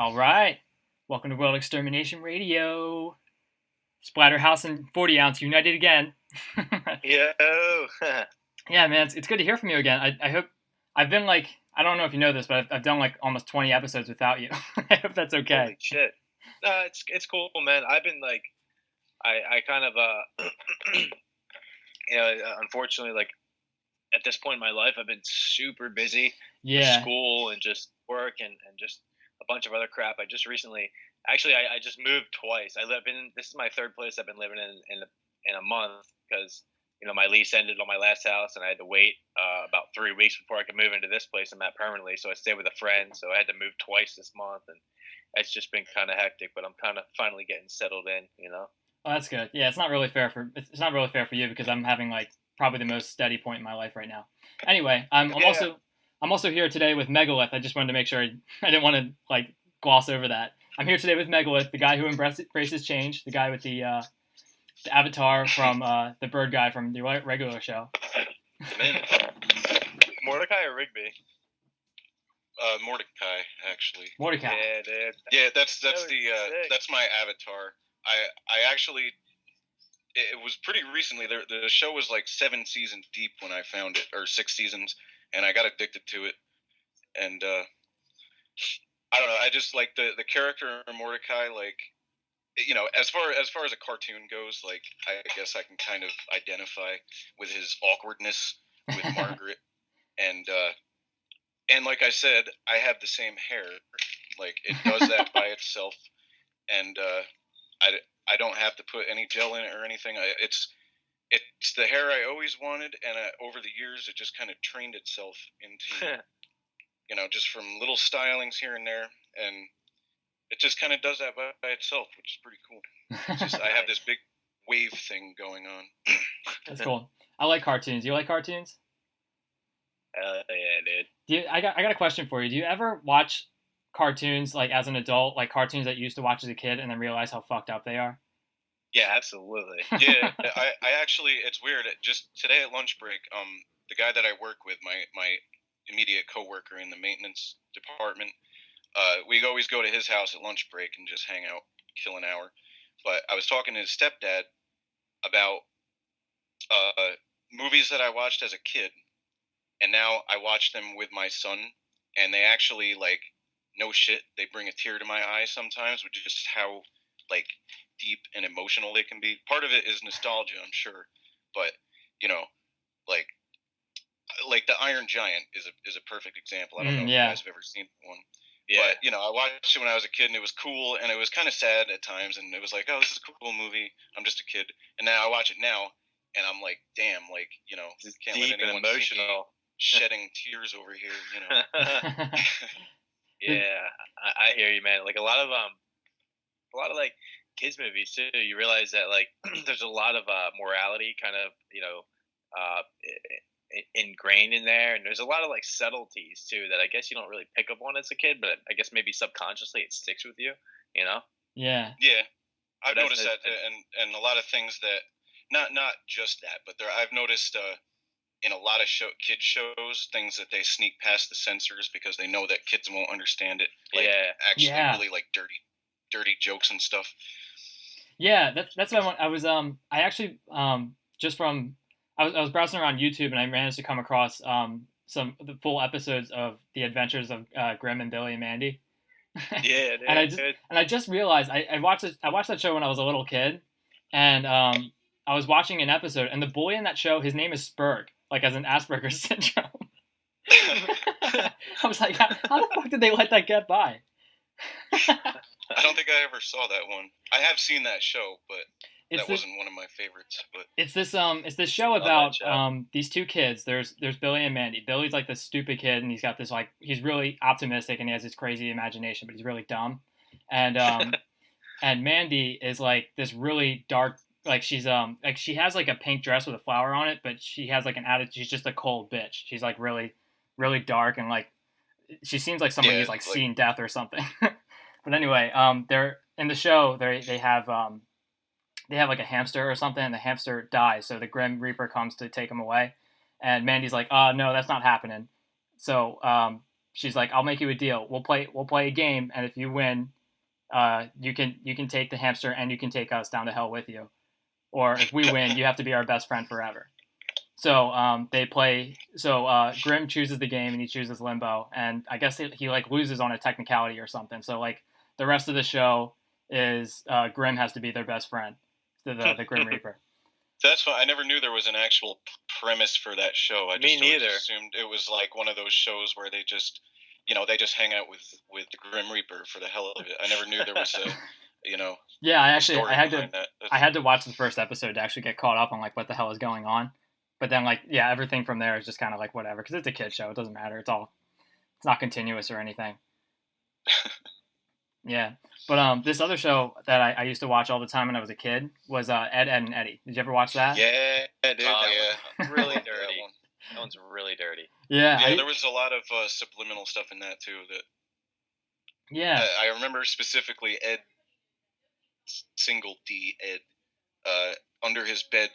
All right. Welcome to World Extermination Radio. Splatterhouse and 40 ounce united again. Yo. Yeah, man, it's good to hear from you again. I hope I've been like, I don't know if you know this, but I've done like almost 20 episodes without you. I hope that's okay. Holy shit. No, it's cool, man. I've been like, I kind of unfortunately, like at this point in my life, I've been super busy with school and just work and just a bunch of other crap. I just recently, actually, I just moved twice. This is my third place I've been living in a month because my lease ended on my last house and I had to wait about 3 weeks before I could move into this place I'm at permanently. So I stayed with a friend. So I had to move twice this month, and it's just been kind of hectic. But I'm kind of finally getting settled in. Oh, that's good. Yeah, it's not really fair for you because I'm having like probably the most steady point in my life right now. Anyway, I'm also here today with Megalyth. I just wanted to make sure I didn't want to like gloss over that. I'm here today with Megalyth, the guy who embraces change, the guy with the avatar from the bird guy from the regular show. Mordecai or Rigby? Mordecai, actually. Mordecai. Yeah, dude. Yeah, that's my avatar. I actually, it was pretty recently. The show was like 7 seasons deep when I found it, or 6 seasons, and I got addicted to it. And I don't know. I just like the character Mordecai. Like, as far as a cartoon goes, like I guess I can kind of identify with his awkwardness with Margaret, and like I said, I have the same hair. Like it does that by itself, and I don't have to put any gel in it or anything. It's the hair I always wanted, and over the years, it just kind of trained itself into, just from little stylings here and there, and it just kind of does that by itself, which is pretty cool. I have this big wave thing going on. That's cool. I like cartoons. You like cartoons? Yeah, dude. I got a question for you. Do you ever watch cartoons like as an adult, like cartoons that you used to watch as a kid, and then realize how fucked up they are? Yeah, absolutely. Yeah, I actually, it's weird. Just today at lunch break, the guy that I work with, my immediate coworker in the maintenance department, we always go to his house at lunch break and just hang out, kill an hour. But I was talking to his stepdad about movies that I watched as a kid, and now I watch them with my son, and they actually, like, no shit, they bring a tear to my eye sometimes with just how, like, deep and emotional they can be. Part of it is nostalgia, I'm sure, but like the Iron Giant is a perfect example. I don't know if you guys have ever seen one. Yeah. But I watched it when I was a kid, and it was cool, and it was kind of sad at times, and it was like, oh, this is a cool movie. I'm just a kid, and now I watch it now, and I'm like, damn, like it's can't deep let anyone and emotional, shedding tears over here, Yeah, I hear you, man. Like a lot of like kids movies too. You realize that like there's a lot of morality kind of ingrained in there, and there's a lot of like subtleties too that I guess you don't really pick up on as a kid, but I guess maybe subconsciously it sticks with you. Yeah. Yeah, I've noticed that, and a lot of things that not just that, but I've noticed in a lot of kids shows, things that they sneak past the censors because they know that kids won't understand it. Like, really like dirty jokes and stuff. Yeah, that's what I want. I was I actually just from I was browsing around YouTube, and I managed to come across the full episodes of The Adventures of Grim and Billy and Mandy. Yeah, and I just realized I watched that show when I was a little kid, and I was watching an episode, and the boy in that show, his name is Spurg, like as in Asperger's syndrome. I was like, how the fuck did they let that get by? I don't think I ever saw that one. I have seen that show, but that wasn't one of my favorites. But it's this show about these two kids. There's Billy and Mandy. Billy's like this stupid kid, and he's got this like he's really optimistic and he has this crazy imagination, but he's really dumb. And and Mandy is like this really dark. Like she's like she has like a pink dress with a flower on it, but she has like an attitude. She's just a cold bitch. She's like really, really dark, and like she seems like somebody who's like seen death or something. But anyway, they're in the show. They have like a hamster or something, and the hamster dies. So the Grim Reaper comes to take him away, and Mandy's like, "Oh no, that's not happening." So she's like, I'll make you a deal. We'll play a game, and if you win, you can take the hamster and you can take us down to hell with you. Or if we win, you have to be our best friend forever. So they play. So Grimm chooses the game and he chooses Limbo, and I guess he like loses on a technicality or something. So like the rest of the show is Grimm has to be their best friend, the Grim Reaper. That's why I never knew there was an actual premise for that show. I just assumed it was like one of those shows where they just, they just hang out with the Grim Reaper for the hell of it. I never knew there was a, Yeah, I had to watch the first episode to actually get caught up on like what the hell is going on. But then like everything from there is just kind of like whatever because it's a kid show. It doesn't matter. It's not continuous or anything. Yeah. But this other show that I used to watch all the time when I was a kid was Ed, Edd and Eddy. Did you ever watch that? Yeah, dude. Yeah. Really dirty. That one's really dirty. Yeah. There was a lot of subliminal stuff in that too. Yeah. I remember specifically Ed, single D, Ed, under his bed,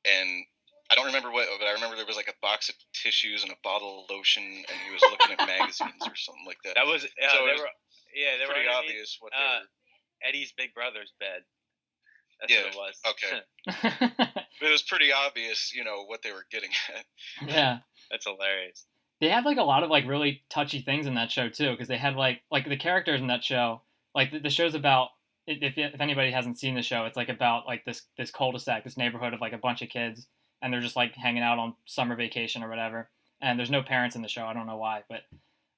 and I don't remember what, but I remember there was like a box of tissues and a bottle of lotion, and he was looking at magazines or something like that. That was they were pretty obvious what they were. Eddie's big brother's bed. That's what it was. Okay. But it was pretty obvious, what they were getting at. Yeah. That's hilarious. They have like a lot of like really touchy things in that show too, because they had like the characters in that show. Like the show's about, if anybody hasn't seen the show, it's like about like this cul-de-sac, this neighborhood of like a bunch of kids, and they're just like hanging out on summer vacation or whatever. And there's no parents in the show. I don't know why, but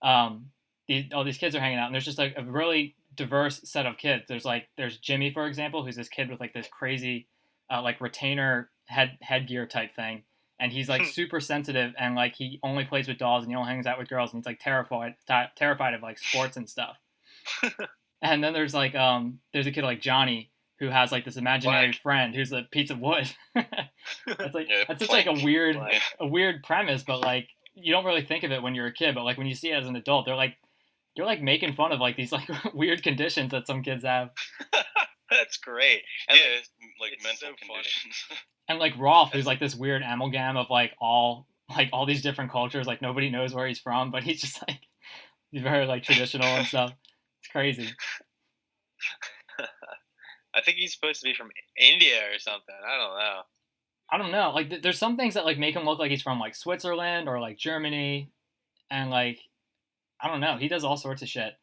all these kids are hanging out, and there's just like a really diverse set of kids. There's Jimmy, for example, who's this kid with like this crazy like retainer headgear type thing, and he's like super sensitive, and like he only plays with dolls and he only hangs out with girls, and he's like terrified of like sports and stuff. And then there's like there's a kid like Johnny who has like this imaginary friend who's a piece of wood. That's just like a weird premise, but like you don't really think of it when you're a kid, but like when you see it as an adult, they're like making fun of like these like weird conditions that some kids have. That's great. And like mental conditions. And like Rolf, who's like this weird amalgam of like all these different cultures, like nobody knows where he's from, but he's just like he's very like traditional and stuff. It's crazy. I think he's supposed to be from India or something. I don't know. Like there's some things that like make him look like he's from like Switzerland or like Germany, and like I don't know. He does all sorts of shit.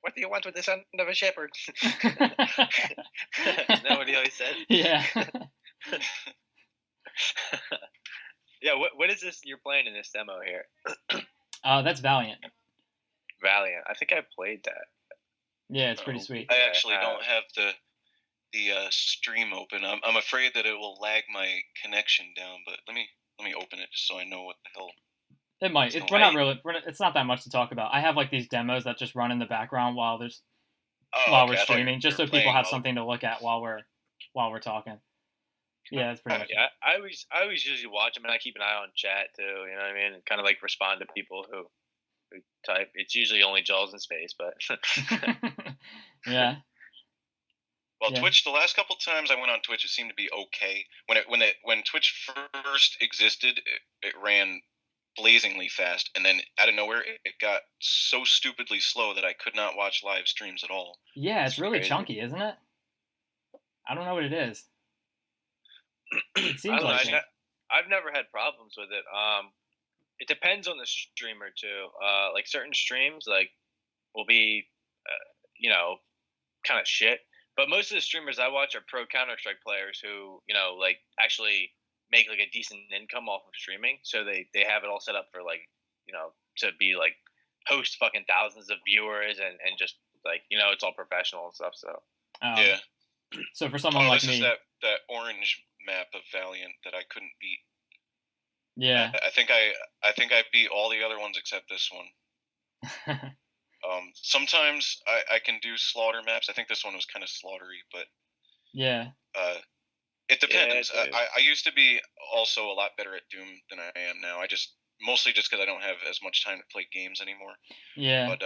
What do you want with the son of a shepherd? Isn't that what he always said? Yeah. Yeah. What is this you're playing in this demo here? That's Valiant. Valiant. I think I played that. Yeah, it's pretty sweet. I actually don't have the stream open. I'm afraid that it will lag my connection down, but let me open it just so I know what the hell. It might. It's not that much to talk about. I have like these demos that just run in the background while we're streaming, just so people have something to look at while we're talking. Yeah, that's pretty much. Yeah, I always usually watch them, and I keep an eye on chat too. You know what I mean? And kind of like respond to people who type. It's usually only Jaws in space, but yeah. Well, yeah. Twitch. The last couple times I went on Twitch, it seemed to be okay. When Twitch first existed, it ran blazingly fast, and then out of nowhere, it got so stupidly slow that I could not watch live streams at all. Yeah, it's really chunky, isn't it? I don't know what it is. It seems like it. I've never had problems with it. It depends on the streamer too. Like certain streams, like will be, kind of shit. But most of the streamers I watch are pro Counter-Strike players who, like actually make like a decent income off of streaming. So they have it all set up for like, to be like host fucking thousands of viewers and just like, it's all professional and stuff. So yeah. So for someone like me, this is that orange map of Valiant that I couldn't beat. Yeah. I think I beat all the other ones except this one. Sometimes I can do slaughter maps. I think this one was kind of slaughtery, but yeah. It depends. Yeah, I used to be also a lot better at Doom than I am now. Mostly just because I don't have as much time to play games anymore. Yeah. But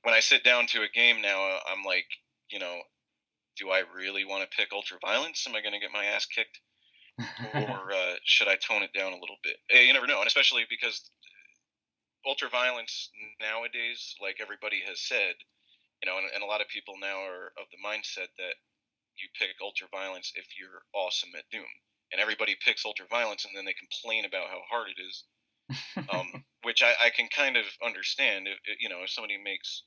when I sit down to a game now, I'm like, do I really want to pick ultra-violence? Am I going to get my ass kicked? Or should I tone it down a little bit? You never know, and especially because ultraviolence nowadays, like everybody has said, and a lot of people now are of the mindset that you pick ultraviolence if you're awesome at Doom, and everybody picks ultraviolence, and then they complain about how hard it is, which I can kind of understand. If somebody makes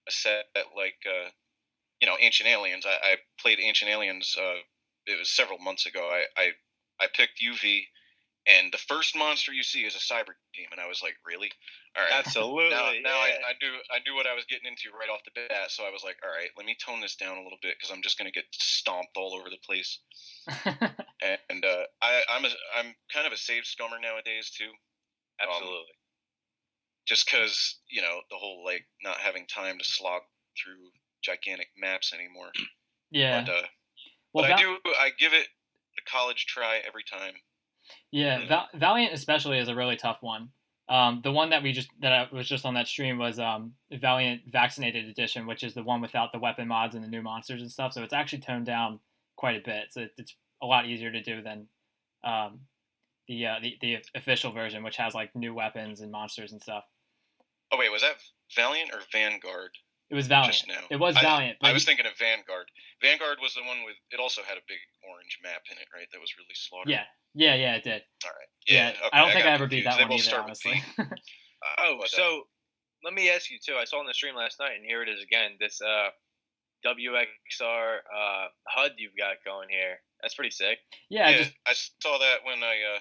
a set like Ancient Aliens, I played Ancient Aliens. It was several months ago. I picked UV. And the first monster you see is a cyber demon. I was like, really? All right. Absolutely. Now I knew what I was getting into right off the bat. So I was like, all right, let me tone this down a little bit because I'm just gonna get stomped all over the place. and I'm kind of a save scummer nowadays too. Absolutely. Just because the whole like not having time to slog through gigantic maps anymore. Yeah. But I give it the college try every time. Yeah, Valiant especially is a really tough one. The one that I was just on that stream was Valiant Vaccinated Edition, which is the one without the weapon mods and the new monsters and stuff. So it's actually toned down quite a bit. So it's a lot easier to do than the official version, which has like new weapons and monsters and stuff. Oh wait, was that Valiant or Vanguard? It was Valiant. Just now. It was Valiant. I was thinking of Vanguard. Vanguard was the one with. It also had a big orange map in it, right? That was really slaughtered. Yeah, it did. All right. Yeah. Okay, I don't think I ever beat that one either, honestly. So let me ask you too. I saw on the stream last night, and here it is again. This WXR HUD you've got going here. That's pretty sick. Yeah, I saw that when I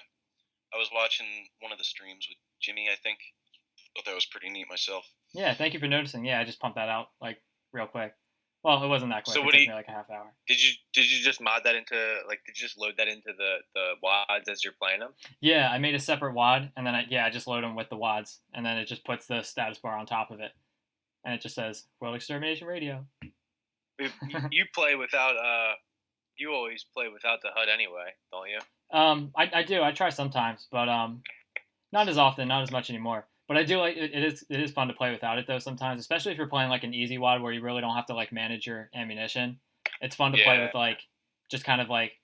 was watching one of the streams with Jimmy. I think. Thought that was pretty neat myself. Yeah, thank you for noticing. Yeah, I just pumped that out like real quick. Well, it wasn't that quick. So it took me like a half hour. Did you just mod that into did you just load that into the WADs as you're playing them? Yeah, I made a separate WAD and then I just load them with the WADs and then it just puts the status bar on top of it and it just says World Extermination Radio. You play without you always play without the HUD anyway, don't you? I do. I try sometimes, but not as often, not as much anymore. But I do like it. It is fun to play without it though sometimes, especially if you're playing like an easy WAD where you really don't have to like manage your ammunition. It's fun to play with like just kind of like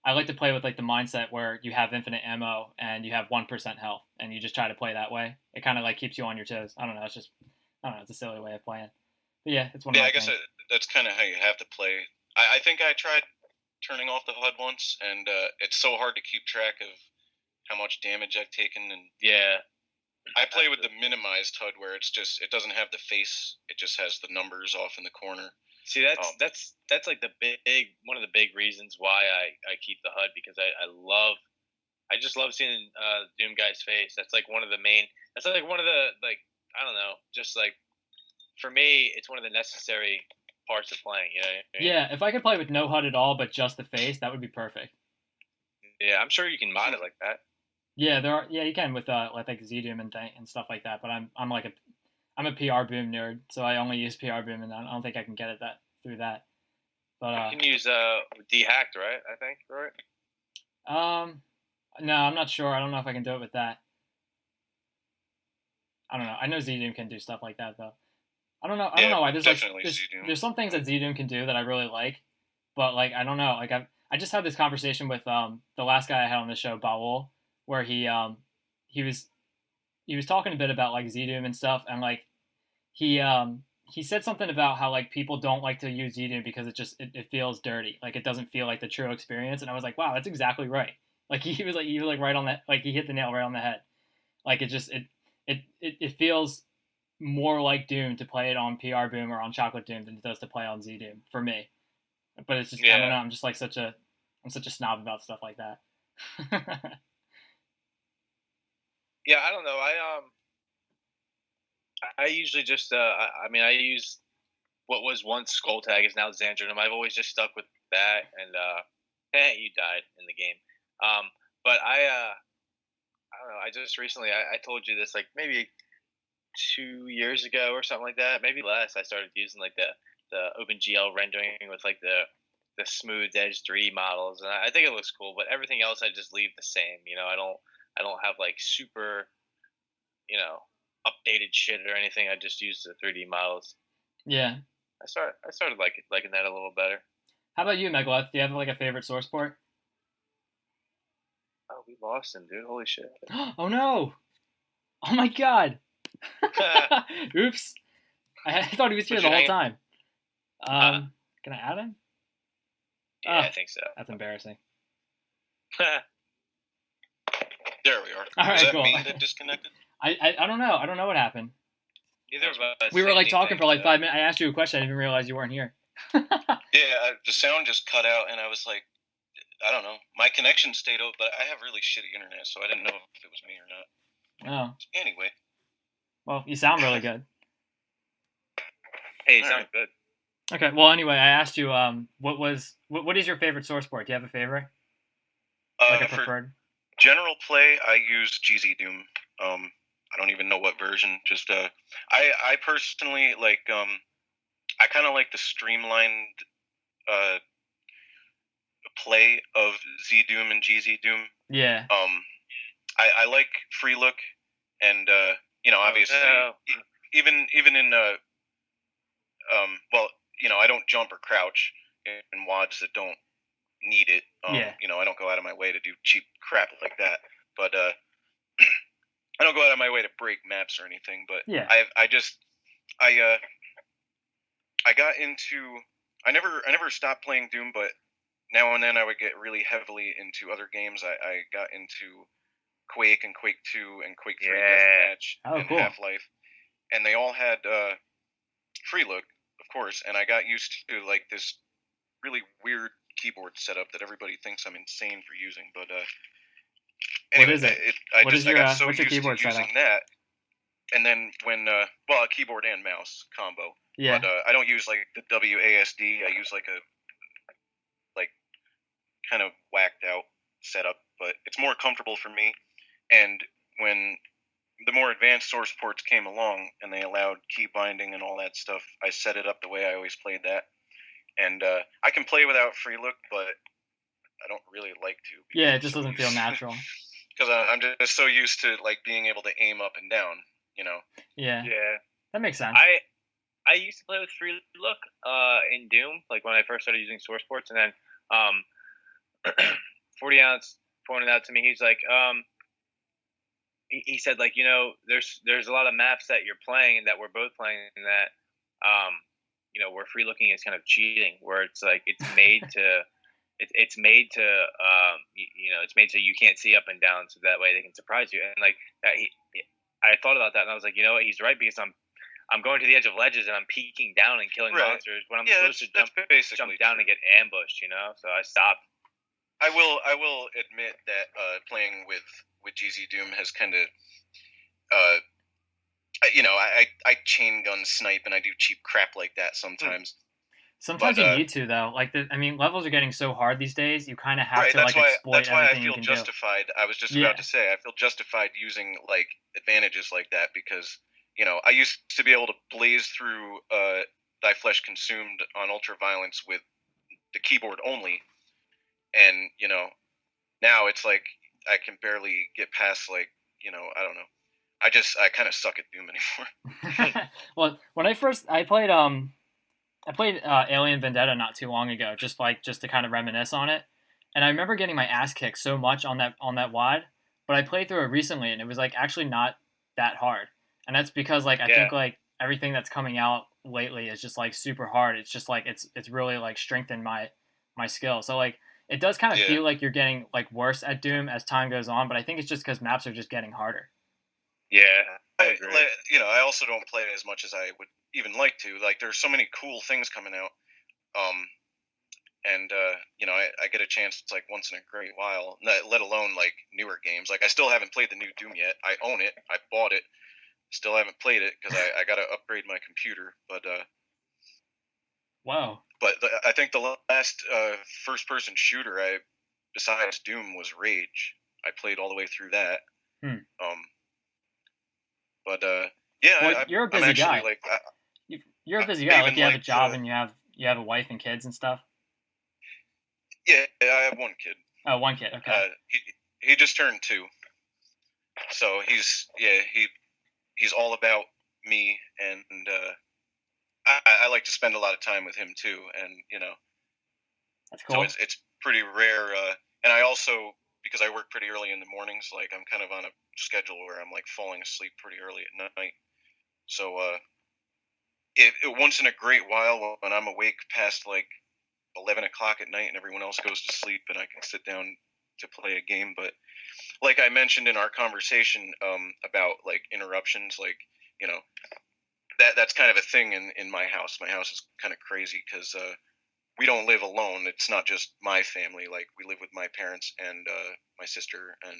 I like to play with like the mindset where you have infinite ammo and you have 1% health and you just try to play that way. It kind of like keeps you on your toes. I don't know. It's a silly way of playing. But yeah, it's one of my things. I guess that's kind of how you have to play. I think I tried turning off the HUD once and it's so hard to keep track of how much damage I've taken and I play with the minimized HUD where it doesn't have the face. It just has the numbers off in the corner. See, that's like one of the big reasons why I keep the HUD because I just love seeing Doom guy's face. That's like one of the I don't know, just like for me, it's one of the necessary parts of playing. You know what I mean? Yeah, if I could play with no HUD at all but just the face, that would be perfect. Yeah, I'm sure you can mod it like that. Yeah, you can with like Z-Doom and stuff like that. But I'm a PR Boom nerd, so I only use PR Boom, and I don't think I can get it through that. But you can use dehacked, right? I think, right? No, I'm not sure. I don't know if I can do it with that. I don't know. I know Z-Doom can do stuff like that though. I don't know why. There's some things that Z-Doom can do that I really like, but like I don't know. Like I just had this conversation with the last guy I had on the show, Baul, where he was talking a bit about like Z-Doom and stuff, and like he said something about how like people don't like to use Z-Doom because it feels dirty, like it doesn't feel like the true experience, and I was like, wow, that's exactly right. Like he was like right on that, like he hit the nail right on the head. Like it feels more like Doom to play it on PR Boom or on Chocolate Doom than it does to play on Z-Doom for me. But it's just I don't know. I'm just like I'm such a snob about stuff like that. Yeah, I don't know. I usually just I use what was once Skull Tag is now Xandrinum. I've always just stuck with that, and you died in the game. But I don't know. I just recently I told you this like maybe 2 years ago or something like that, maybe less. I started using like the OpenGL rendering with like the smooth edge 3D models, and I think it looks cool. But everything else I just leave the same. You know, I don't have like super, updated shit or anything. I just use the 3D models. Yeah. I started liking that a little better. How about you, Megalyth? Do you have like a favorite source port? Oh, we lost him, dude. Holy shit. Oh no. Oh my god! Oops. I thought he was here the whole time. Can I add him? Yeah, I think so. That's embarrassing. There we are. All right, Was that cool. me that disconnected? I don't know. I don't know what happened. Neither of us. We were like talking for like 5 minutes. I asked you a question. I didn't even realize you weren't here. Yeah, the sound just cut out, and I was like, I don't know. My connection stayed open, but I have really shitty internet, so I didn't know if it was me or not. Oh. Anyway. Well, you sound really good. Hey, you sound good. Okay. Well, anyway, I asked you, what is your favorite source port? Do you have a favorite? Like a preferred? General play, I use GZ Doom. I don't even know what version. Just I personally like I kind of like the streamlined play of Z Doom and GZ Doom. Yeah. I like free look, and obviously even in well, I don't jump or crouch in WADs that don't need it. Yeah. I don't go out of my way to do cheap crap like that. But I don't go out of my way to break maps or anything. But yeah. I got into. I never stopped playing Doom, but now and then I would get really heavily into other games. I got into Quake and Quake 2 and Quake 3 Deathmatch and cool. Half-Life, and they all had free look, of course. And I got used to like this really weird keyboard setup that everybody thinks I'm insane for using. But anyway, what is it? I got so what's your used keyboard to using setup? that. And then when a keyboard and mouse combo. Yeah. But I don't use like the WASD. I use like a kind of whacked out setup, but it's more comfortable for me. And when the more advanced source ports came along and they allowed key binding and all that stuff, I set it up the way I always played that. And I can play without free look, but I don't really like to. Yeah, it just doesn't feel natural. Because I'm just so used to like being able to aim up and down, Yeah. Yeah. That makes sense. I used to play with free look in Doom, like when I first started using source ports, and then 40 ounce pointed out to me. He's like, he said like, there's a lot of maps that you're playing and that we're both playing, and that where free looking is kind of cheating, where it's like it's made to. It's made to, it's made so you can't see up and down, so that way they can surprise you. And like that, I thought about that, and I was like, you know what, he's right, because I'm going to the edge of ledges and I'm peeking down and killing monsters when I'm supposed to jump down and get ambushed. So I stopped. I will admit that playing with GZ Doom has kind of, I chain gun snipe and I do cheap crap like that sometimes. Sometimes you need to, though. Like, levels are getting so hard these days. You kind of have to exploit everything you can do. That's why I feel justified. I was just about to say, I feel justified using like advantages like that because I used to be able to blaze through Thy Flesh Consumed on Ultraviolence with the keyboard only, and now it's like I can barely get past like I don't know. I kind of suck at Doom anymore. Well, when I played Alien Vendetta not too long ago, just to kind of reminisce on it, and I remember getting my ass kicked so much on that WAD, but I played through it recently and it was like actually not that hard, and that's because like I think like everything that's coming out lately is just like super hard. It's just like it's really like strengthened my skill. So like it does kind of feel like you're getting like worse at Doom as time goes on, but I think it's just because maps are just getting harder. Yeah, I agree. I also don't play it as much as I would even like to. Like, there's so many cool things coming out, and I get a chance like once in a great while. Let alone like newer games. Like, I still haven't played the new Doom yet. I own it. I bought it. Still haven't played it because I got to upgrade my computer. But wow. But I think the last first-person shooter besides Doom was Rage. I played all the way through that. But well, you're a busy guy. Like, you're a busy guy. Like, you have a job and you have a wife and kids and stuff. Yeah, I have one kid. Oh, one kid. Okay. He just turned 2, so he's all about me, and I like to spend a lot of time with him too, and that's cool. So it's pretty rare. And I also, because I work pretty early in the mornings, like I'm kind of on a schedule where I'm like falling asleep pretty early at night. So it once in a great while when I'm awake past like 11 o'clock at night and everyone else goes to sleep and I can sit down to play a game. But like I mentioned in our conversation about like interruptions, like, you know, that's kind of a thing in my house. My house is kind of crazy because we don't live alone. It's not just my family. Like we live with my parents and my sister, and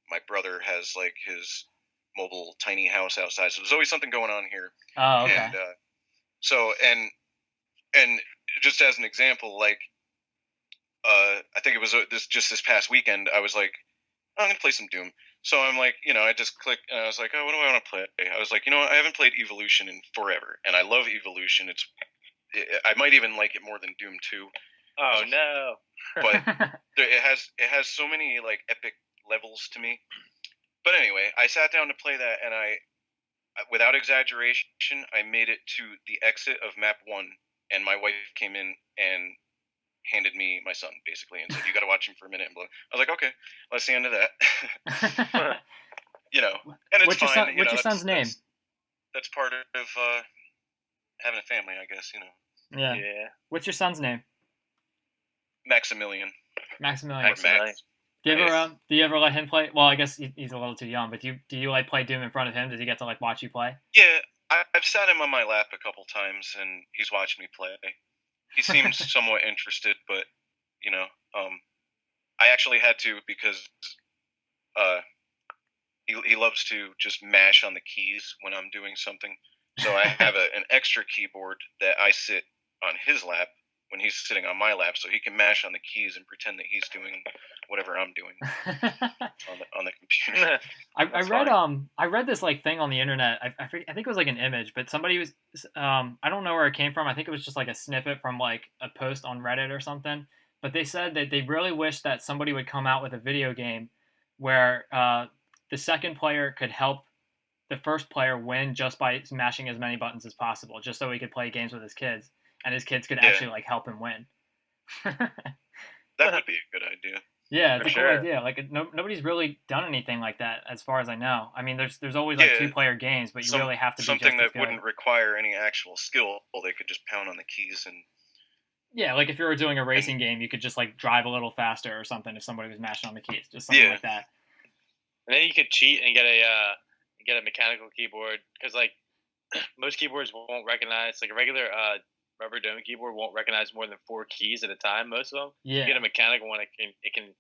my brother has like his mobile tiny house outside. So there's always something going on here. Oh, okay. And so and just as an example, like I think it was this past weekend, I was like, I'm gonna play some Doom. So I'm like, you know, I just clicked and I was like, oh, what do I want to play? I was like, you know what? I haven't played Evolution in forever, and I love Evolution. I might even like it more than Doom 2. Oh no! But it has so many like epic levels to me. But anyway, I sat down to play that, and I, without exaggeration, I made it to the exit of map 1, and my wife came in and handed me my son basically and said, "You got to watch him for a minute." And I was like, "Okay, well, that's the end of that." You know, and it's what's fine. What's your son's name? That's part of having a family, I guess. You know. Yeah. Yeah. What's your son's name? Maximilian. Maximilian. Max. Do you ever let him play? Well, I guess he's a little too young, but do you like play Doom in front of him? Does he get to like watch you play? Yeah, I've sat him on my lap a couple times, and he's watched me play. He seems somewhat interested, but you know, I actually had to because he loves to just mash on the keys when I'm doing something. So I have an extra keyboard that I sit on his lap when he's sitting on my lap, so he can mash on the keys and pretend that he's doing whatever I'm doing on the computer. I read this like thing on the internet. I think it was like an image, but somebody was I don't know where it came from. I think it was just like a snippet from like a post on Reddit or something. But they said that they really wish that somebody would come out with a video game where the second player could help the first player win just by smashing as many buttons as possible, just so he could play games with his kids, and his kids could actually like help him win. That would be a good idea. Yeah, it's a cool idea. Like nobody's really done anything like that, as far as I know. I mean, there's always like 2-player games, but you really have to be something just that wouldn't require any actual skill. Well, they could just pound on the keys and. Yeah, like if you were doing a racing game, you could just like drive a little faster or something if somebody was mashing on the keys, just something like that. And then you could cheat and get a mechanical keyboard, because like most keyboards won't recognize, like a regular rubber dome keyboard won't recognize more than 4 keys at a time. Most of them. Yeah. You get a mechanical one, it can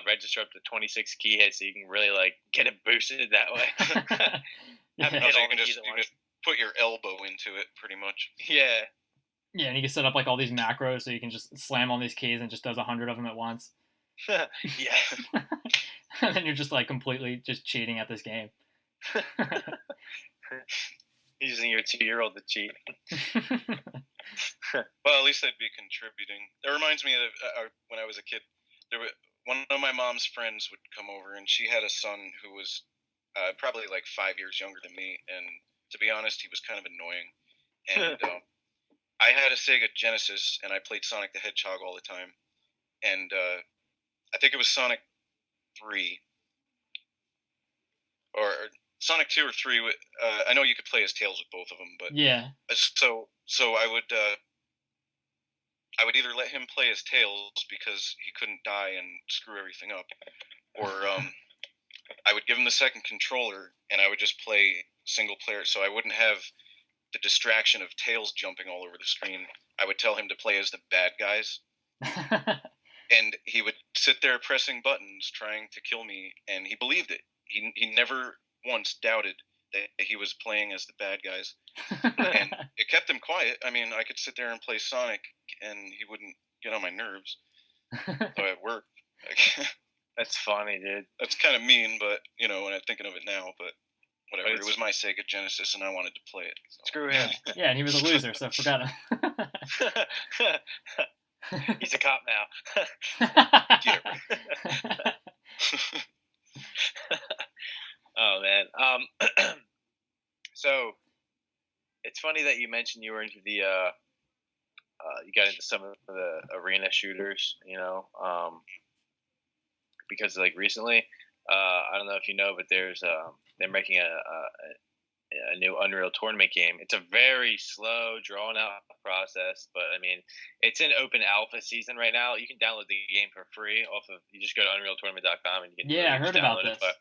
register up to 26 key hits, so you can really like get it boosted that way. So you can just put your elbow into it, pretty much. Yeah. Yeah, and you can set up like all these macros, so you can just slam on these keys and just does 100 of them at once. Yeah. And then you're just like completely just cheating at this game. Using your 2-year-old to cheat. Well, at least I'd be contributing. It reminds me of when I was a kid. One of my mom's friends would come over, and she had a son who was probably like 5 years younger than me. And to be honest, he was kind of annoying. And I had a Sega Genesis, and I played Sonic the Hedgehog all the time. And I think it was Sonic 3. Or Sonic 2 or 3. I know you could play as Tails with both of them, but yeah. So I would either let him play as Tails because he couldn't die and screw everything up, or I would give him the second controller and I would just play single player, so I wouldn't have the distraction of Tails jumping all over the screen. I would tell him to play as the bad guys, and he would sit there pressing buttons trying to kill me, and he believed it. He never once doubted that he was playing as the bad guys, and it kept him quiet. I mean, I could sit there and play Sonic, and he wouldn't get on my nerves. So it worked. That's funny, dude. That's kind of mean, but you know, when I'm thinking of it now, but whatever. It was my Sega Genesis, and I wanted to play it. So. Screw him. Yeah, and he was a loser, so forgot him. He's a cop now. Yeah. Oh man. So it's funny that you mentioned you were into the you got into some of the arena shooters, you know. because like recently, I don't know if you know, but there's they're making a new Unreal Tournament game. It's a very slow, drawn out process, but I mean, it's in open alpha season right now. You can download the game for free off of. You just go to UnrealTournament.com and you can. Yeah, I heard about this. But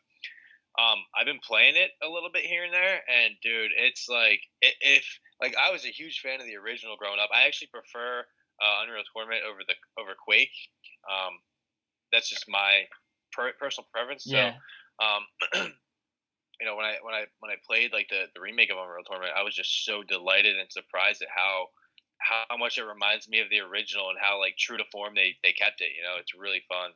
I've been playing it a little bit here and there, and dude, it's like if like I was a huge fan of the original growing up. I actually prefer Unreal Tournament over Quake. That's just my personal preference. Yeah. So, you know, when I played like the remake of Unreal Tournament, I was just so delighted and surprised at how much it reminds me of the original and how like true to form they kept it. You know, it's really fun.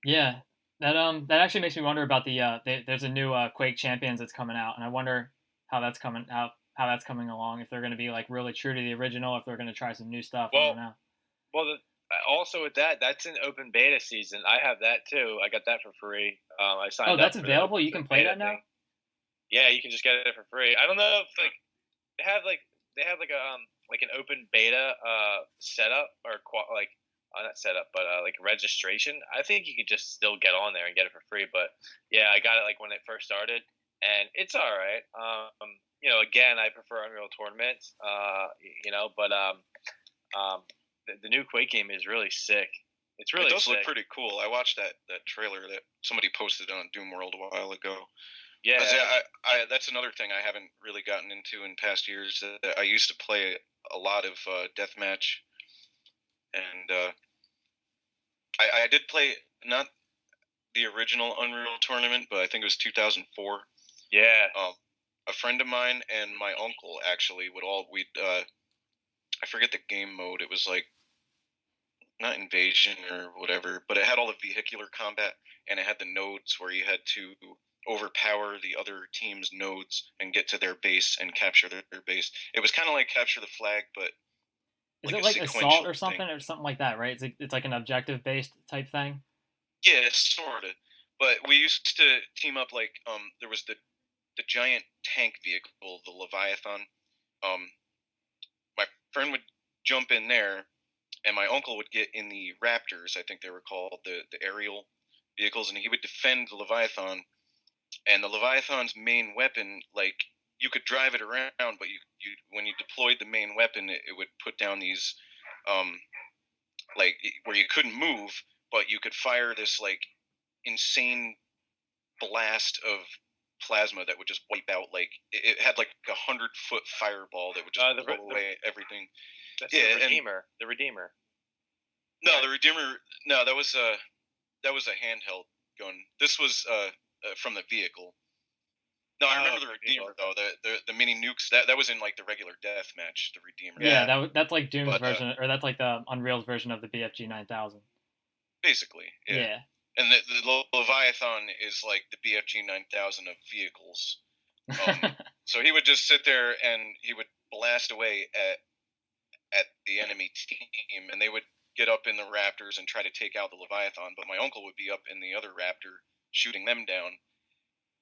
Yeah, that actually makes me wonder about there's a new Quake Champions that's coming out, and I wonder how that's coming along. If they're going to be like really true to the original, if they're going to try some new stuff. I don't know. Well, also with that's an open beta season. I have that too. I got that for free. I signed up. Oh, that's available. You can play that now. Yeah, you can just get it for free. I don't know if like they have an open beta setup or not setup, but like registration. I think you could just still get on there and get it for free. But yeah, I got it like when it first started, and it's all right. You know, again, I prefer Unreal Tournament. You know, but the new Quake game is really sick. It does look pretty cool. I watched that trailer that somebody posted on Doom World a while ago. Yeah, that's another thing I haven't really gotten into in past years. I used to play a lot of deathmatch, and I did play not the original Unreal Tournament, but I think it was 2004. Yeah. A friend of mine and my uncle actually I forget the game mode. It was like not invasion or whatever, but it had all the vehicular combat, and it had the nodes where you had to overpower the other team's nodes and get to their base and capture their base. It was kind of like capture the flag, but is it like assault or something or something like that, right? It's like an objective based type thing. Yeah, sort of. But we used to team up like there was the giant tank vehicle, the Leviathan. My friend would jump in there, and my uncle would get in the Raptors, I think they were called, the aerial vehicles, and he would defend the Leviathan. And the Leviathan's main weapon, like, you could drive it around, but you when you deployed the main weapon, it would put down these, like, where you couldn't move, but you could fire this, like, insane blast of plasma that would just wipe out, like, it had, like, 100-foot fireball that would just blow away everything. That's the Redeemer. The Redeemer. No, the Redeemer. No, that was a handheld gun. This was from the vehicle. No, I remember the Redeemer though. The mini nukes. That was in like the regular deathmatch. The Redeemer. Yeah, that's like Doom's version, or that's like the Unreal's version of the BFG 9000. Basically. Yeah. And the Leviathan is like the BFG 9000 of vehicles. So he would just sit there and he would blast away at the enemy team, and they would get up in the Raptors and try to take out the Leviathan, but my uncle would be up in the other Raptor shooting them down.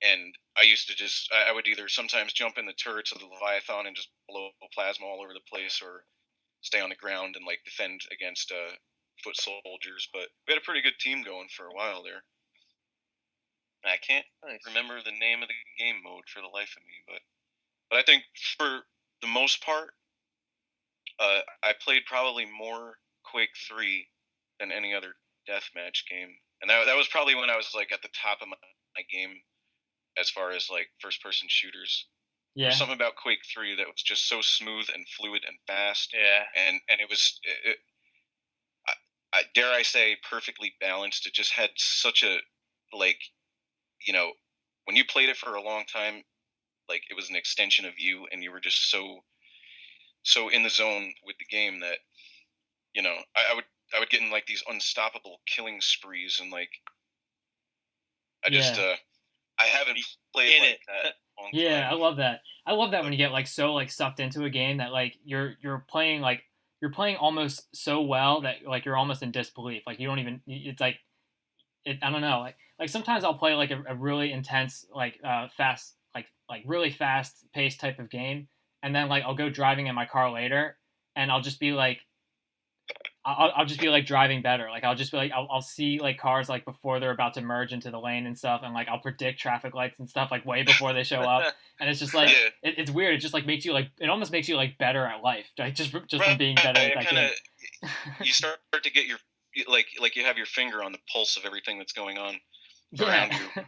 And I used to I would either sometimes jump in the turrets of the Leviathan and just blow plasma all over the place, or stay on the ground and like defend against foot soldiers. But we had a pretty good team going for a while there. I can't remember the name of the game mode for the life of me, but I think for the most part, I played probably more Quake 3 than any other deathmatch game. And that was probably when I was like at the top of my game as far as like first-person shooters. Yeah. There's something about Quake 3 that was just so smooth and fluid and fast. Yeah. And it was, I dare I say, perfectly balanced. It just had such a, like, you know, when you played it for a long time, like it was an extension of you, and you were just so in the zone with the game that, you know, I would get in like these unstoppable killing sprees, and like I just I haven't played in like that. Yeah, time. I love that. I love that when you get like so like sucked into a game that like you're playing almost so well that like you're almost in disbelief. Like you don't even, it's like I don't know, like sometimes I'll play like a really intense like fast like really fast paced type of game, and then like I'll go driving in my car later, and I'll just be like, I'll just be like driving better. Like I'll just be like I'll see like cars like before they're about to merge into the lane and stuff, and like I'll predict traffic lights and stuff like way before they show up. And it's just like it's weird. It just like makes you like it almost makes you like better at life, like just from being better at that game. You start to get your like you have your finger on the pulse of everything that's going on around you.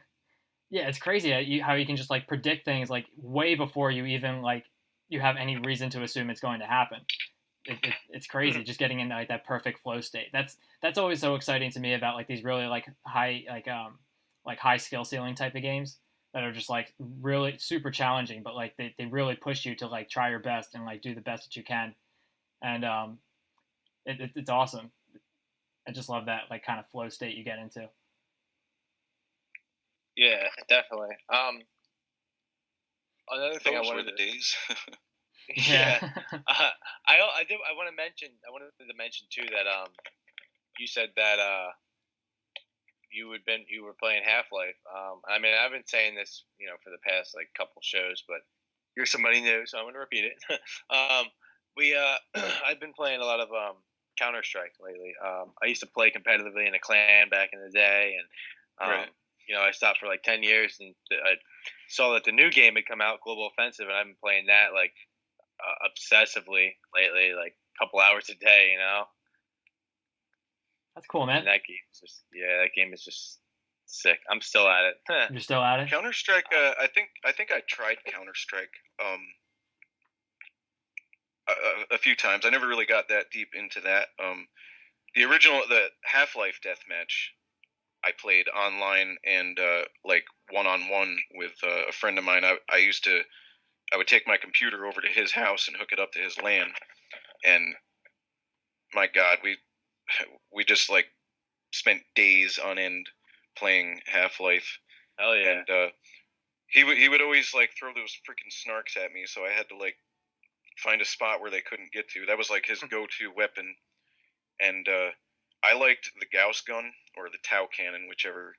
Yeah, it's crazy how you can just like predict things like way before you even like you have any reason to assume it's going to happen. It's crazy just getting into like that perfect flow state. That's always so exciting to me about like these really like high high skill ceiling type of games that are just like really super challenging, but like they really push you to like try your best and like do the best that you can, and it's awesome. I just love that like kind of flow state you get into. Yeah, definitely. Another thing Those I wanted were the days. Yeah. I wanted to mention too that you said that you were playing Half-Life. I mean, I've been saying this, for the past like couple shows, but you're somebody new, so I'm going to repeat it. I've been playing a lot of Counter-Strike lately. I used to play competitively in a clan back in the day, and right. I stopped for like 10 years, and I saw that the new game had come out, Global Offensive, and I've been playing that like obsessively lately, like a couple hours a day, That's cool, man. And that game is just sick. I'm still at it. You're still at it? Counter-Strike, I think I tried Counter-Strike a few times. I never really got that deep into that. The Half-Life Deathmatch, I played online and like one-on-one with a friend of mine. I would take my computer over to his house and hook it up to his LAN, and my God, we just like spent days on end playing Half-Life. Hell yeah! And he would always like throw those freaking snarks at me, so I had to like find a spot where they couldn't get to. That was like his go-to weapon, and I liked the Gauss gun or the Tau cannon, whichever.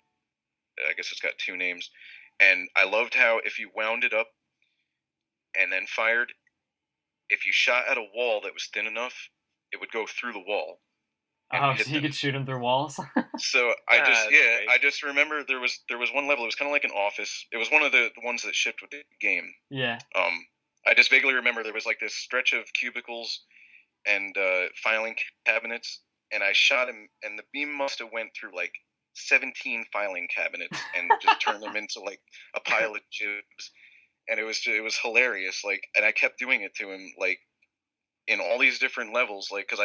I guess it's got two names, and I loved how if you wound it up and then fired, if you shot at a wall that was thin enough, it would go through the wall. Oh, so you could shoot them through walls? So I just remember there was one level. It was kind of like an office. It was one of the ones that shipped with the game. Yeah. I just vaguely remember there was like this stretch of cubicles and filing cabinets, and I shot him, and the beam must have went through like 17 filing cabinets and just turned them into like a pile of jibs. And it was hilarious, like, and I kept doing it to him, like, in all these different levels, like, because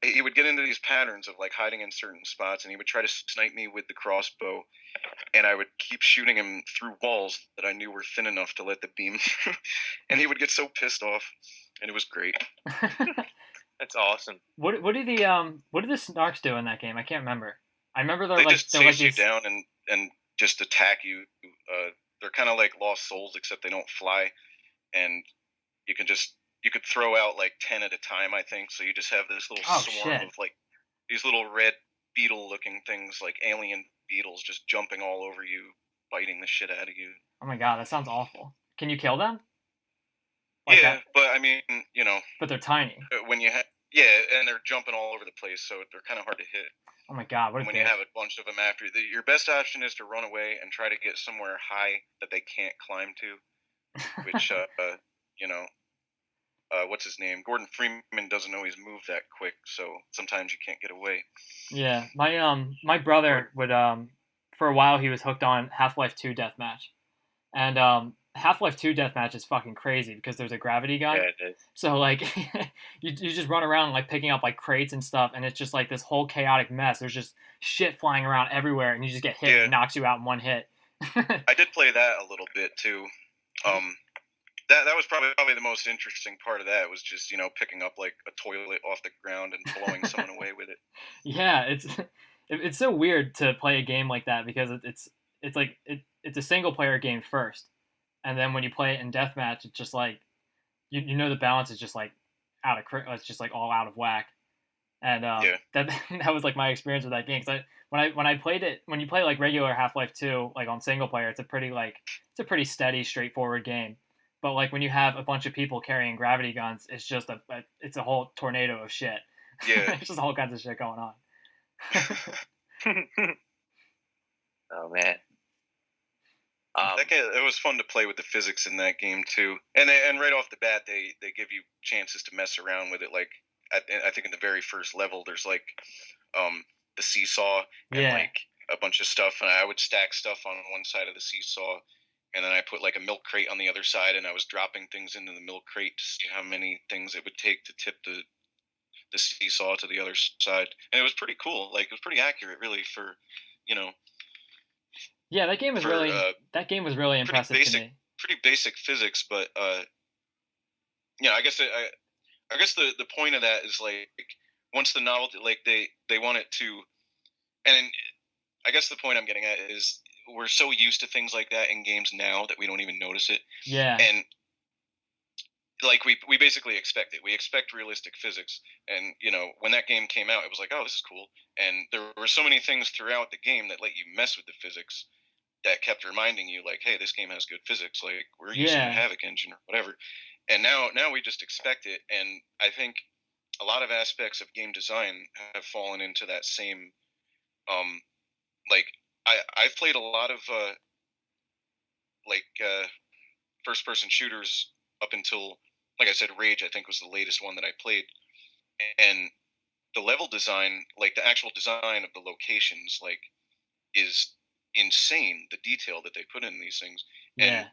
he would get into these patterns of like hiding in certain spots, and he would try to snipe me with the crossbow, and I would keep shooting him through walls that I knew were thin enough to let the beam through, and he would get so pissed off, and it was great. That's awesome. What do the snarks do in that game? I can't remember. I remember they just chase you down and just attack you. They're kind of like lost souls, except they don't fly, and you could throw out like 10 at a time, I think. So you just have this little swarm of like these little red beetle-looking things, like alien beetles, just jumping all over you, biting the shit out of you. Oh my God, that sounds awful. Can you kill them? Like that? But I mean, But they're tiny. When and they're jumping all over the place, so they're kind of hard to hit. Oh my God, when you have a bunch of them after you, your best option is to run away and try to get somewhere high that they can't climb to, which, what's his name? Gordon Freeman doesn't always move that quick, so sometimes you can't get away. Yeah, my brother would, for a while he was hooked on Half-Life 2 Deathmatch, and Half-Life 2 Deathmatch is fucking crazy because there's a gravity gun. Yeah, it is. So like you just run around like picking up like crates and stuff, and it's just like this whole chaotic mess. There's just shit flying around everywhere, and you just get hit and it knocks you out in one hit. I did play that a little bit too. That was probably the most interesting part of that was just picking up like a toilet off the ground and blowing someone away with it. Yeah, it's so weird to play a game like that because it's a single player game first. And then when you play it in deathmatch, it's just like, the balance is just like it's just like all out of whack. And that was like my experience with that game. Cause when I played it, when you play like regular Half-Life 2, like on single player, it's a pretty steady, straightforward game. But like when you have a bunch of people carrying gravity guns, it's just a whole tornado of shit. Yeah. There's just all kinds of shit going on. Oh man. It was fun to play with the physics in that game too, and right off the bat they give you chances to mess around with it. Like I think in the very first level there's like the seesaw and like a bunch of stuff, and I would stack stuff on one side of the seesaw, and then I put like a milk crate on the other side, and I was dropping things into the milk crate to see how many things it would take to tip the seesaw to the other side, and it was pretty cool. Like it was pretty accurate, really, for Yeah, that game was really impressive to me. Pretty basic physics, but I guess the point of that is like once the novelty, like they want it to, and I guess the point I'm getting at is we're so used to things like that in games now that we don't even notice it. Yeah. And like we basically expect it. We expect realistic physics, and when that game came out, it was like, oh, this is cool. And there were so many things throughout the game that let you mess with the physics, that kept reminding you, like, hey, this game has good physics. Like, we're using the Havoc engine or whatever. And now we just expect it. And I think a lot of aspects of game design have fallen into that same, like, I've played a lot of, first-person shooters up until, like I said, Rage, I think, was the latest one that I played. And the level design, like, the actual design of the locations, like, is insane, the detail that they put in these things. And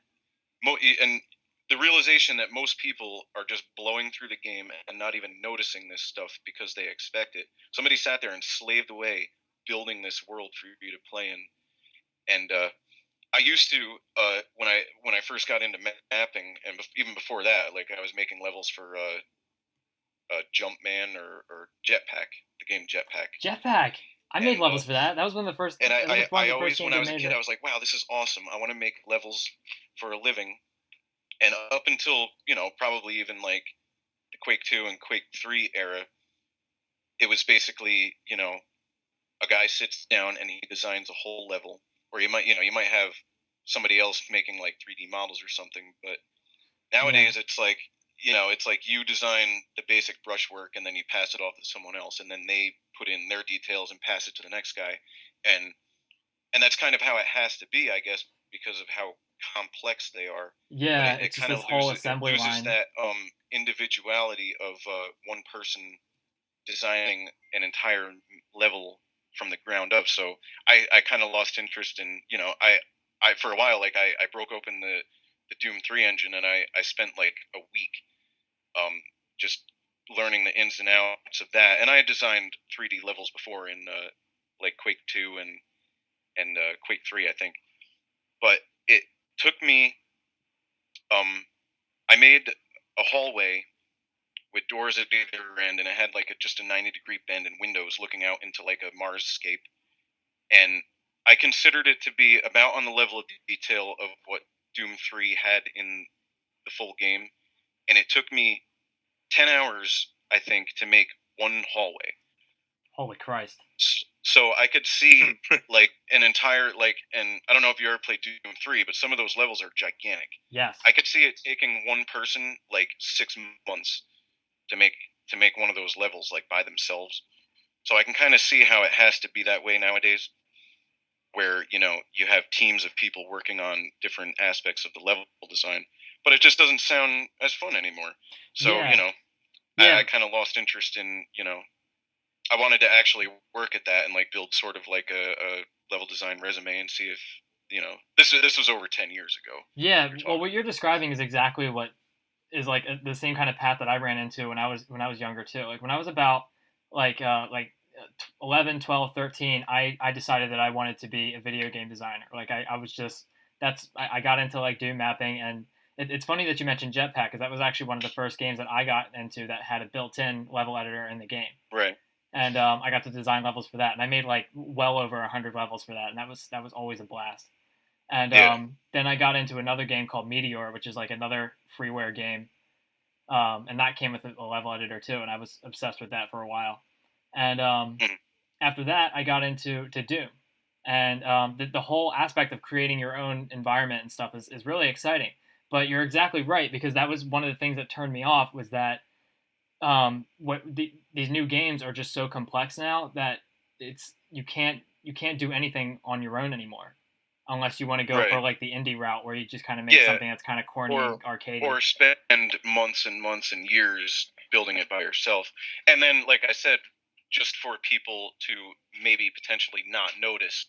the realization that most people are just blowing through the game and not even noticing this stuff because they expect it. Somebody sat there and slaved away building this world for you to play in. And I used to when I first got into mapping, and even before that, like I was making levels for Jumpman or Jetpack, the game Jetpack. I made levels for that. That was one of the first. And I always, when I was a kid, I was like, wow, this is awesome. I want to make levels for a living. And up until, probably even like the Quake 2 and Quake 3 era, it was basically, a guy sits down and he designs a whole level. Or you might have somebody else making like 3D models or something. But nowadays it's like, it's like you design the basic brushwork and then you pass it off to someone else, and then they put in their details and pass it to the next guy. And that's kind of how it has to be, I guess, because of how complex they are. Yeah, it kind of loses that individuality of one person designing an entire level from the ground up. So I kind of lost interest in, I for a while, like I broke open the Doom 3 engine, and I spent like a week just learning the ins and outs of that. And I had designed 3D levels before in like Quake 2 and Quake 3, I think. But it took me, I made a hallway with doors at either end, and it had like just a 90-degree bend and windows looking out into like a Marsscape. And I considered it to be about on the level of detail of what Doom 3 had in the full game. And it took me 10 hours, I think, to make one hallway. Holy Christ. So I could see like an entire, like, and I don't know if you ever played Doom 3, but some of those levels are gigantic. Yes. I could see it taking one person like 6 months to make one of those levels like by themselves. So I can kind of see how it has to be that way nowadays, where, you have teams of people working on different aspects of the level design, but it just doesn't sound as fun anymore. So, I kind of lost interest in, I wanted to actually work at that and like build sort of like a level design resume and see if, this was over 10 years ago. Yeah. Well, what you're describing is exactly what is like the same kind of path that I ran into when I was younger too. Like when I was about like 11, 12, 13, I decided that I wanted to be a video game designer. Like I was just, I got into like Doom mapping, and it's funny that you mentioned Jetpack, because that was actually one of the first games that I got into that had a built-in level editor in the game. Right. And I got to design levels for that, and I made like well over 100 levels for that, and that was always a blast. And then I got into another game called Meteor, which is like another freeware game, and that came with a level editor too, and I was obsessed with that for a while. And after that, I got into Doom, and the whole aspect of creating your own environment and stuff is really exciting. But you're exactly right, because that was one of the things that turned me off, was that these new games are just so complex now that you can't do anything on your own anymore, unless you want to go for like the indie route where you just kind of make something that's kind of corny and arcadey, or spend months and months and years building it by yourself. And then, like I said, just for people to maybe potentially not notice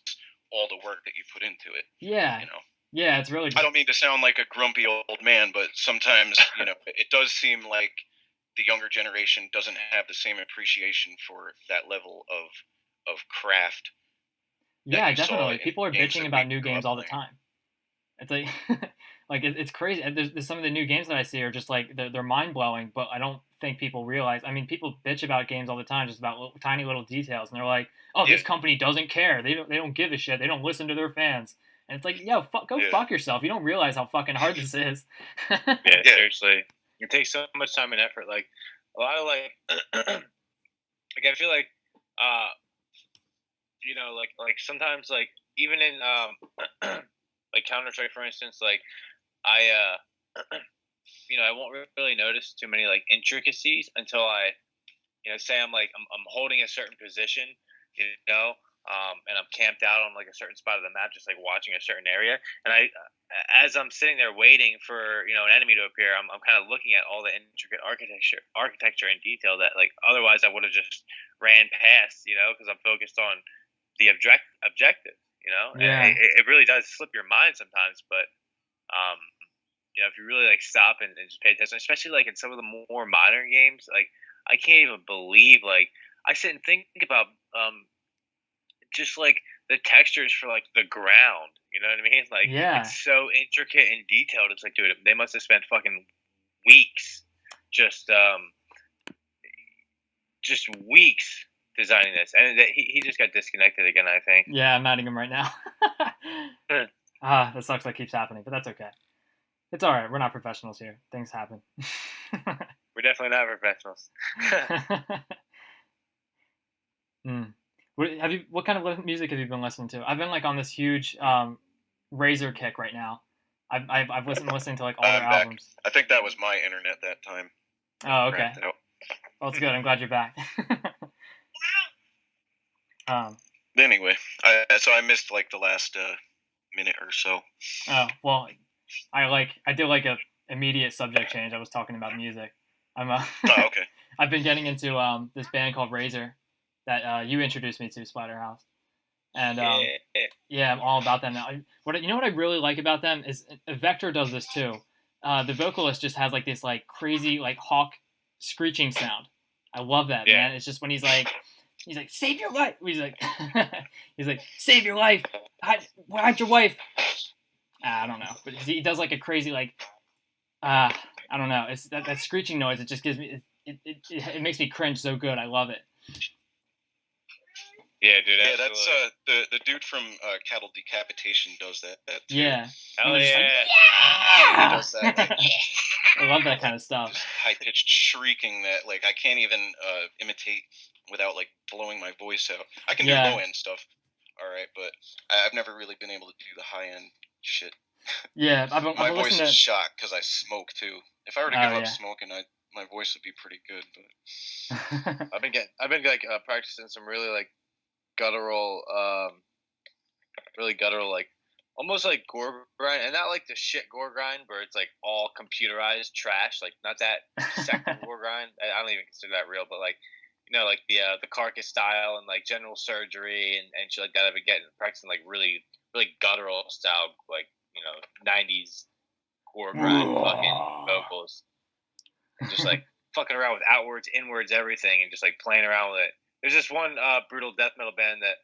all the work that you put into it. Yeah. Yeah, it's really. I don't mean to sound like a grumpy old man, but sometimes it does seem like the younger generation doesn't have the same appreciation for that level of craft. Yeah, definitely. People are bitching about new games all the time. It's like, it's crazy. There's some of the new games that I see are just like they're mind blowing, but I don't think people realize. I mean, people bitch about games all the time, just about tiny little details, and they're like, "Oh, this company doesn't care. They don't give a shit. They don't listen to their fans." And it's like, yo, fuck yourself. You don't realize how fucking hard this is. Yeah, seriously. It takes so much time and effort. Like a lot of like I feel like like sometimes like even in like Counter-Strike, for instance, like I I won't really notice too many like intricacies until I say I'm holding a certain position, and I'm camped out on like a certain spot of the map, just like watching a certain area. And as I'm sitting there waiting for an enemy to appear, I'm kind of looking at all the intricate architecture in detail that like otherwise I would have just ran past, because I'm focused on the objective. Yeah. And it really does slip your mind sometimes, but if you really like stop and just pay attention, especially like in some of the more modern games, like I can't even believe like I sit and think about just like the textures for like the ground, you know what I mean? Like it's so intricate and detailed. It's like, dude, they must have spent fucking weeks just weeks designing this, and he just got disconnected again, I think. Yeah, I'm adding him right now. That sucks. That keeps happening, but that's okay. It's all right. We're not professionals here. Things happen. We're definitely not professionals. What kind of music have you been listening to? I've been like on this huge Razor kick right now. I've listening to like all their albums. I think that was my internet that time. Oh, okay. Well, it's good. I'm glad you're back. Anyway, so I missed like the last minute or so. Oh well, I did like a immediate subject change. I was talking about music. Oh, okay. I've been getting into this band called Razor that you introduced me to, Splatterhouse, and yeah, I'm all about them now. What I really like about them is Vector does this too. The vocalist just has like this like crazy like hawk screeching sound. I love that, man. It's just when he's like save your life. He's like save your life. Hide your wife. I don't know, but he does like a crazy like I don't know. It's that screeching noise. It just gives me it makes me cringe so good. I love it. Yeah, dude. Yeah, that's the dude from Cattle Decapitation does that too. Yeah. Oh yeah. He does that. Like, I love that kind of stuff. High pitched shrieking that like I can't even imitate without like blowing my voice out. I can do low end stuff, all right, but I've never really been able to do the high end shit. Yeah, my voice is shot because I smoke too. If I were to give up smoking, my voice would be pretty good. But I've been like practicing some really like guttural, like almost like gore grind, and not like the shit gore grind where it's like all computerized trash, like not that sector gore grind. I don't even consider that real, but like like the carcass style and like general surgery and shit like that. I've been practicing like really really guttural style, like 90s gore grind fucking vocals, and just like fucking around with outwards, inwards, everything, and just like playing around with it. There's this one brutal death metal band that,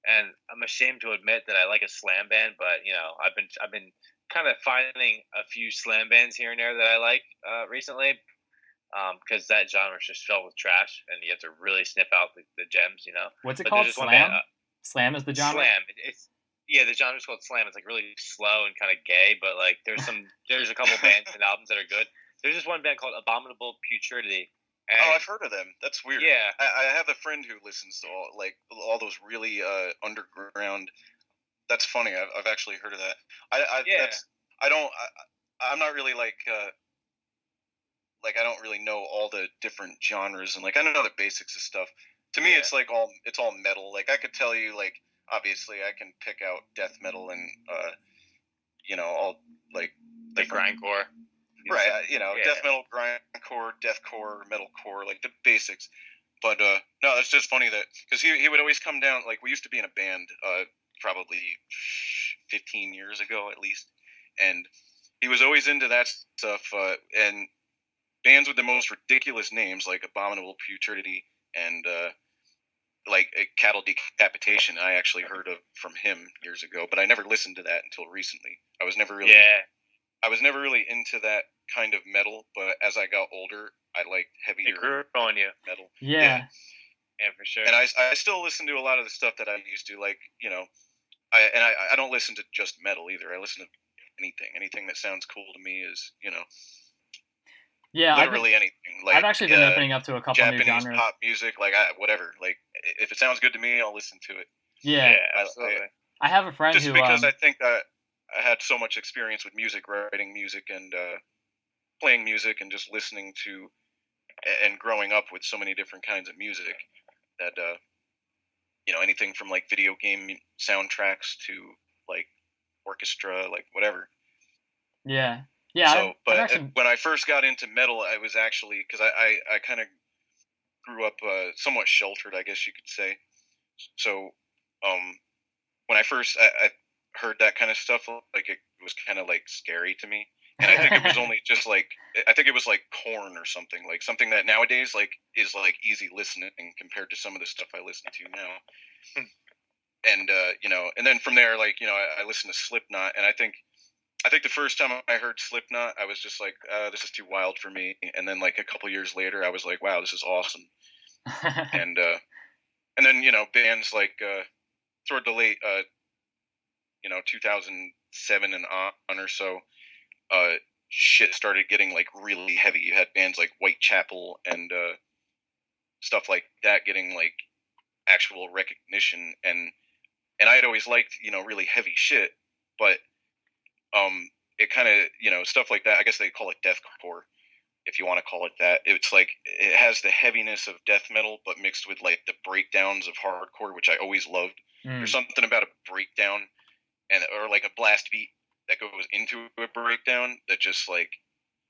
and I'm ashamed to admit that I like a slam band, but I've been kind of finding a few slam bands here and there that I like recently, because that genre is just filled with trash, and you have to really sniff out the gems, What's it called? Slam? Slam is the genre? Slam. The genre's called slam. It's like really slow and kind of gay, but like there's a couple bands and albums that are good. There's this one band called Abominable Putridity. I've heard of them. That's weird. Yeah, I have a friend who listens to all those really underground. That's funny. I've actually heard of that. I'm not really like like I don't really know all the different genres, and like I don't know the basics of stuff. To me, it's like it's all metal. Like I could tell you, like obviously I can pick out death metal and all like the grindcore. Right, death metal, grindcore, deathcore, metalcore, like the basics. But no, that's just funny that because he would always come down. Like we used to be in a band, probably 15 years ago at least, and he was always into that stuff. And bands with the most ridiculous names, like Abominable Putridity and like Cattle Decapitation, I actually heard of from him years ago, but I never listened to that until recently. I was never really into that kind of metal, but as I got older, I liked heavier. It grew on you. Metal. Yeah, for sure. And I still listen to a lot of the stuff that I used to, like I don't listen to just metal either. I listen to anything that sounds cool to me is Yeah, literally anything. Like I've actually been opening up to a couple Japanese new genres. pop music, like whatever. Like if it sounds good to me, I'll listen to it. Yeah, absolutely. I have a friend just who because I think that I had so much experience with music, writing music, and playing music, and just listening to and growing up with so many different kinds of music that anything from like video game soundtracks to like orchestra, like whatever. Yeah. So, when I first got into metal, I was actually because I kind of grew up somewhat sheltered, I guess you could say. So, when I first I heard that kind of stuff, like it was kind of like scary to me, and I think it was only just like I think it was like Korn or something that nowadays like is like easy listening compared to some of the stuff I listen to now. And and then from there, like I listened to Slipknot, and I think the first time I heard Slipknot, I was just like, this is too wild for me. And then like a couple years later, I was like, wow, this is awesome. and then bands like toward the late 2007 and on or so, shit started getting like really heavy. You had bands like Whitechapel and stuff like that getting like actual recognition, and I had always liked really heavy shit, but it kind of stuff like that. I guess they call it deathcore, if you want to call it that. It's like it has the heaviness of death metal, but mixed with like the breakdowns of hardcore, which I always loved. There's something about a breakdown or like a blast beat that goes into a breakdown that just like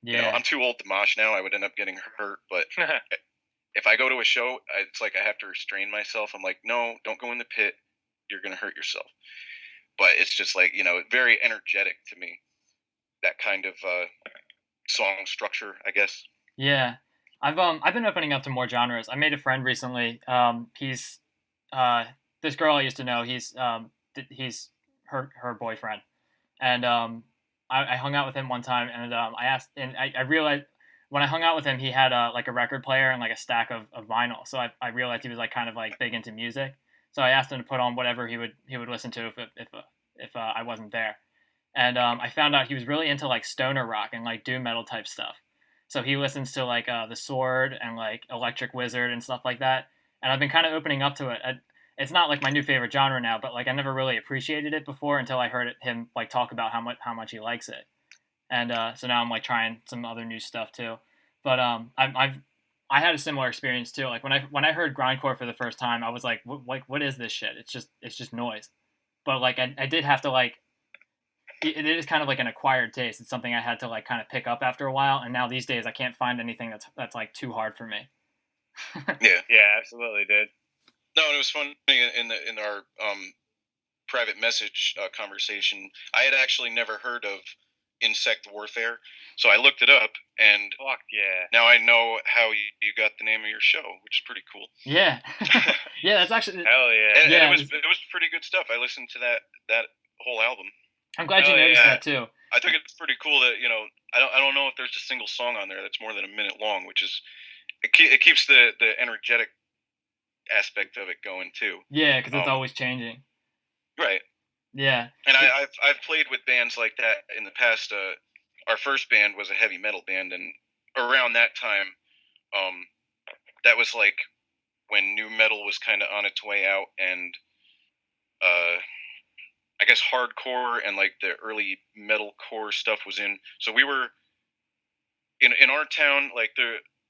I'm too old to mosh now. I would end up getting hurt, but if I go to a show, it's like I have to restrain myself. I'm like, no, don't go in the pit. You're gonna hurt yourself. But it's just like very energetic to me. That kind of song structure, I guess. Yeah, I've been opening up to more genres. I made a friend recently. He's this girl I used to know. He's her boyfriend, and I hung out with him one time, and I asked, and I realized when I hung out with him, he had like a record player and like a stack of vinyl. So I realized he was like kind of like big into music. So I asked him to put on whatever he would listen to if I wasn't there. And I found out he was really into like stoner rock and like doom metal type stuff. So he listens to like The Sword and like Electric Wizard and stuff like that. And I've been kind of opening up to it. It's not like my new favorite genre now, but like I never really appreciated it before until I heard him like talk about how much he likes it. And so now I'm like trying some other new stuff too. But I had a similar experience too. Like when I heard grindcore for the first time, I was like, what is this shit? It's just noise. But like I did have to like. It is kind of like an acquired taste. It's something I had to like kind of pick up after a while, and now these days I can't find anything that's like too hard for me. Yeah, absolutely, dude. No, and it was funny in our private message conversation. I had actually never heard of insect warfare, so I looked it up, and fuck yeah! Now I know how you got the name of your show, which is pretty cool. Yeah, yeah, that's actually hell yeah. And it was pretty good stuff. I listened to that whole album. I'm glad you noticed that too. I think it's pretty cool that I don't know if there's a single song on there that's more than a minute long, which is it keeps the energetic aspect of it going too. Yeah, because it's always changing. Right. Yeah. And I've played with bands like that in the past. Our first band was a heavy metal band, and around that time, that was like when nu metal was kind of on its way out, and I guess hardcore and like the early metalcore stuff was in. So we were in our town, like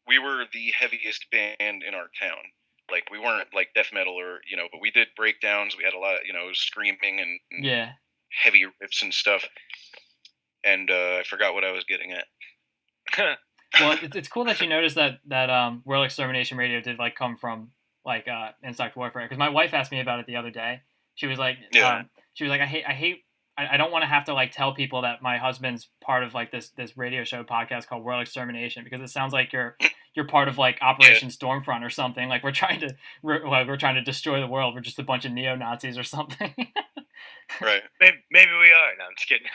we were the heaviest band in our town. Like we weren't like death metal or but we did breakdowns. We had a lot of screaming and yeah, heavy riffs and stuff. And I forgot what I was getting at. Well, it's cool that you noticed that World Extermination Radio did like come from like Insect Warfare, because my wife asked me about it the other day. She was like, I don't want to have to like tell people that my husband's part of like this radio show podcast called World Extermination, because it sounds like you're part of like Operation Stormfront or something. Like we're trying to destroy the world. We're just a bunch of neo-Nazis or something. Right. Maybe we are. No, I'm just kidding.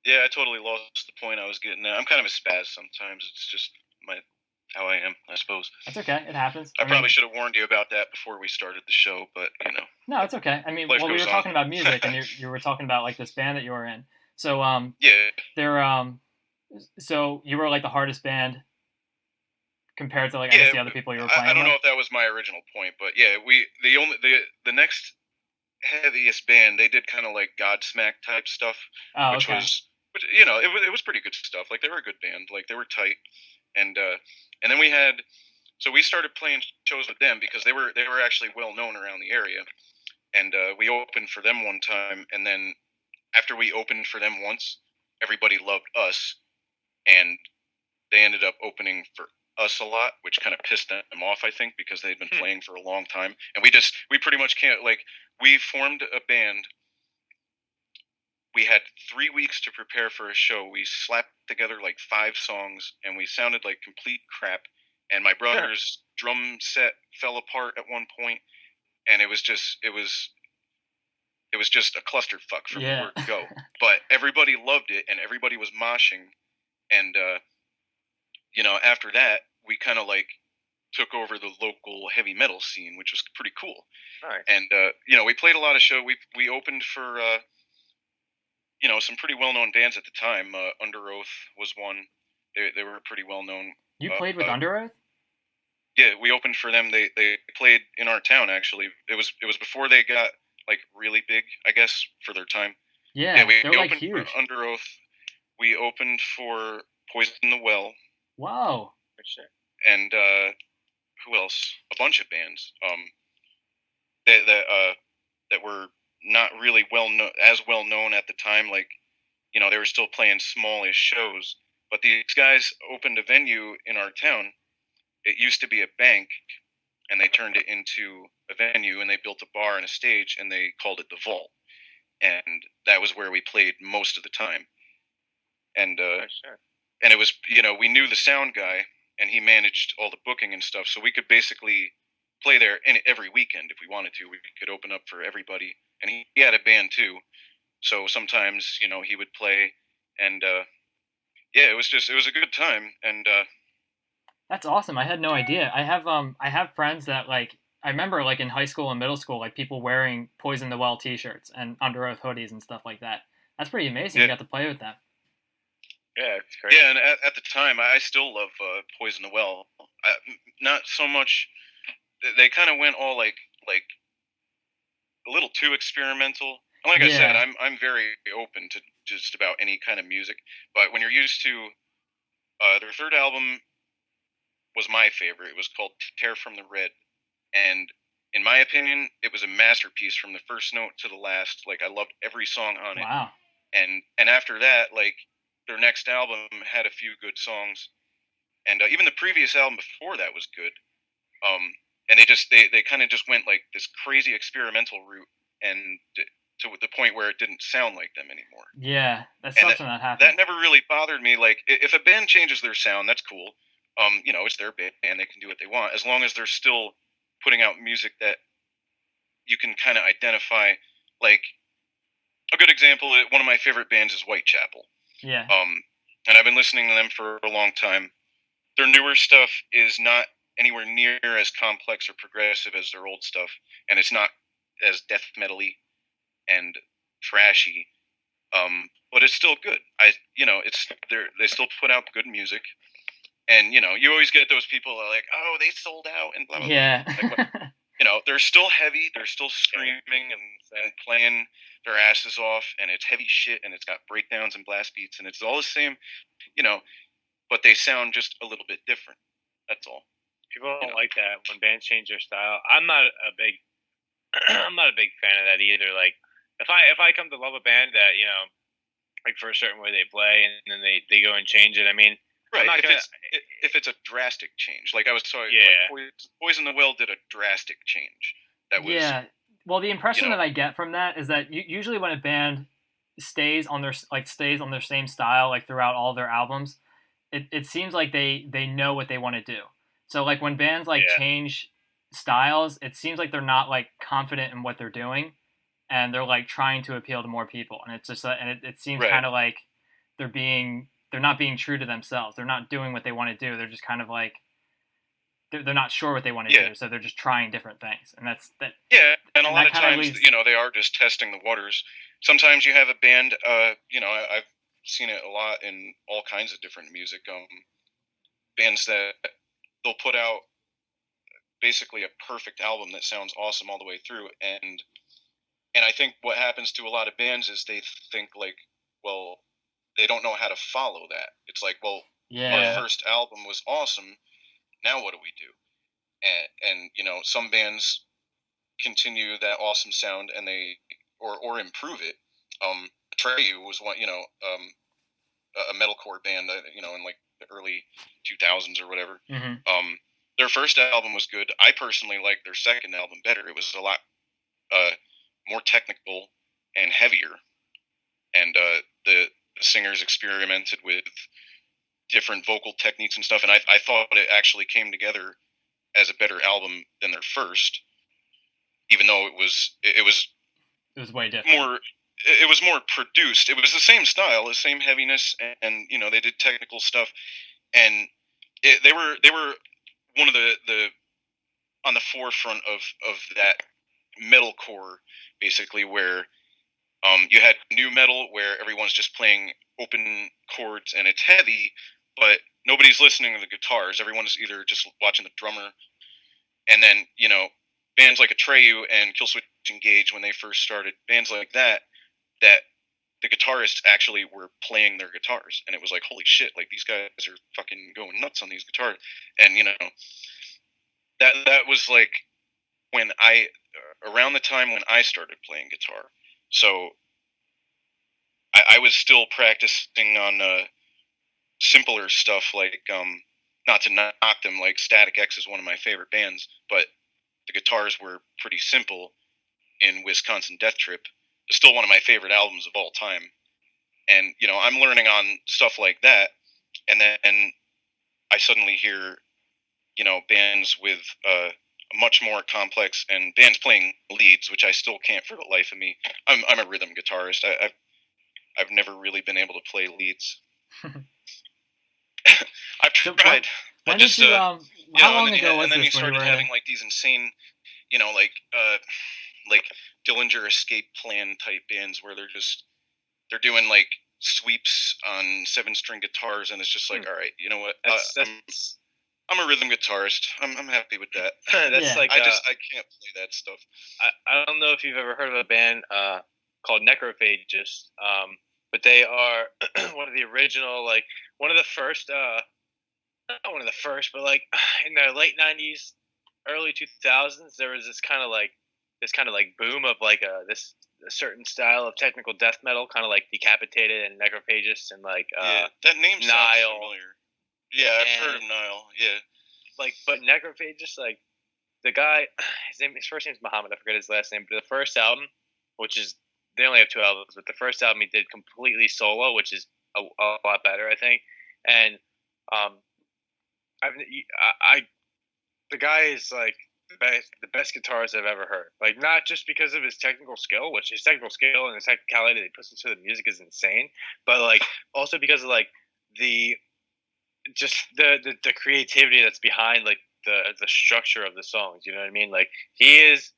Yeah, I totally lost the point I was getting at. I'm kind of a spaz sometimes. It's just how I am, I suppose. That's okay. It happens. I probably should have warned you about that before we started the show, but No, it's okay. I mean, we were talking about music, and you were talking about like this band that you were in. So yeah. So you were like the hardest band compared to like I guess the other people you were playing. I don't know if that was my original point, but yeah, the next heaviest band, they did kind of like Godsmack type stuff, which it was pretty good stuff. Like they were a good band, like they were tight, and then we started playing shows with them because they were actually well known around the area, and we opened for them one time, and then after we opened for them once, everybody loved us, and they ended up opening for us a lot, which kind of pissed them off, I think, because they'd been playing for a long time, and we pretty much can't like. We formed a band. We had 3 weeks to prepare for a show. We slapped together like 5 songs, and we sounded like complete crap. And my brother's drum set fell apart at one point, and it was just a clusterfuck from the word go. But everybody loved it, and everybody was moshing. And after that, we kind of like took over the local heavy metal scene, which was pretty cool. All right. And we played a lot of shows. We opened for some pretty well-known bands at the time. Under Oath was one. They were pretty well-known. You played with Under Oath? Yeah, we opened for them. They played in our town actually. It was before they got like really big, I guess, for their time. Yeah, we they're opened like huge. For Under Oath. We opened for Poison the Well. Wow. And who else? A bunch of bands. That were not really well known at the time. Like, they were still playing smallish shows. But these guys opened a venue in our town. It used to be a bank, and they turned it into a venue, and they built a bar and a stage, and they called it the Vault. And that was where we played most of the time. And and it was, we knew the sound guy, and he managed all the booking and stuff, so we could basically play there every weekend if we wanted to. We could open up for everybody, and he had a band too, so sometimes he would play, and it was a good time. And that's awesome. I had no idea. I have friends that like I remember like in high school and middle school, like people wearing Poison the Well t-shirts and Under Oath hoodies and stuff like that. That's pretty amazing. You got to play with them. Yeah, it's great. Yeah, and at the time, I still love Poison the Well. Not so much. They kind of went all like a little too experimental. And like I said, I'm very open to just about any kind of music. But when you're used to their third album was my favorite. It was called Tear from the Red, and in my opinion, it was a masterpiece from the first note to the last. Like I loved every song on it. Wow. And after that, like their next album had a few good songs, and even the previous album before that was good. And they kind of just went like this crazy experimental route, and to the point where it didn't sound like them anymore. Yeah, that's something that happens. That never really bothered me. Like if a band changes their sound, that's cool. It's their band, they can do what they want, as long as they're still putting out music that you can kind of identify. Like a good example, one of my favorite bands is Whitechapel. Yeah. And I've been listening to them for a long time. Their newer stuff is not anywhere near as complex or progressive as their old stuff, and it's not as death metal-y and trashy. But it's still good. They still put out good music. And, you always get those people that are like, oh, they sold out and blah, blah, yeah. blah. they're still heavy, they're still screaming and playing their asses off, and it's heavy shit, and it's got breakdowns and blast beats, and it's all the same, but they sound just a little bit different. That's all. People don't like that when bands change their style. I'm not a big fan of that either. Like, if I come to love a band that like for a certain way they play, and then they go and change it. I mean, right? If it's a drastic change, like I was talking, like Poison the Well did a drastic change. That was Well, the impression that I get from that is that usually when a band stays on their same style like throughout all their albums, it seems like they know what they want to do. So like when bands change styles, it seems like they're not like confident in what they're doing, and they're like trying to appeal to more people, and it's just it seems kind of like they're not being true to themselves. They're not doing what they want to do. They're just kind of like they're not sure what they want to do, so they're just trying different things, and that's that. Yeah, and a lot of times they are just testing the waters. Sometimes you have a band, I've seen it a lot in all kinds of different music. Bands that they'll put out basically a perfect album that sounds awesome all the way through, and I think what happens to a lot of bands is they think like, well, they don't know how to follow that. It's like, well, our first album was awesome. Now what do we do? And some bands continue that awesome sound and they or improve it. Atreyu was one, a metalcore band, in like the early 2000s or whatever. Mm-hmm. Their first album was good. I personally liked their second album better. It was a lot more technical and heavier, and the singers experimented with different vocal techniques and stuff, and I thought it actually came together as a better album than their first, even though it was way different. It was more produced. It was the same style, the same heaviness, and they did technical stuff, and they were one of the on the forefront of that metalcore, basically, where you had new metal where everyone's just playing open chords and it's heavy, but nobody's listening to the guitars. Everyone's either just watching the drummer, and then bands like Atreyu and Killswitch Engage, when they first started, bands like that the guitarists actually were playing their guitars, and it was like, holy shit, like these guys are fucking going nuts on these guitars. And that was like when around the time when I started playing guitar. So I was still practicing on simpler stuff, like not to knock them, like Static X is one of my favorite bands, but the guitars were pretty simple in Wisconsin Death Trip. It's still one of my favorite albums of all time. And, I'm learning on stuff like that, and then I suddenly hear, bands with much more complex, and bands playing leads, which I still can't for the life of me. I'm a rhythm guitarist. I've never really been able to play leads. I've tried. When did you, how long ago was this? And then you started having like these insane, like Dillinger Escape Plan type bands where they're doing like sweeps on 7-string guitars, and it's just like, all right, you know what? I'm a rhythm guitarist. I'm happy with that. That's like I can't play that stuff. I don't know if you've ever heard of a band called Necrophagists, but they are one of the original, like one of the first, not one of the first, but like in the late 90s, early 2000s, there was this kind of like boom of like this a certain style of technical death metal, kind of like Decapitated and Necrophagists and like that name sounds Nile. familiar. Yeah, I've heard of Nile. Yeah, like, but Necrophagists, like the guy, his first name's Muhammad. I forget his last name, but the first album, which is they only have 2 albums, but the first album he did completely solo, which is a lot better, I think. And the guy is like the best guitarist I've ever heard. Like, not just because of his technical skill, which his technical skill and his technicality that he puts into the music is insane, but like also because of like the creativity that's behind like the structure of the songs. You know what I mean? Like, he is,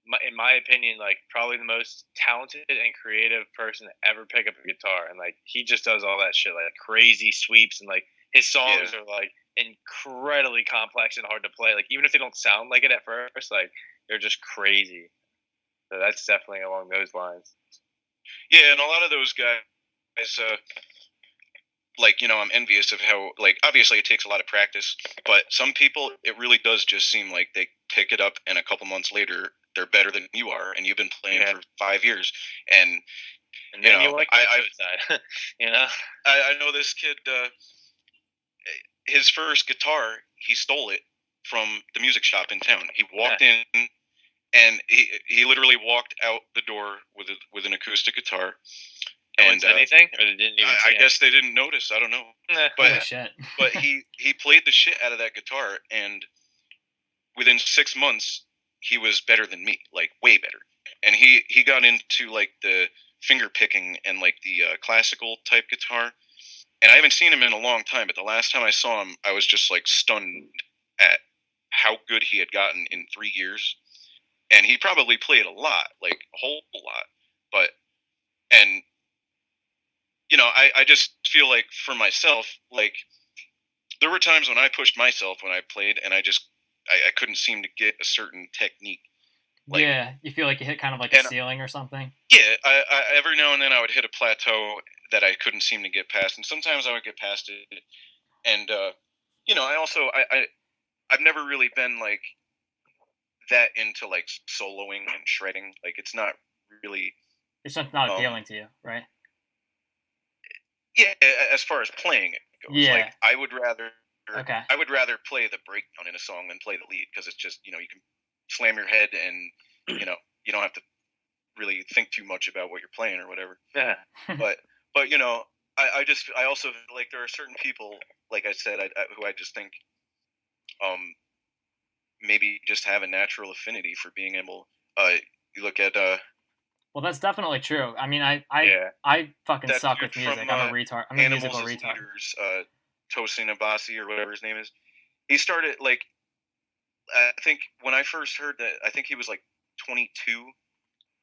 in my opinion, like probably the most talented and creative person to ever pick up a guitar, and like he just does all that shit, like crazy sweeps, and like his songs are like incredibly complex and hard to play. Like, even if they don't sound like it at first, like they're just crazy. So that's definitely along those lines. Yeah, and a lot of those guys, like, you know, I'm envious of how, like, obviously it takes a lot of practice, but some people, it really does just seem like they pick it up and a couple months later, they're better than you are, and you've been playing for 5 years, and then you like suicide. You know? I know this kid, his first guitar, he stole it from the music shop in town. He walked in, and he literally walked out the door with an acoustic guitar. And anything, or they didn't even I guess they didn't notice. I don't know. But he played the shit out of that guitar, and within 6 months, he was better than me, like way better. And he got into like the finger picking and like the classical type guitar. And I haven't seen him in a long time, but the last time I saw him, I was just like stunned at how good he had gotten in 3 years. And he probably played a lot, like a whole lot. And you know, I just feel like for myself, like there were times when I pushed myself when I played, and I couldn't seem to get a certain technique. Like, yeah, you feel like you hit kind of like a ceiling or something. Yeah, I every now and then I would hit a plateau that I couldn't seem to get past, and sometimes I would get past it. And you know, I've never really been like that into like soloing and shredding. Like it's not really. It's just not appealing to you, right? Yeah, as far as playing it goes. Yeah. Like I would rather play the breakdown in a song than play the lead, because it's just, you know, you can slam your head and, you know, you don't have to really think too much about what you're playing or whatever. Yeah. But you know, I also like there are certain people, like I said, who I just think maybe just have a natural affinity for being able you look at well, that's definitely true. I mean, I fucking suck with music. I'm a retard. I'm a musical retard. Leaders, Tosin Abasi or whatever his name is. He started like, I think when I first heard that, I think he was like 22,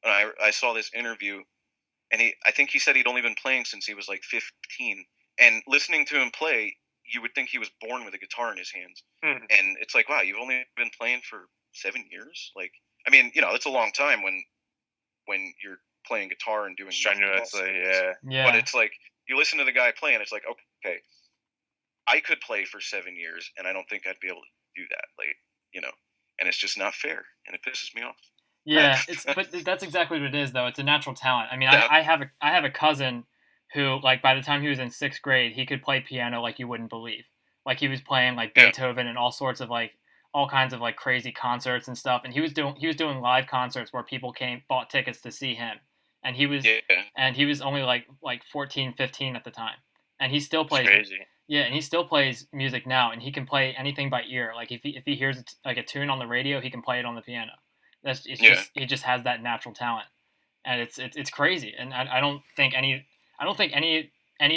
and I saw this interview, and I think he said he'd only been playing since he was like 15. And listening to him play, you would think he was born with a guitar in his hands. Mm-hmm. And it's like, wow, you've only been playing for 7 years. Like, I mean, you know, it's a long time when you're playing guitar and doing strenuously, yeah. But it's like you listen to the guy play, and it's like, okay, I could play for 7 years, and I don't think I'd be able to do that. Like, you know, and it's just not fair, and it pisses me off. Yeah, but that's exactly what it is, though. It's a natural talent. I mean, yeah. I have a cousin who, like, by the time he was in 6th grade, he could play piano like you wouldn't believe. Like, he was playing like Beethoven and all kinds of like crazy concerts and stuff, and he was doing live concerts where people bought tickets to see him, and he was only like 14, 15 at the time, and he still plays. That's crazy. Yeah, and he still plays music now, and he can play anything by ear. Like if he hears like a tune on the radio, he can play it on the piano. He just has that natural talent, and it's crazy. And I don't think any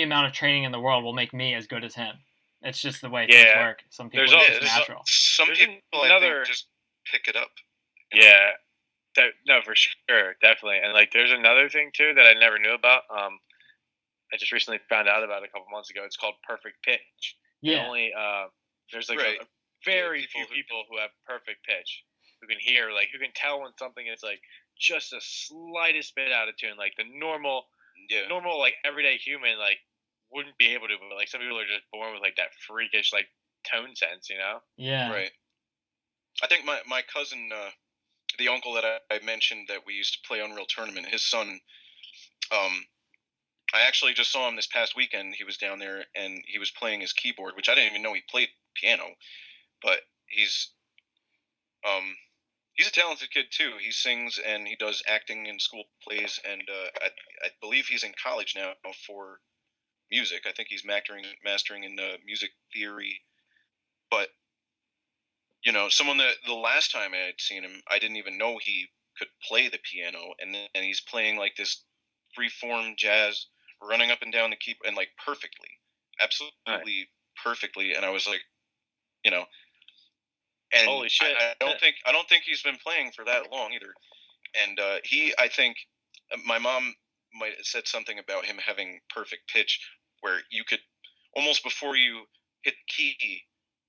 amount of training in the world will make me as good as him. It's just the way things work. Some people it's natural. Some people I think just pick it up. Yeah, no, for sure, definitely. And like, there's another thing too that I never knew about. I just recently found out about it a couple months ago. It's called perfect pitch. Yeah. Only there's like a very few people who have perfect pitch, who can hear, like, who can tell when something is like just the slightest bit out of tune, like the normal like everyday human like wouldn't be able to, but like some people are just born with like that freakish like tone sense, you know? Yeah. Right. I think my cousin, the uncle that I mentioned that we used to play Unreal Tournament, his son, I actually just saw him this past weekend. He was down there and he was playing his keyboard, which I didn't even know he played piano, but he's a talented kid too. He sings and he does acting in school plays, and I believe he's in college now for music. I think he's mastering in music theory. But you know, someone that the last time I had seen him, I didn't even know he could play the piano, and he's playing like this free-form jazz, running up and down the keyboard, and like perfectly, absolutely perfectly. And I was like, you know, and holy shit! I don't think he's been playing for that long either. And I think my mom might have said something about him having perfect pitch, where you could almost before you hit the key,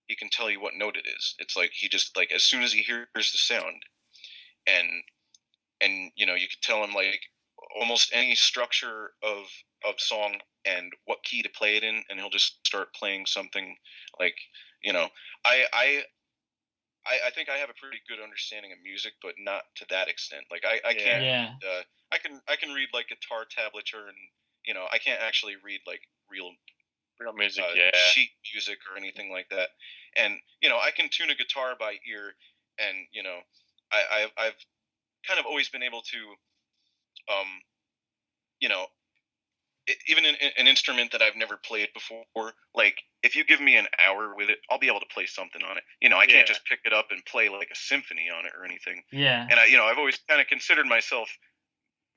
he can tell you what note it is. It's like he just like as soon as he hears the sound, and you know, you could tell him like almost any structure of song and what key to play it in, and he'll just start playing something like, you know, I I think I have a pretty good understanding of music, but not to that extent. Like I can't Yeah. I can read like guitar tablature, and you know, I can't actually read like real music, sheet music or anything like that. And you know, I can tune a guitar by ear, and you know, I've kind of always been able to, you know, even an instrument that I've never played before. Like if you give me an hour with it, I'll be able to play something on it. You know, I can't just pick it up and play like a symphony on it or anything. Yeah. And you know, I've always kind of considered myself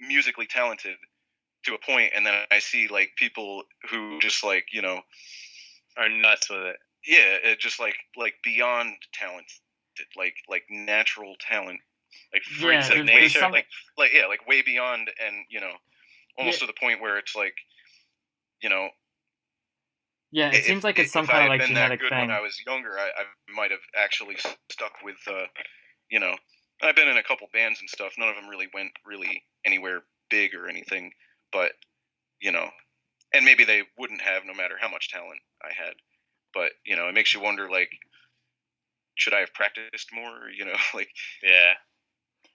musically talented to a point, and then I see like people who just like, you know, are nuts with it. Yeah, it just like beyond talent, like natural talent, like freaks of nature, like way beyond, and you know, almost to the point where it's like, you know. Yeah, it seems like it's some kind of like genetic thing. When I was younger, I might have actually stuck with, you know, I've been in a couple bands and stuff. None of them really went anywhere big or anything, but you know, and maybe they wouldn't have no matter how much talent I had. But you know, it makes you wonder, like, should I have practiced more? You know, like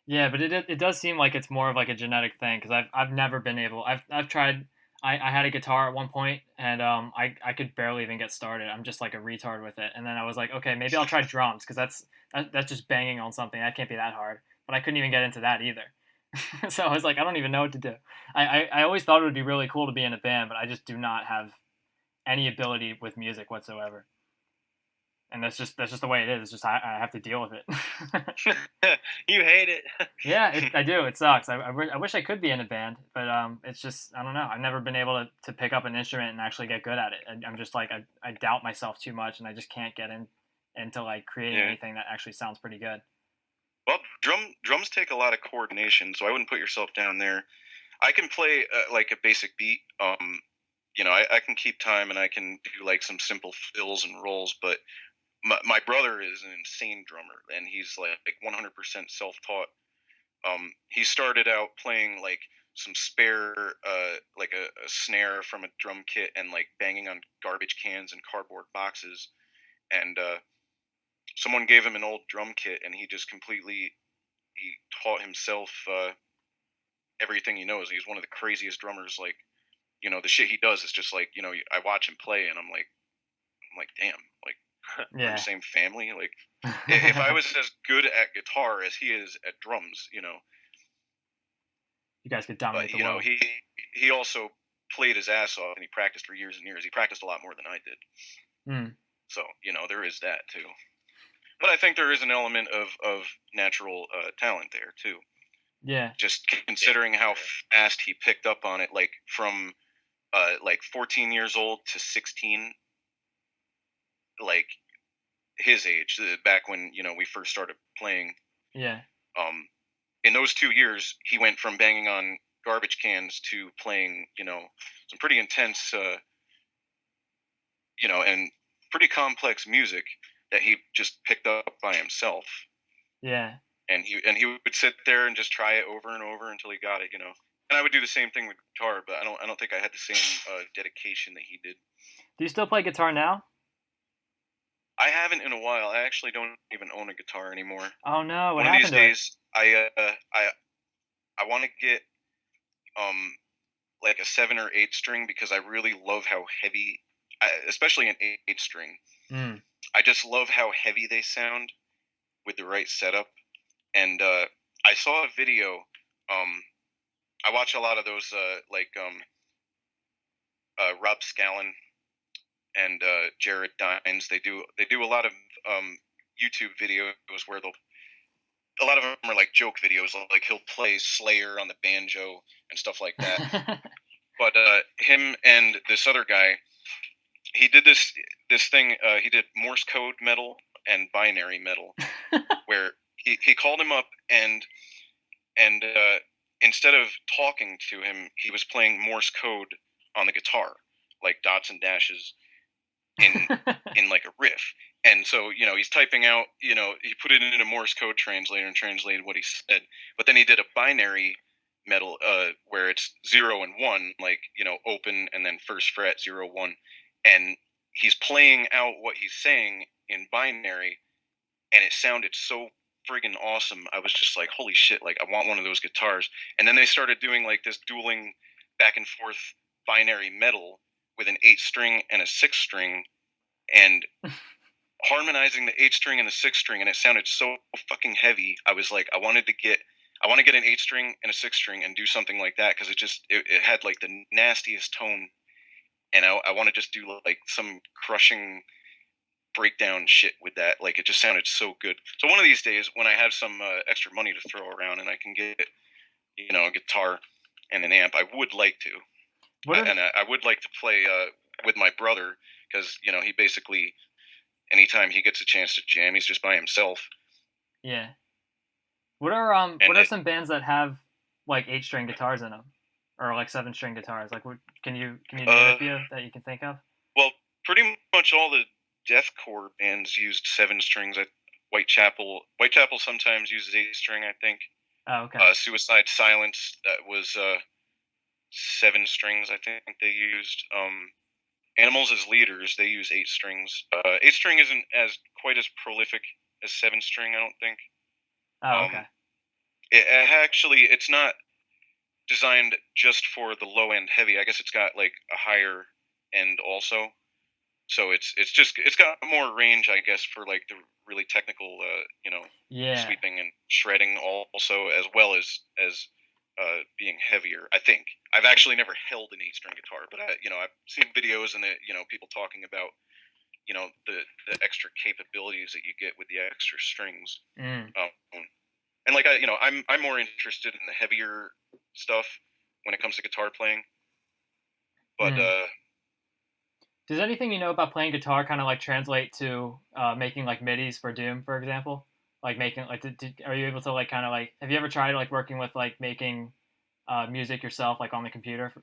yeah, but it does seem like it's more of like a genetic thing, because I've never been able. I've tried. I had a guitar at one point, and I could barely even get started. I'm just like a retard with it. And then I was like, okay, maybe I'll try drums, because that's just banging on something. That can't be that hard. But I couldn't even get into that either. So I was like, I don't even know what to do. I always thought it would be really cool to be in a band, but I just do not have any ability with music whatsoever. And that's just the way it is. It's just I have to deal with it. You hate it. Yeah, I do. It sucks. I wish I could be in a band, but it's just, I don't know. I've never been able to pick up an instrument and actually get good at it. I'm just like, I doubt myself too much, and I just can't get into like creating anything that actually sounds pretty good. Well, drums take a lot of coordination, so I wouldn't put yourself down there. I can play like a basic beat. You know, I can keep time, and I can do like some simple fills and rolls, but my brother is an insane drummer, and he's like 100% self-taught. He started out playing like some spare, like a snare from a drum kit, and like banging on garbage cans and cardboard boxes. And someone gave him an old drum kit, and he taught himself everything he knows. He's one of the craziest drummers. Like, you know, the shit he does is just like, you know, I watch him play, and I'm like, damn, like. We're the same family. Like, if I was as good at guitar as he is at drums, you know, you guys could dominate the world. But you know, he also played his ass off, and he practiced for years and years. He practiced a lot more than I did. So you know, there is that too. But I think there is an element of natural talent there too. Yeah. Just considering how fast he picked up on it, like from like 14 years old to 16. Like his age, back when, you know, we first started playing. Yeah. In those 2 years, he went from banging on garbage cans to playing, you know, some pretty intense, you know, and pretty complex music that he just picked up by himself. Yeah. And he would sit there and just try it over and over until he got it, you know. And I would do the same thing with guitar, but I don't think I had the same dedication that he did. Do you still play guitar now? I haven't in a while. I actually don't even own a guitar anymore. Oh no! One of these days, I want to get like a 7 or 8 string, because I really love how heavy, especially an 8 string. I just love how heavy they sound with the right setup. And I saw a video. I watch a lot of those like Rob Scallon and Jared Dines. They do a lot of YouTube videos where a lot of them are like joke videos. Like he'll play Slayer on the banjo and stuff like that. But him and this other guy, he did this thing. He did Morse code metal and binary metal, where he called him up, and instead of talking to him, he was playing Morse code on the guitar, like dots and dashes. in in like a riff. And so, he's typing out, he put it in a Morse code translator and translated what he said. But then he did a binary metal where it's 0 and 1, like, open and then first fret 0 1, and he's playing out what he's saying in binary, and it sounded so friggin' awesome. I was just like, holy shit, like, I want one of those guitars. And then they started doing like this dueling back and forth binary metal with an 8-string and a 6-string, and harmonizing the 8-string and the 6-string, and it sounded so fucking heavy. I was like, I want to get an 8-string and a 6-string and do something like that, because it had like the nastiest tone, and I want to just do like some crushing breakdown shit with that. Like, it just sounded so good. So one of these days, when I have some extra money to throw around and I can get a guitar and an amp, I would like to. I would like to play with my brother, because he basically, anytime he gets a chance to jam, he's just by himself. Yeah. What are some bands that have like 8-string guitars in them, or like 7-string guitars? Like, can you name a few that you can think of? Well, pretty much all the deathcore bands used 7 strings. Whitechapel sometimes uses 8-string, I think. Oh, okay. Suicide Silence, that was 7 strings, I think they used. Animals as Leaders, they use 8 strings. 8-string isn't as quite as prolific as 7-string, I don't think. Oh, okay. It's not designed just for the low end heavy. I guess it's got like a higher end also. So it's got more range, I guess, for like the really technical, sweeping and shredding also, as well as being heavier. I think I've actually never held an 8-string guitar, but I've seen videos and people talking about the extra capabilities that you get with the extra strings. And like I'm more interested in the heavier stuff when it comes to guitar playing. But does anything you know about playing guitar kind of like translate to making like midis for Doom, for example? Like making like, are you able to like kind of like, have you ever tried like working with like making music yourself, like on the computer?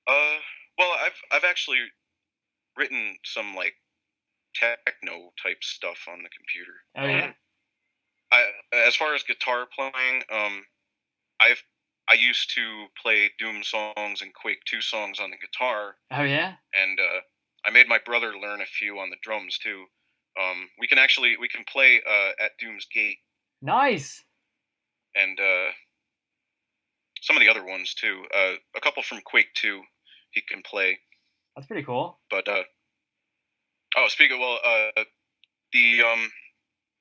Well, I've actually written some like techno type stuff on the computer. Oh yeah. As far as guitar playing, I used to play Doom songs and Quake 2 songs on the guitar. Oh yeah. And I made my brother learn a few on the drums too. We can play at Doom's Gate. Nice. And some of the other ones too. A couple from Quake 2 he can play. That's pretty cool. But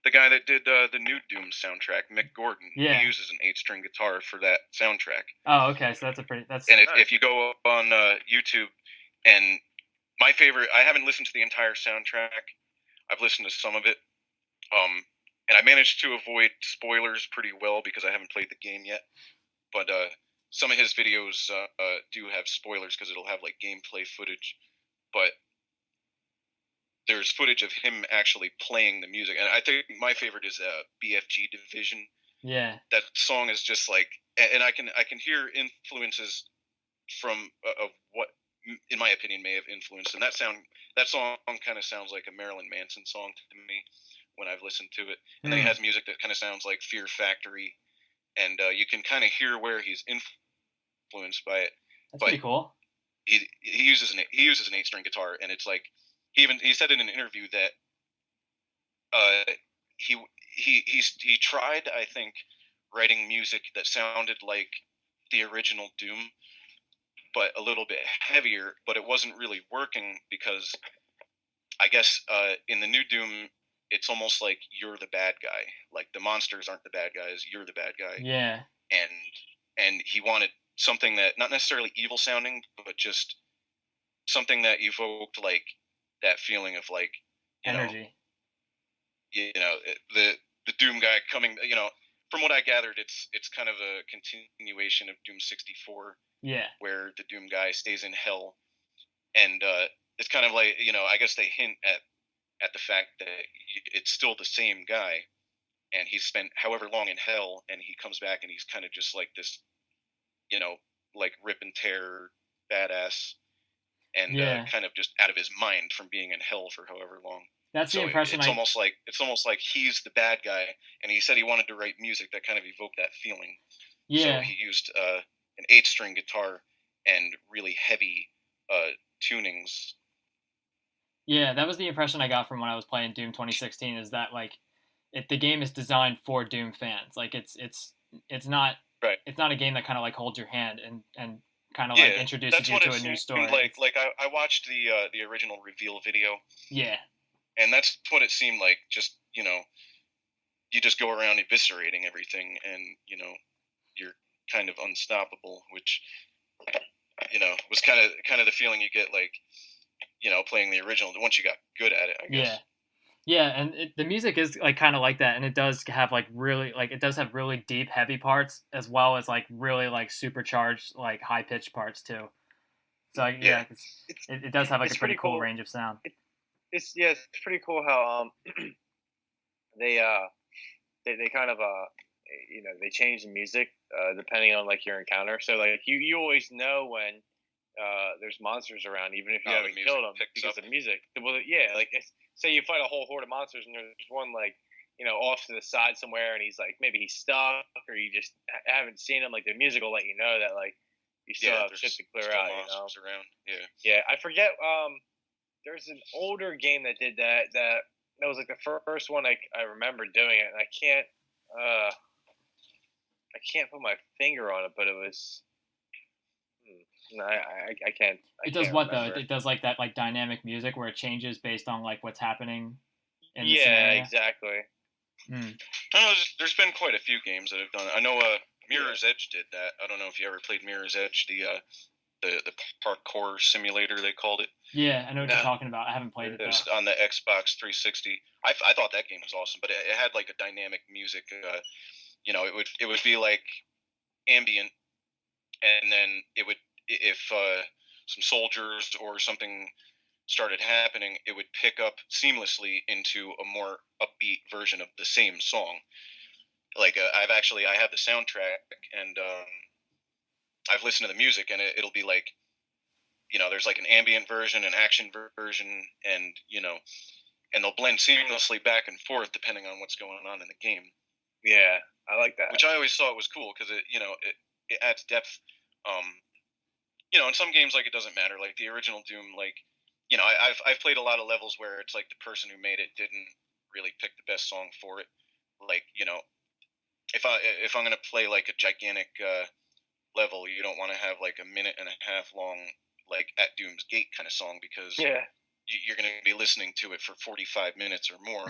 the guy that did the new Doom soundtrack, Mick Gordon, he uses an 8-string guitar for that soundtrack. Oh, okay. So if you go on YouTube, and my favorite, I haven't listened to the entire soundtrack. I've listened to some of it, and I managed to avoid spoilers pretty well because I haven't played the game yet. But some of his videos do have spoilers because it'll have like gameplay footage. But there's footage of him actually playing the music, and I think my favorite is BFG Division. Yeah, that song is just like, and I can hear influences from of what, in my opinion, may have influenced. And that song kind of sounds like a Marilyn Manson song to me when I've listened to it. And then he has music that kind of sounds like Fear Factory, and you can kind of hear where he's influenced by it. That's pretty cool. He uses an 8-string guitar, and it's like, he said in an interview that he tried, I think, writing music that sounded like the original Doom, but a little bit heavier, but it wasn't really working because I guess in the new Doom, it's almost like you're the bad guy. Like, the monsters aren't the bad guys, you're the bad guy. Yeah. And he wanted something that, not necessarily evil sounding, but just something that evoked like that feeling of like energy. The Doom guy coming. From what I gathered, it's kind of a continuation of Doom 64. Yeah. Where the Doom guy stays in hell, and it's kind of like, I guess they hint at the fact that it's still the same guy, and he's spent however long in hell, and he comes back and he's kind of just like this, like rip and tear badass. and kind of just out of his mind from being in hell for however long. That's the impression. It's almost like he's the bad guy, and he said he wanted to write music that kind of evoked that feeling. Yeah. So he used an 8-string guitar and really heavy tunings. Yeah, that was the impression I got from when I was playing Doom 2016. Is that like, the game is designed for Doom fans. Like it's not right. It's not a game that kind of like holds your hand and kind of like introduces you to a new story. Like I watched the original reveal video. Yeah. And that's what it seemed like. Just, you just go around eviscerating everything, and you're kind of unstoppable, which was kind of the feeling you get, like, playing the original once you got good at it, I guess. Yeah, and the music is like kind of like that, and it does have like really deep, heavy parts, as well as like really like supercharged, like high pitched parts too. So it does have like a pretty cool range of sound. It's pretty cool how they kind of they change the music depending on like your encounter. So like you always know when there's monsters around, even if you haven't killed them, because of music. Well, yeah, like say you fight a whole horde of monsters and there's one like off to the side somewhere, and he's like, maybe he's stuck, or you just haven't seen him. Like the music will let you know that like you still have shit to clear out. Around. Yeah, I forget. There's an older game that did that. That was like the first one I remember doing it, and I can't put my finger on it, but it was. No, I can't. It does what though? It does like that like dynamic music where it changes based on like what's happening in the scenario. Yeah, exactly. I don't know. There's been quite a few games that have done it. I know Mirror's Edge did that. I don't know if you ever played Mirror's Edge, the parkour simulator, they called it. Yeah, I know what you're talking about. I haven't played it. It was on the Xbox 360. I thought that game was awesome, but it had like a dynamic music. It would be like ambient, and then it would, if some soldiers or something started happening, it would pick up seamlessly into a more upbeat version of the same song. Like I have the soundtrack, and I've listened to the music, and it'll be like, there's like an ambient version, an action version, and and they'll blend seamlessly back and forth depending on what's going on in the game. Yeah, I like that. Which I always thought was cool, because it adds depth. In some games, like, it doesn't matter. Like the original Doom, like, I've played a lot of levels where it's like the person who made it didn't really pick the best song for it. Like, if I'm gonna play like a gigantic level, you don't want to have like a minute and a half long, like At Doom's Gate kind of song, because you're going to be listening to it for 45 minutes or more.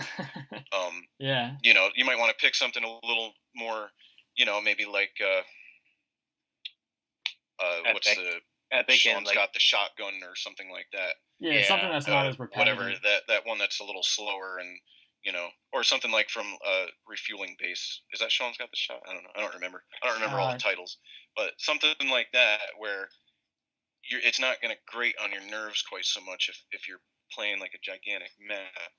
You might want to pick something a little more, maybe like what's the Epic, Sean's got the shotgun or something like that. Yeah, something that's not as repetitive. Whatever, that one that's a little slower, and or something like from Refueling Base. Is that Sean's got the shot? I don't know. I don't remember all the titles, but something like that where it's not going to grate on your nerves quite so much if you're playing like a gigantic map.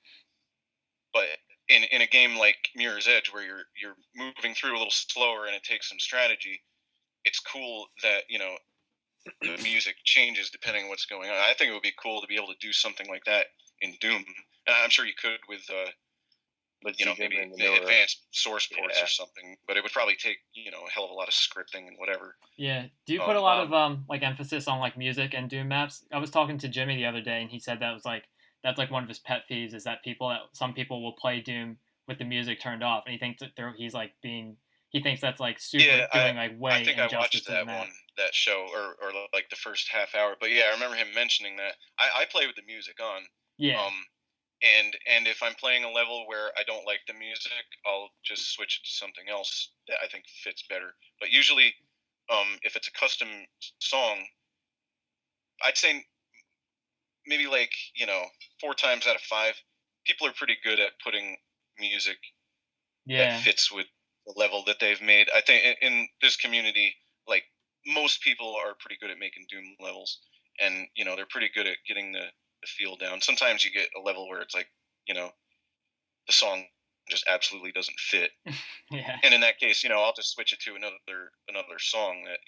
But in a game like Mirror's Edge, where you're moving through a little slower and it takes some strategy, it's cool that the music changes depending on what's going on. I think it would be cool to be able to do something like that in Doom, and I'm sure you could with maybe advanced source ports or something. But it would probably take a hell of a lot of scripting and whatever. Yeah. Do you put a lot of like emphasis on like music and Doom maps? I was talking to Jimmy the other day, and he said that's like one of his pet peeves, is that some people will play Doom with the music turned off, and he thinks that he thinks that's like super doing like way I think I watched that show or like the first half hour. But yeah, I remember him mentioning that. I play with the music on. Yeah. And if I'm playing a level where I don't like the music, I'll just switch it to something else that I think fits better. But usually, if it's a custom song, I'd say maybe like 4 times out of 5, people are pretty good at putting music that fits with the level that they've made. I think in this community, like, most people are pretty good at making Doom levels, and they're pretty good at getting the feel down. Sometimes you get a level where it's like the song just absolutely doesn't fit. Yeah. And in that case, I'll just switch it to another song that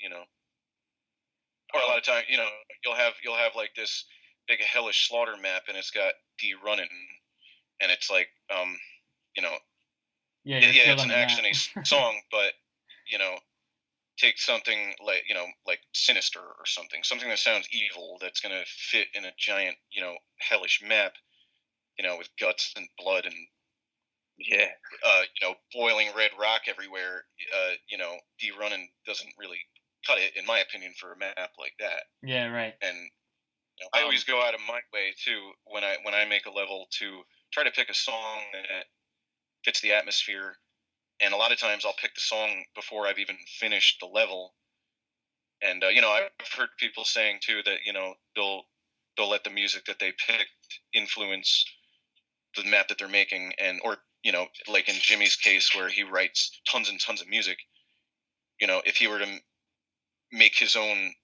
Or a lot of time, you'll have like this big hellish slaughter map, and it's got D running, and it's like, it's an action-y song, but take something like Sinister or something that sounds evil, that's gonna fit in a giant, hellish map, with guts and blood and boiling red rock everywhere. D running doesn't really cut it, in my opinion, for a map like that. Yeah, right. And I always go out of my way too when I make a level to try to pick a song that fits the atmosphere. And a lot of times I'll pick the song before I've even finished the level. And I've heard people saying too that they'll let the music that they picked influence the map that they're making, or like in Jimmy's case where he writes tons and tons of music. If he were to make his own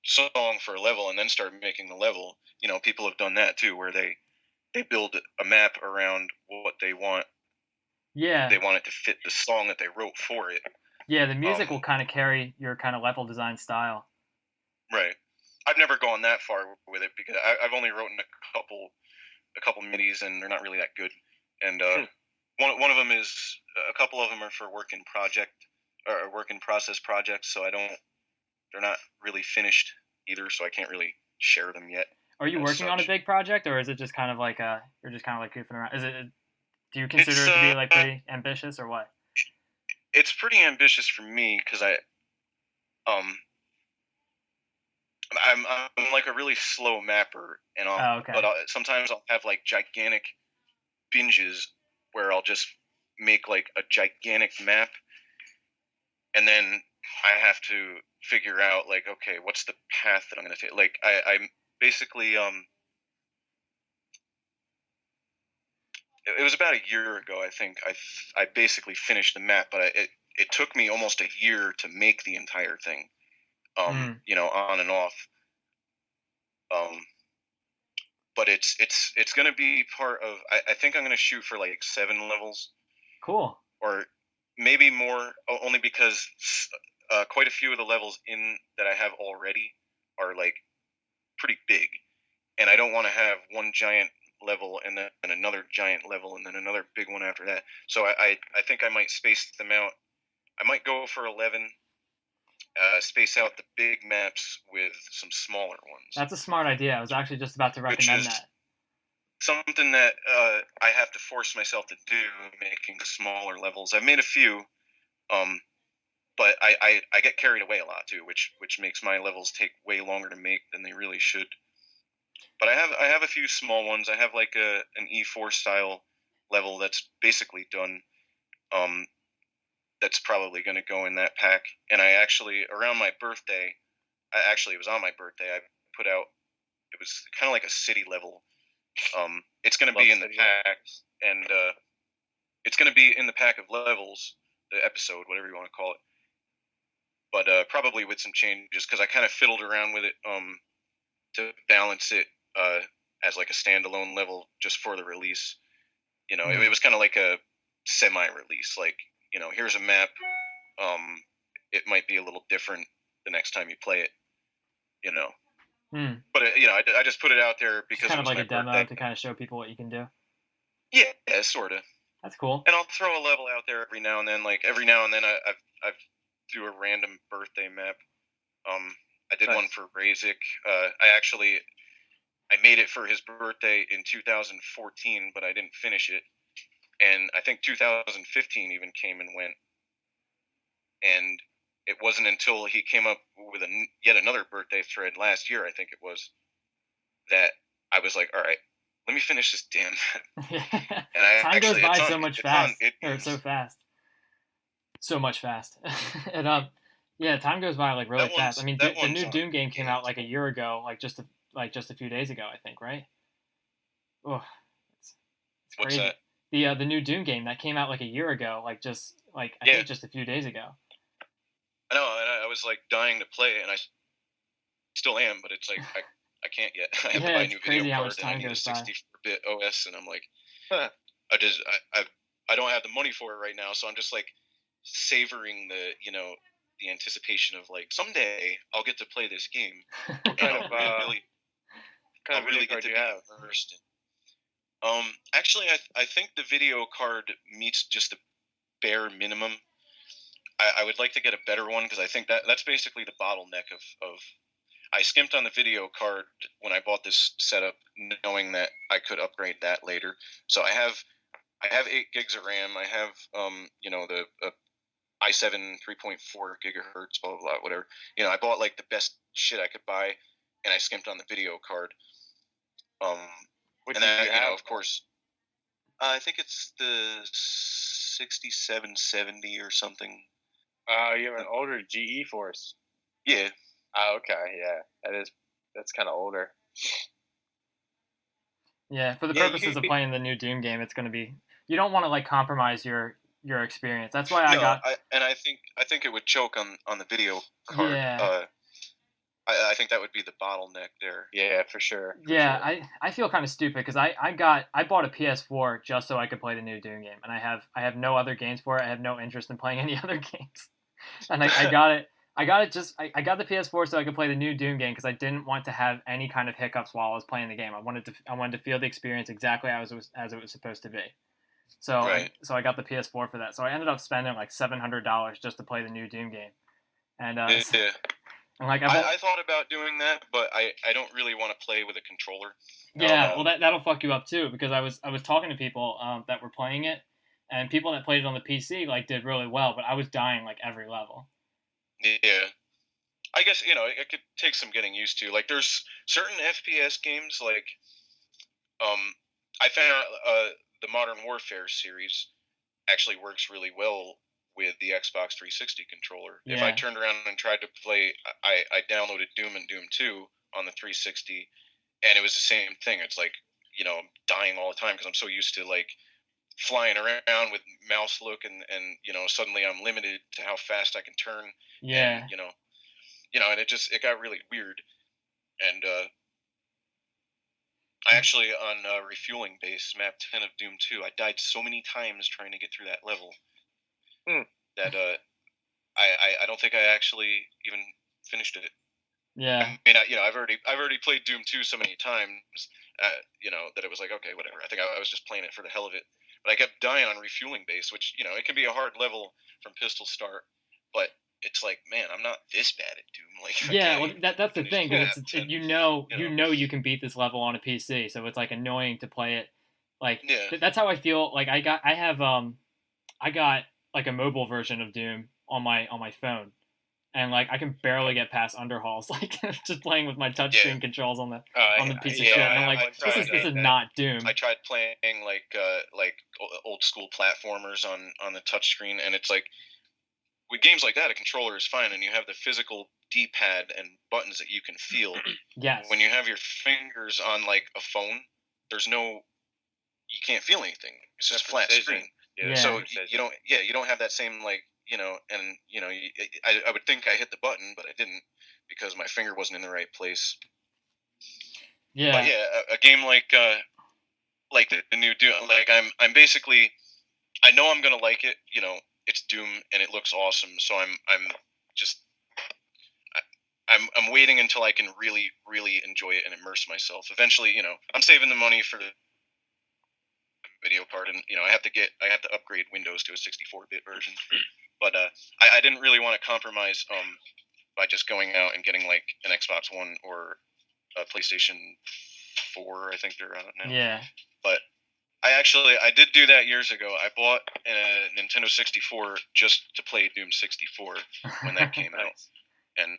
song for a level and then start making the level, people have done that too, where they build a map around what they want. Yeah. They want it to fit the song that they wrote for it. Yeah, the music will kind of carry your kind of level design style. Right. I've never gone that far with it because I've only written a couple midis, and they're not really that good. And one of them is, a couple of them are for work in process projects, so they're not really finished either, so I can't really share them yet. Are you working on a big project, or is it just kind of like you're just kind of like goofing around? Do you consider it to be like pretty ambitious, or what? It's pretty ambitious for me because I'm like a really slow mapper, and but sometimes I'll have like gigantic binges where I'll just make like a gigantic map, and then I have to figure out like, okay, what's the path that I'm going to take? Like I'm basically it was about a year ago, I think. I basically finished the map, but it took me almost a year to make the entire thing. On and off. But it's going to be part of. I think I'm going to shoot for like 7 levels. Cool. Or maybe more, only because quite a few of the levels that I have already are like pretty big, and I don't want to have one giant level and then another giant level and then another big one after that. So I think I might space them out. I might go for 11. Space out the big maps with some smaller ones. That's a smart idea. I was actually just about to recommend that. Something that I have to force myself to do, making smaller levels. I've made a few, but I get carried away a lot too, which makes my levels take way longer to make than they really should. But I have a few small ones. I have like an E4 style level that's basically done. That's probably going to go in that pack. And I actually, around my birthday, it was on my birthday, I put out, it was kind of like a city level. It's going to be in the pack, and it's going to be in the pack of levels, the episode, whatever you want to call it. But probably with some changes, because I kind of fiddled around with it to balance it as like a standalone level just for the release. It was kind of like a semi-release, like, here's a map. It might be a little different the next time you play it, But I just put it out there because it's kind of like a demo birthday. to kind of show people what you can do. Yeah, sort of. That's cool. And I'll throw a level out there every now and then. Like every now and then, I've threw a random birthday map. I did one for Razik. I made it for his birthday in 2014, but I didn't finish it. And I think 2015 even came and went. And it wasn't until he came up with yet another birthday thread last year, I think it was, that I was like, all right, let me finish this damn map. And time goes by so much fast. It's so fast. So much fast. And yeah, time goes by like really fast. I mean, the new Doom game came out like a year ago, like just a few days ago, I think, right? Oh, it's crazy. What's that? The new Doom game that came out like a year ago, I think just a few days ago. I know, and I was like dying to play it, and I still am, but it's like I can't yet. I have to buy a new video card, and I need a 64-bit OS, and I'm like, I don't have the money for it right now, so I'm just like savoring the the anticipation of like someday I'll get to play this game. What kind of really video card do you have? Immersed in. Actually, I think the video card meets just the bare minimum. I would like to get a better one because I think that's basically the bottleneck of. I skimped on the video card when I bought this setup, knowing that I could upgrade that later. So I have 8 gigs of RAM. I have the i7 3.4 gigahertz, blah blah blah, whatever. I bought like the best shit I could buy, and I skimped on the video card. And then of course, I think it's the 6770 or something. You have an older GE Force. Yeah. Oh, okay, yeah, that's kind of older. Yeah, for the purposes of playing the new Doom game, it's going to be, you don't want to like compromise your experience. That's why I think it would choke on the video card. Yeah. I think that would be the bottleneck there. Yeah, for sure. I feel kind of stupid because I bought a PS4 just so I could play the new Doom game, and I have no other games for it. I have no interest in playing any other games, and I got it. I got the PS4 so I could play the new Doom game because I didn't want to have any kind of hiccups while I was playing the game. I wanted to feel the experience exactly as it was supposed to be. So right. I got the PS4 for that. So I ended up spending like $700 just to play the new Doom game, and yeah. Like I thought about doing that, but I don't really want to play with a controller. Yeah, well that'll fuck you up too because I was talking to people that were playing it, and people that played it on the PC like did really well, but I was dying like every level. Yeah, I guess it could take some getting used to. Like there's certain FPS games like I found the Modern Warfare series actually works really well with the Xbox 360 controller. Yeah. If I turned around and tried to play, I downloaded Doom and Doom 2 on the 360, and it was the same thing. It's like, I'm dying all the time because I'm so used to like flying around with mouse look and suddenly I'm limited to how fast I can turn. Yeah. And it got really weird. And I actually on refueling base map 10 of Doom 2, I died so many times trying to get through that level. That I don't think I actually even finished it. Yeah. I mean, I've already played Doom 2 so many times, that it was like, okay, whatever. I think I was just playing it for the hell of it. But I kept dying on refueling base, which it can be a hard level from pistol start. But it's like, man, I'm not this bad at Doom. Like, yeah, well, that's the thing. You can beat this level on a PC, so it's like annoying to play it. Like that's how I feel. Like I got like a mobile version of Doom on my phone, and like I can barely get past underhauls, like just playing with my touchscreen controls on the piece of shit. And I'm like, this is not Doom. I tried playing like old school platformers on the touchscreen, and it's like with games like that, a controller is fine, and you have the physical D-pad and buttons that you can feel. Yes. When you have your fingers on like a phone, you can't feel anything. It's just flat screen. Yeah. So you don't have that same like I would think I hit the button, but I didn't because my finger wasn't in the right place. Yeah. But yeah, a game like the new Doom, like I'm basically, I know I'm gonna like it. It's Doom and it looks awesome. So I'm waiting until I can really, really enjoy it and immerse myself. Eventually, I'm saving the money for the video card, and I have to upgrade Windows to a 64-bit version. But I didn't really want to compromise by just going out and getting like an Xbox One or a PlayStation 4. I think they're out now. Yeah. But I did do that years ago. I bought a Nintendo 64 just to play Doom 64 when that came out, and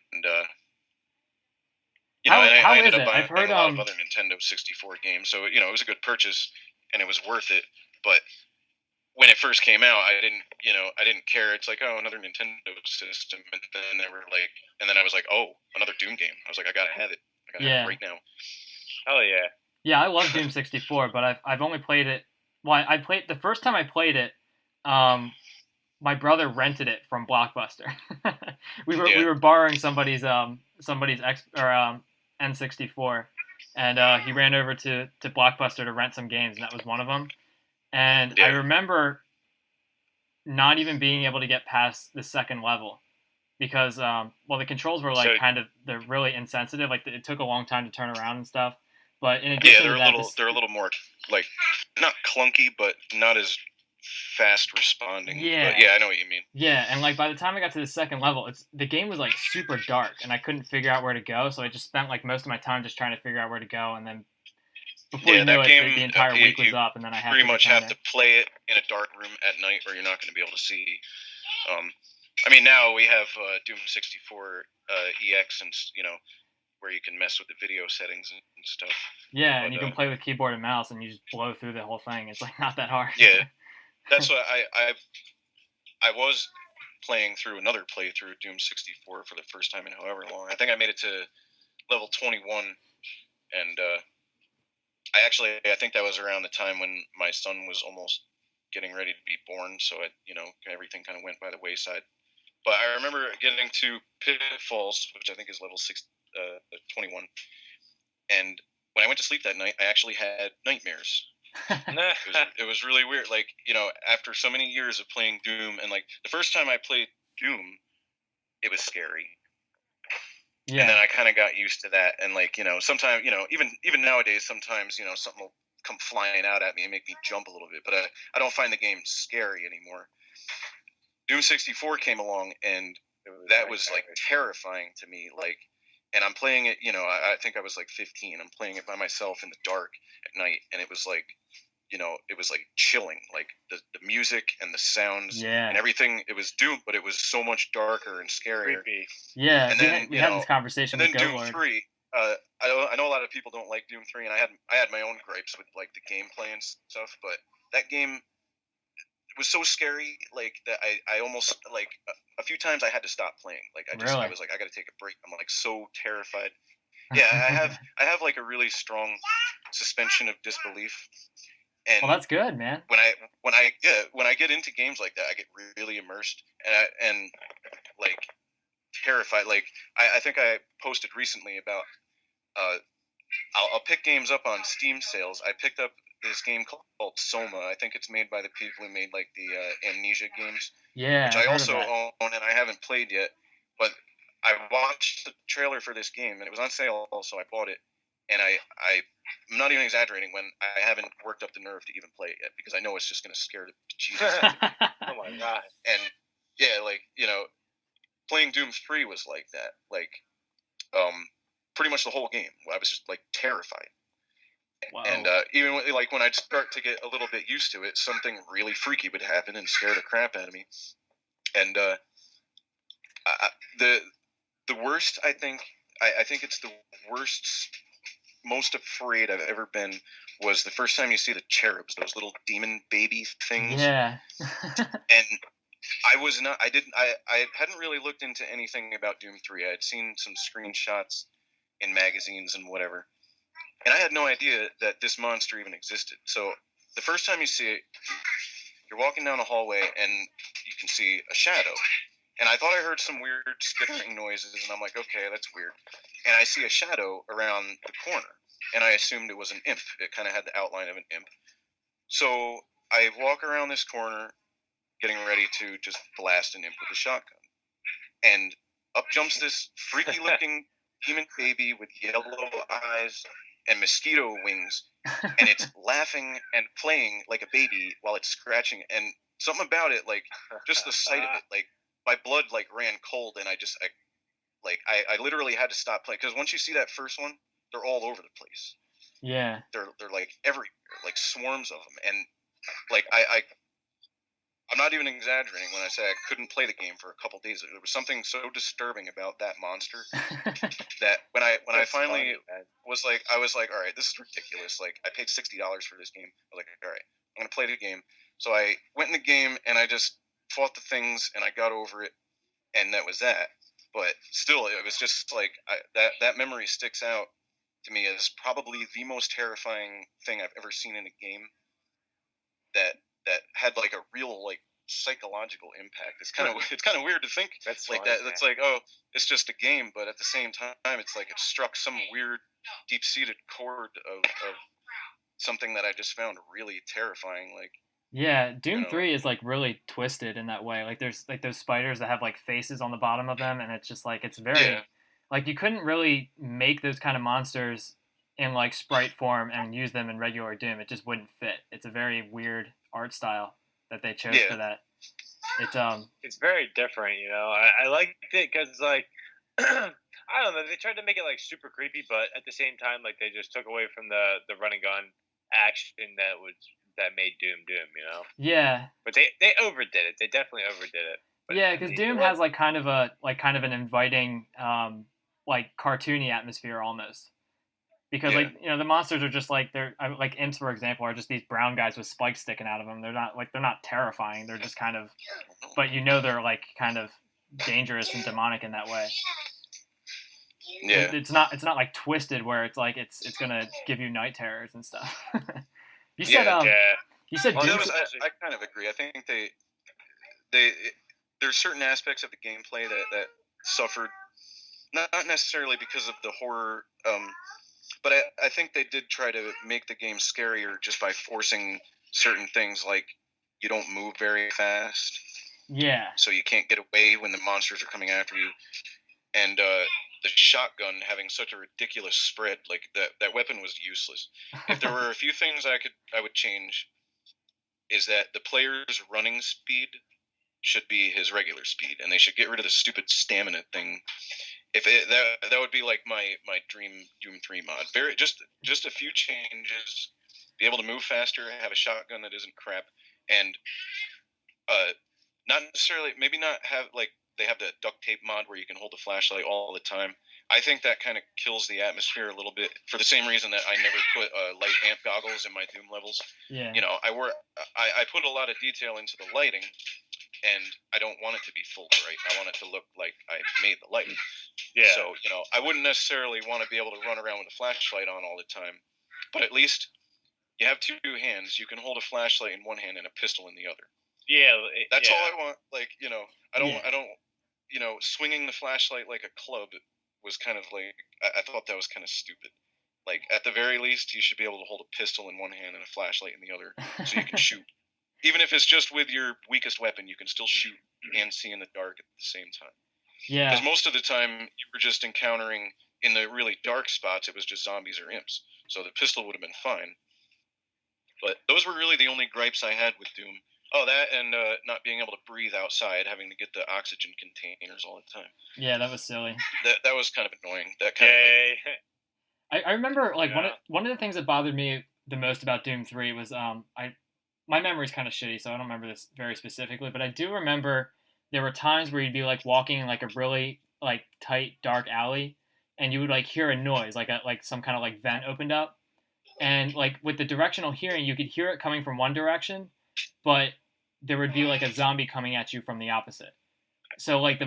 I ended up buying a lot of other Nintendo 64 games. So it was a good purchase and it was worth it. But when it first came out, I didn't care. It's like, oh, another Nintendo system, and then I was like, oh, another Doom game. I was like, I gotta have it. I gotta have it right now. Hell yeah. Yeah, I love Doom 64, but I've only played it. Well, the first time I played it, my brother rented it from Blockbuster. we were borrowing somebody's N64, and he ran over to Blockbuster to rent some games, and that was one of them. And I remember not even being able to get past the second level, because the controls were like they're really insensitive. Like it took a long time to turn around and stuff. But in addition to that, they're a little more like not clunky, but not as fast responding. Yeah. But yeah, I know what you mean. Yeah, and like by the time I got to the second level, the game was like super dark, and I couldn't figure out where to go. So I just spent like most of my time just trying to figure out where to go, and then before you knew it, the entire week was up, and then I had pretty much have to play it in a dark room at night, or you're not going to be able to see. I mean, now we have Doom 64 EX, and where you can mess with the video settings and stuff. Yeah, and you can play with keyboard and mouse, and you just blow through the whole thing. It's like not that hard. Yeah, that's what I was playing through another playthrough of Doom 64 for the first time in however long. I think I made it to level 21, and I think that was around the time when my son was almost getting ready to be born, so everything kind of went by the wayside. But I remember getting to Pitfalls, which I think is level 21, and when I went to sleep that night, I actually had nightmares. It was really weird. Like, after so many years of playing Doom, and like the first time I played Doom, it was scary. Yeah. And then I kind of got used to that, and like sometimes even nowadays, sometimes something will come flying out at me and make me jump a little bit, but I don't find the game scary anymore. Doom 64 came along, and that was like terrifying to me. Like, and I'm playing it, I think I was like 15. I'm playing it by myself in the dark at night, and it was like, it was like chilling, like the music and the sounds and everything. It was Doom, but it was so much darker and scarier. Creepy. Yeah, and then we had this conversation. And then Doom 3. I know a lot of people don't like Doom 3, and I had my own gripes with like the gameplay and stuff, but that game was so scary, like that I almost like a few times I had to stop playing. Like I was like, I got to take a break. I'm like so terrified. Yeah, I have like a really strong suspension of disbelief. And well, that's good, man. When I get into games like that, I get really immersed and like terrified. Like I think I posted recently about I'll pick games up on Steam sales. I picked up this game called Soma. I think it's made by the people who made like the Amnesia games. Yeah, which I also own and I haven't played yet. But I watched the trailer for this game and it was on sale, so I bought it. And I'm not even exaggerating when I haven't worked up the nerve to even play it yet because I know it's just going to scare the Jesus. Oh my god! And yeah, like playing Doom 3 was like that. Like, pretty much the whole game. I was just like terrified. Wow. And even when I'd start to get a little bit used to it, something really freaky would happen and scare the crap out of me. And the worst, I think it's the worst, most afraid I've ever been was the first time you see the cherubs, those little demon baby things. Yeah. And I hadn't really looked into anything about Doom 3. I had seen some screenshots in magazines and whatever. And I had no idea that this monster even existed. So the first time you see it, you're walking down a hallway and you can see a shadow. And I thought I heard some weird skittering noises, and I'm like, okay, that's weird. And I see a shadow around the corner, and I assumed it was an imp. It kind of had the outline of an imp. So I walk around this corner, getting ready to just blast an imp with a shotgun. And up jumps this freaky-looking demon baby with yellow eyes and mosquito wings, and it's laughing and playing like a baby while it's scratching. And something about it, like, just the sight of it, like, my blood, like, ran cold, and I literally had to stop playing, because once you see that first one, they're all over the place. Yeah. They're like, everywhere, like, swarms of them, and, like, I'm not even exaggerating when I say I couldn't play the game for a couple days. There was something so disturbing about that monster that when I finally was like, I was like, all right, this is ridiculous. Like, I paid $60 for this game. I was like, all right, I'm gonna play the game. So I went in the game and I just fought the things and I got over it, and that was that. But still, it was just like that memory sticks out to me as probably the most terrifying thing I've ever seen in a game. That had like a real like psychological impact. It's kind of weird to think that's like funny, that. Man. It's like, oh, it's just a game, but at the same time, it's like it struck some weird, deep-seated chord of something that I just found really terrifying. Like, Yeah, Doom 3 is like really twisted in that way. Like there's like those spiders that have like faces on the bottom of them, and it's just like it's very like you couldn't really make those kind of monsters in like sprite form and use them in regular Doom. It just wouldn't fit. It's a very weird art style that they chose for that. It's very different, you know. I liked it because like I don't know, they tried to make it like super creepy, but at the same time, like they just took away from the run and gun action that made Doom, you know. Yeah. But they overdid it. They definitely overdid it. But yeah, because Doom has like kind of an inviting like cartoony atmosphere almost. Because like you know the monsters are just like they're like imps for example are just these brown guys with spikes sticking out of them. They're not terrifying. They're just kind of, but you know they're like kind of dangerous and demonic in that way. Yeah. It's not like twisted where it's like it's gonna give you night terrors and stuff. You said you said well, I kind of agree. I think there's certain aspects of the gameplay that suffered not necessarily because of the horror, but I think they did try to make the game scarier just by forcing certain things like you don't move very fast. Yeah. So you can't get away when the monsters are coming after you. And the shotgun having such a ridiculous spread, like that weapon was useless. If there were a few things I would change, is that the player's running speed should be his regular speed, and they should get rid of the stupid stamina thing. If that would be like my dream Doom 3 mod. Just a few changes, be able to move faster, have a shotgun that isn't crap, and not necessarily maybe not have like they have the duct tape mod where you can hold the flashlight all the time. I think that kind of kills the atmosphere a little bit for the same reason that I never put light amp goggles in my Doom levels. Yeah. You know, I put a lot of detail into the lighting, and I don't want it to be full bright. I want it to look like I made the lighting. Yeah. So, you know, I wouldn't necessarily want to be able to run around with a flashlight on all the time, but at least you have two hands. You can hold a flashlight in one hand and a pistol in the other. Yeah. That's all I want. Like, you know, I don't, you know, swinging the flashlight like a club was kind of like, I thought that was kind of stupid. Like, at the very least, you should be able to hold a pistol in one hand and a flashlight in the other so you can shoot. Even if it's just with your weakest weapon, you can still shoot and see in the dark at the same time. Yeah. Because most of the time, you were just encountering, in the really dark spots, it was just zombies or imps. So the pistol would have been fine. But those were really the only gripes I had with Doom. Oh, that and not being able to breathe outside, having to get the oxygen containers all the time. Yeah, that was silly. That was kind of annoying. That kind of. I remember like one of the things that bothered me the most about Doom 3 was my memory's kind of shitty, so I don't remember this very specifically, but I do remember there were times where you'd be like walking in like a really like tight dark alley, and you would like hear a noise like some kind of like vent opened up, and like with the directional hearing you could hear it coming from one direction, but there would be like a zombie coming at you from the opposite. So like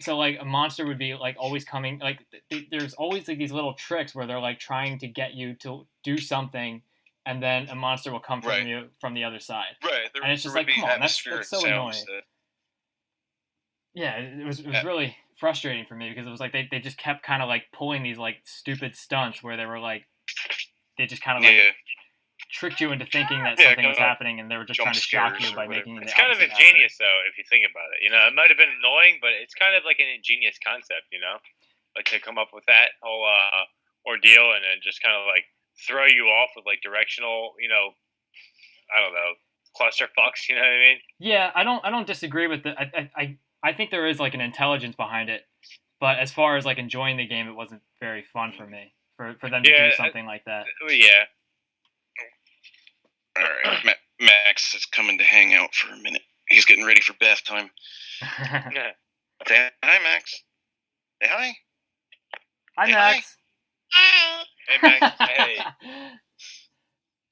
so like a monster would be like always coming like there's always like these little tricks where they're like trying to get you to do something, and then a monster will come from you from the other side. Right. And it's just like, come on, that's so annoying. Yeah, it was really frustrating for me because it was like they just kept kind of like pulling these like stupid stunts where they were like they just kind of like tricked you into thinking that something was happening, and they were just trying to shock you by making it. It's kind of ingenious though, if you think about it. You know, it might have been annoying, but it's kind of like an ingenious concept. You know, like to come up with that whole ordeal and then just kind of like throw you off with like directional, you know, I don't know, clusterfucks. You know what I mean? Yeah, I don't disagree with it. I think there is like an intelligence behind it, but as far as like enjoying the game, it wasn't very fun for me for them to do something like that. Yeah. All right, Max is coming to hang out for a minute. He's getting ready for bath time. Say hi, Max. Say hi. Hi, Max. Hi. Hey, Max. Hey.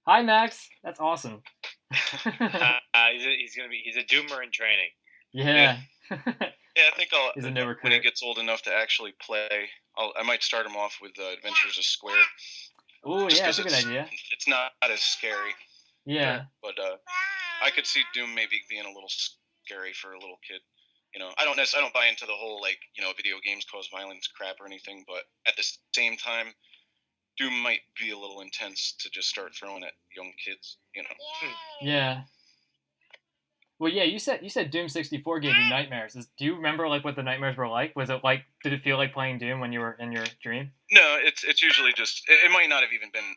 Hi, Max. That's awesome. He's a doomer in training. Yeah. Yeah, I think He's a new recruit. When he gets old enough to actually play, I might start him off with Adventures of Square. Oh yeah, that's a good idea. It's not as scary. Yeah. But I could see Doom maybe being a little scary for a little kid. You know, I don't buy into the whole like, you know, video games cause violence crap or anything, but at the same time, Doom might be a little intense to just start throwing at young kids, you know. Yeah. Well, yeah, you said Doom 64 gave you nightmares. Do you remember like what the nightmares were like? Was it like did it feel like playing Doom when you were in your dream? No, it's usually just it might not have even been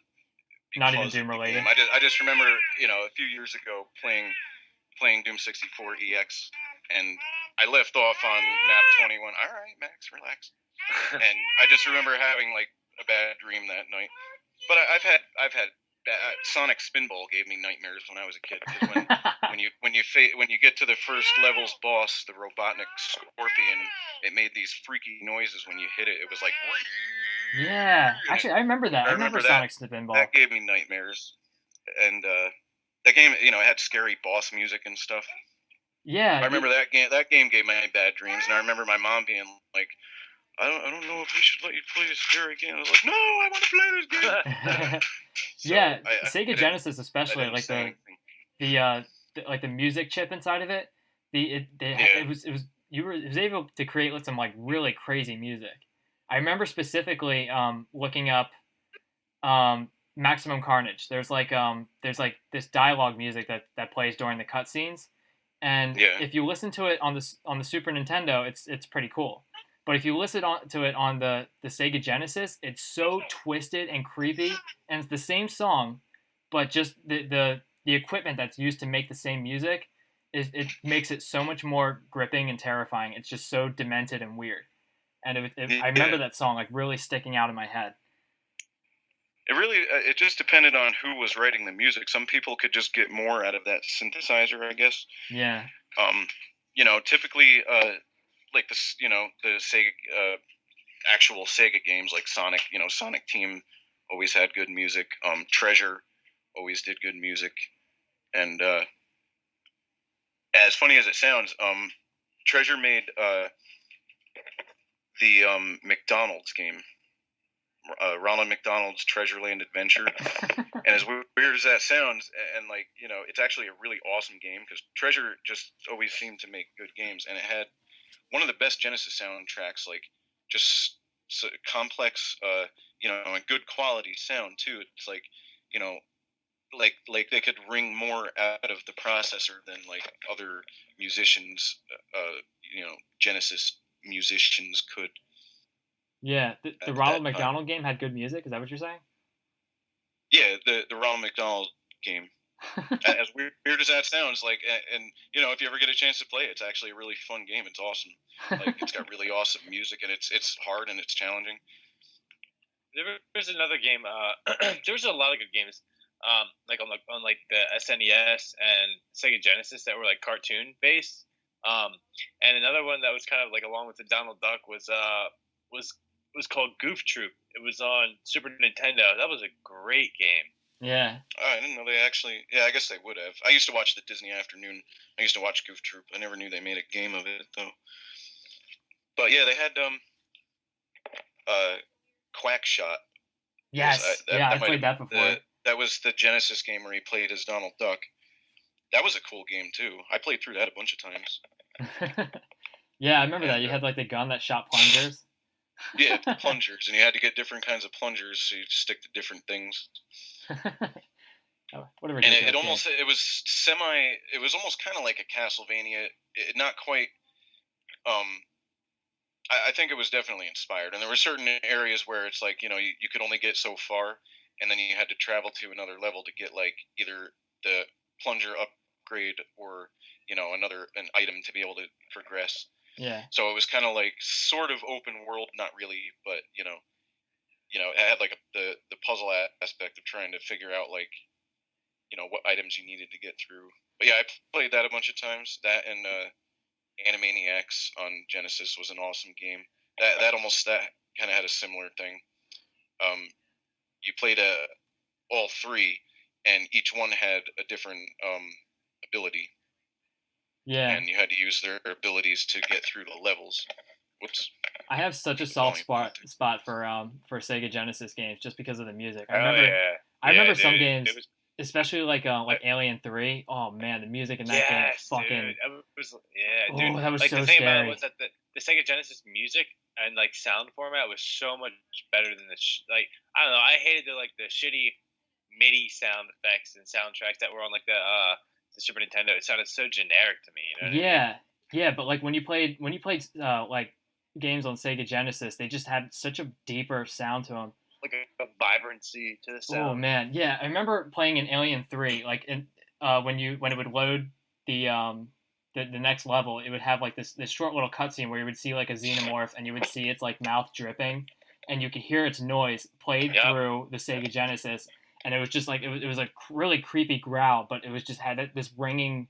Not even because Doom of the related. game. I just remember a few years ago playing Doom 64 EX, and I left off on map 21. All right, Max, relax. And I just remember having like a bad dream that night. But I've had Sonic Spinball gave me nightmares when I was a kid. Because when you get to the first level's boss, the Robotnik Scorpion, it made these freaky noises when you hit it. It was like. Yeah, actually, I remember that. I remember Sonic Spinball. That gave me nightmares, and that game, it had scary boss music and stuff. Yeah, I remember that game. That game gave me bad dreams, and I remember my mom being like, I don't know if we should let you play this scary game. I was like, no, I want to play this game. So yeah, Sega Genesis especially, like the music chip inside of it. It was able to create some like really crazy music. I remember specifically looking up Maximum Carnage. There's like this dialogue music that plays during the cutscenes, and if you listen to it on the Super Nintendo, it's pretty cool. But if you listen to it on the Sega Genesis, it's so twisted and creepy, and it's the same song, but just the equipment that's used to make the same music it makes it so much more gripping and terrifying. It's just so demented and weird. And I remember that song like really sticking out in my head. It just depended on who was writing the music. Some people could just get more out of that synthesizer, I guess. Yeah. Typically, like the Sega, actual Sega games like Sonic, Sonic Team always had good music. Treasure always did good music. And as funny as it sounds, Treasure made the McDonald's game, Ronald McDonald's Treasureland Adventure. And as weird as that sounds, and it's actually a really awesome game because Treasure just always seemed to make good games, and it had one of the best Genesis soundtracks, like just so complex, and good quality sound too. It's like, like they could wring more out of the processor than like other musicians, Genesis musicians could. Yeah, the Ronald McDonald game had good music. Is that what you're saying? Yeah, the Ronald McDonald game. As weird as that sounds, like, and if you ever get a chance to play it, it's actually a really fun game. It's awesome. Like, it's got really awesome music, and it's hard and it's challenging. There's another game. There was a lot of good games, like on the SNES and Sega Genesis that were like cartoon based. And another one that was kind of like along with the Donald Duck was called Goof Troop. It was on Super Nintendo. That was a great game. Yeah. Oh, I didn't know they actually. Yeah, I guess they would have. I used to watch the Disney Afternoon. I used to watch Goof Troop. I never knew they made a game of it though. But yeah, they had Quack Shot. Yes. I played that before. That was the Genesis game where he played as Donald Duck. That was a cool game too. I played through that a bunch of times. Yeah, I remember that. You had like the gun that shot plungers. Yeah, plungers, and you had to get different kinds of plungers so you stick to different things. Whatever. And it was almost kind of like a Castlevania. Not quite. I think it was definitely inspired, and there were certain areas where it's like you could only get so far, and then you had to travel to another level to get like either the plunger upgrade or an item to be able to progress. Yeah. So it was kind of like sort of open world, not really, but it had like the puzzle aspect of trying to figure out like what items you needed to get through. But yeah, I played that a bunch of times. That and Animaniacs on Genesis was an awesome game. That kind of had a similar thing. You played all three, and each one had a different ability. Yeah. And you had to use their abilities to get through the levels. Whoops. I have such a soft spot for Sega Genesis games just because of the music. I remember some games, especially like Alien 3. Oh man, the music in that game fucking. Dude. That was like, so the thing scary. about it was that the Sega Genesis music and like sound format was so much better than I don't know. I hated the shitty MIDI sound effects and soundtracks that were on like the the Super Nintendo, it sounded so generic to me. You know? Yeah, but like when you played like games on Sega Genesis, they just had such a deeper sound to them. Like a vibrancy to the sound. Oh man, yeah, I remember playing in Alien 3, like when it would load the next level, it would have like this short little cutscene where you would see like a xenomorph and you would see its like mouth dripping, and you could hear its noise played through the Sega Genesis, and it was just like it was a really creepy growl, but it was just had this ringing,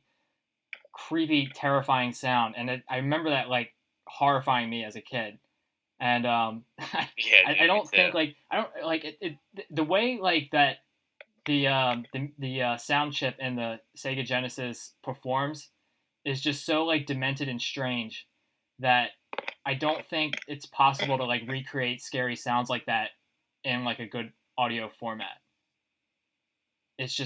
creepy, terrifying sound, and I remember that like horrifying me as a kid. And I don't think like I don't like it the way like that the sound chip in the Sega Genesis performs is just so like demented and strange that I don't think it's possible to like recreate scary sounds like that in like a good audio format. It's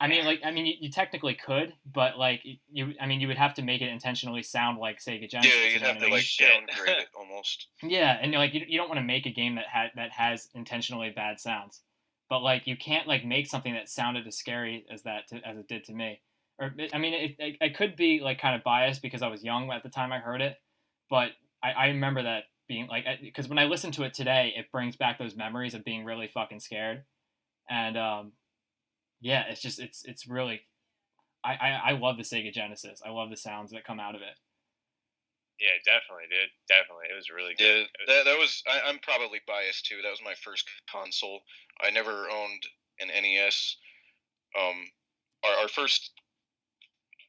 I mean you technically could, but like you would have to make it intentionally sound like Sega Genesis. Yeah, you'd have to like downgrade it almost. Yeah, and like you don't want to make a game that has intentionally bad sounds, but like you can't like make something that sounded as scary as as it did to me. Or I mean, I could be like kind of biased because I was young at the time I heard it, but I remember that being like, because when I listen to it today, it brings back those memories of being really fucking scared, and yeah, it's really, I love the Sega Genesis. I love the sounds that come out of it. Yeah, definitely, dude. Definitely, it was really good. Yeah, that was. I'm probably biased too. That was my first console. I never owned an NES. Our first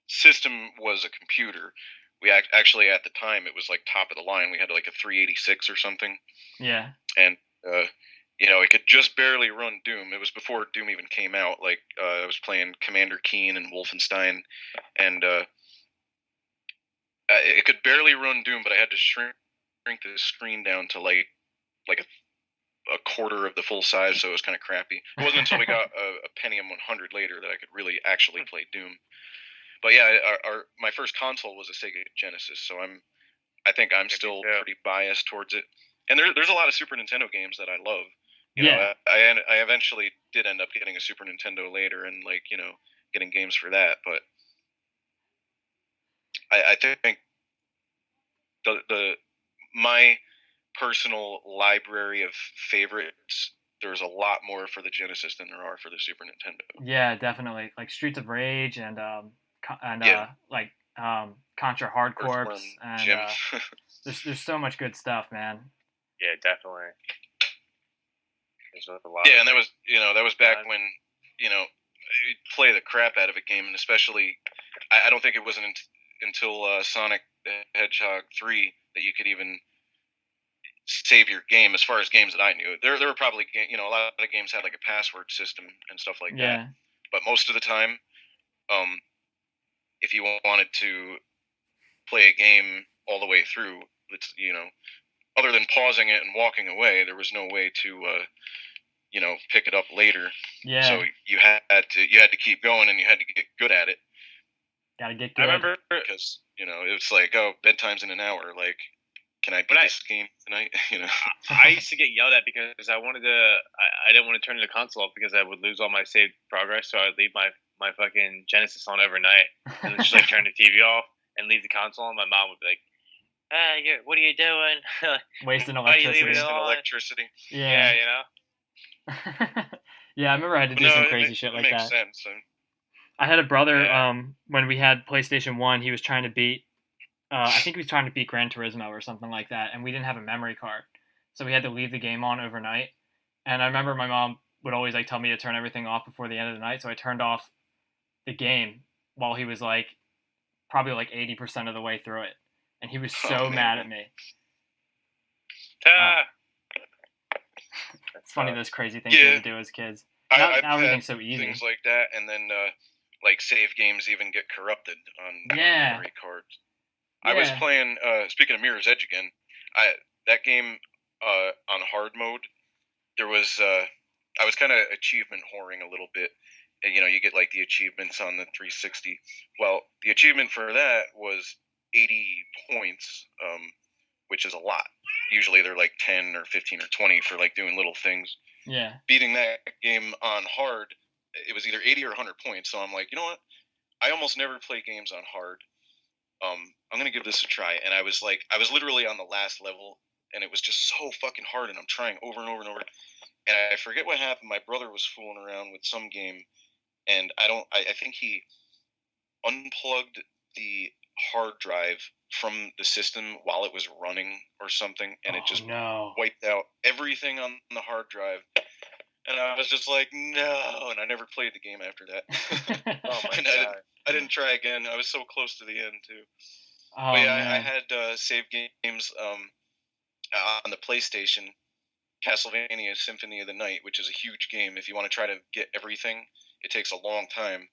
system was a computer. We actually at the time it was like top of the line. We had like a 386 or something. Yeah. And it could just barely run Doom. It was before Doom even came out. Like I was playing Commander Keen and Wolfenstein, and it could barely run Doom, but I had to shrink the screen down to like a quarter of the full size, so it was kind of crappy. It wasn't until we got a Pentium 100 later that I could really actually play Doom. But yeah, my first console was a Sega Genesis, so I think I'm still pretty biased towards it. And there's a lot of Super Nintendo games that I love. You know, I eventually did end up getting a Super Nintendo later, and like getting games for that, but I think my personal library of favorites, there's a lot more for the Genesis than there are for the Super Nintendo. Yeah, definitely. Like Streets of Rage and Contra Hard Corps and there's so much good stuff, man. Yeah, definitely. Yeah, and that was back when you'd play the crap out of a game, and especially I don't think it wasn't until Sonic the Hedgehog 3 that you could even save your game. As far as games that I knew, there were probably a lot of games had like a password system and stuff like that. But most of the time, if you wanted to play a game all the way through, it's other than pausing it and walking away, there was no way to pick it up later. Yeah. So you had to keep going, and you had to get good at it. Gotta get good. I remember because it was like, oh, bedtime's in an hour. Like, can I beat this game tonight? I used to get yelled at because I didn't want to turn the console off because I would lose all my saved progress. So I'd leave my fucking Genesis on overnight and then just like turn the TV off and leave the console on. My mom would be like, what are you doing? Wasting electricity. Yeah, Yeah, I remember I had to do some crazy shit like that. Makes sense. I had a brother, when we had PlayStation 1, he was trying to beat, I think he was trying to beat Gran Turismo or something like that, and we didn't have a memory card. So we had to leave the game on overnight. And I remember my mom would always like tell me to turn everything off before the end of the night, so I turned off the game while he was like probably like 80% of the way through it. And he was so mad at me. It's funny those crazy things we would do as kids. Now everything's so easy. Things like that, and then like save games even get corrupted on memory cards. I was playing. Speaking of Mirror's Edge again, that game on hard mode. There was I was kind of achievement whoring a little bit. And, you get like the achievements on the 360. Well, the achievement for that was 80 points, which is a lot. Usually they're like 10 or 15 or 20 for like doing little things. Yeah. Beating that game on hard, it was either 80 or 100 points. So I'm like, you know what? I almost never play games on hard. I'm gonna give this a try, and I was literally on the last level, and it was just so fucking hard, and I'm trying over and over and over, and I forget what happened. My brother was fooling around with some game, and I think he unplugged the hard drive from the system while it was running or something, and it just wiped out everything on the hard drive. And I was just like, no, and I never played the game after that. Oh my God. I didn't try again. I was so close to the end too. Oh, but yeah, man. I had save games on the PlayStation. Castlevania Symphony of the Night, which is a huge game. If you want to try to get everything, it takes a long time.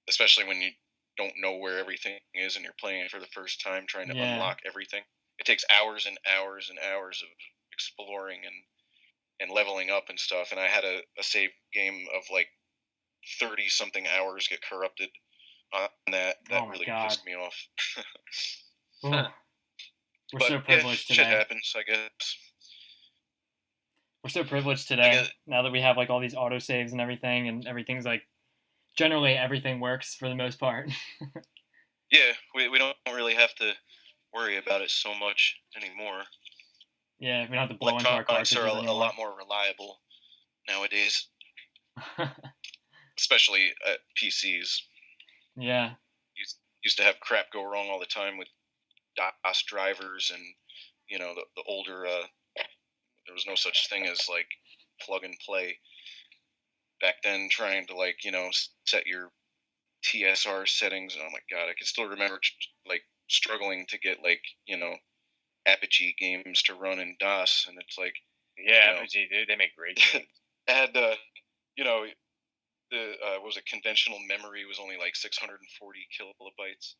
Especially when you don't know where everything is and you're playing it for the first time, trying to unlock everything. It takes hours and hours and hours of exploring and leveling up and stuff. And I had a save game of like 30 something hours get corrupted on that. That really pissed me off. We're so privileged today. Shit happens, I guess. We're so privileged today now that we have like all these autosaves and everything's like generally everything works for the most part. Yeah, we don't really have to worry about it so much anymore. Yeah, we don't have to blow into our cartridges are anymore. A lot more reliable nowadays, especially at PCs. Yeah. Used to have crap go wrong all the time with DOS drivers and, you know, the older, there was no such thing as, like, plug and play. Back then, trying to, like, you know, set your TSR settings, oh my god, I can still remember, like, struggling to get, like, you know, Apogee games to run in DOS, and it's like... Yeah, Apogee, dude, they make great games. It had, you know, what was it, conventional memory was only, like, 640 kilobytes,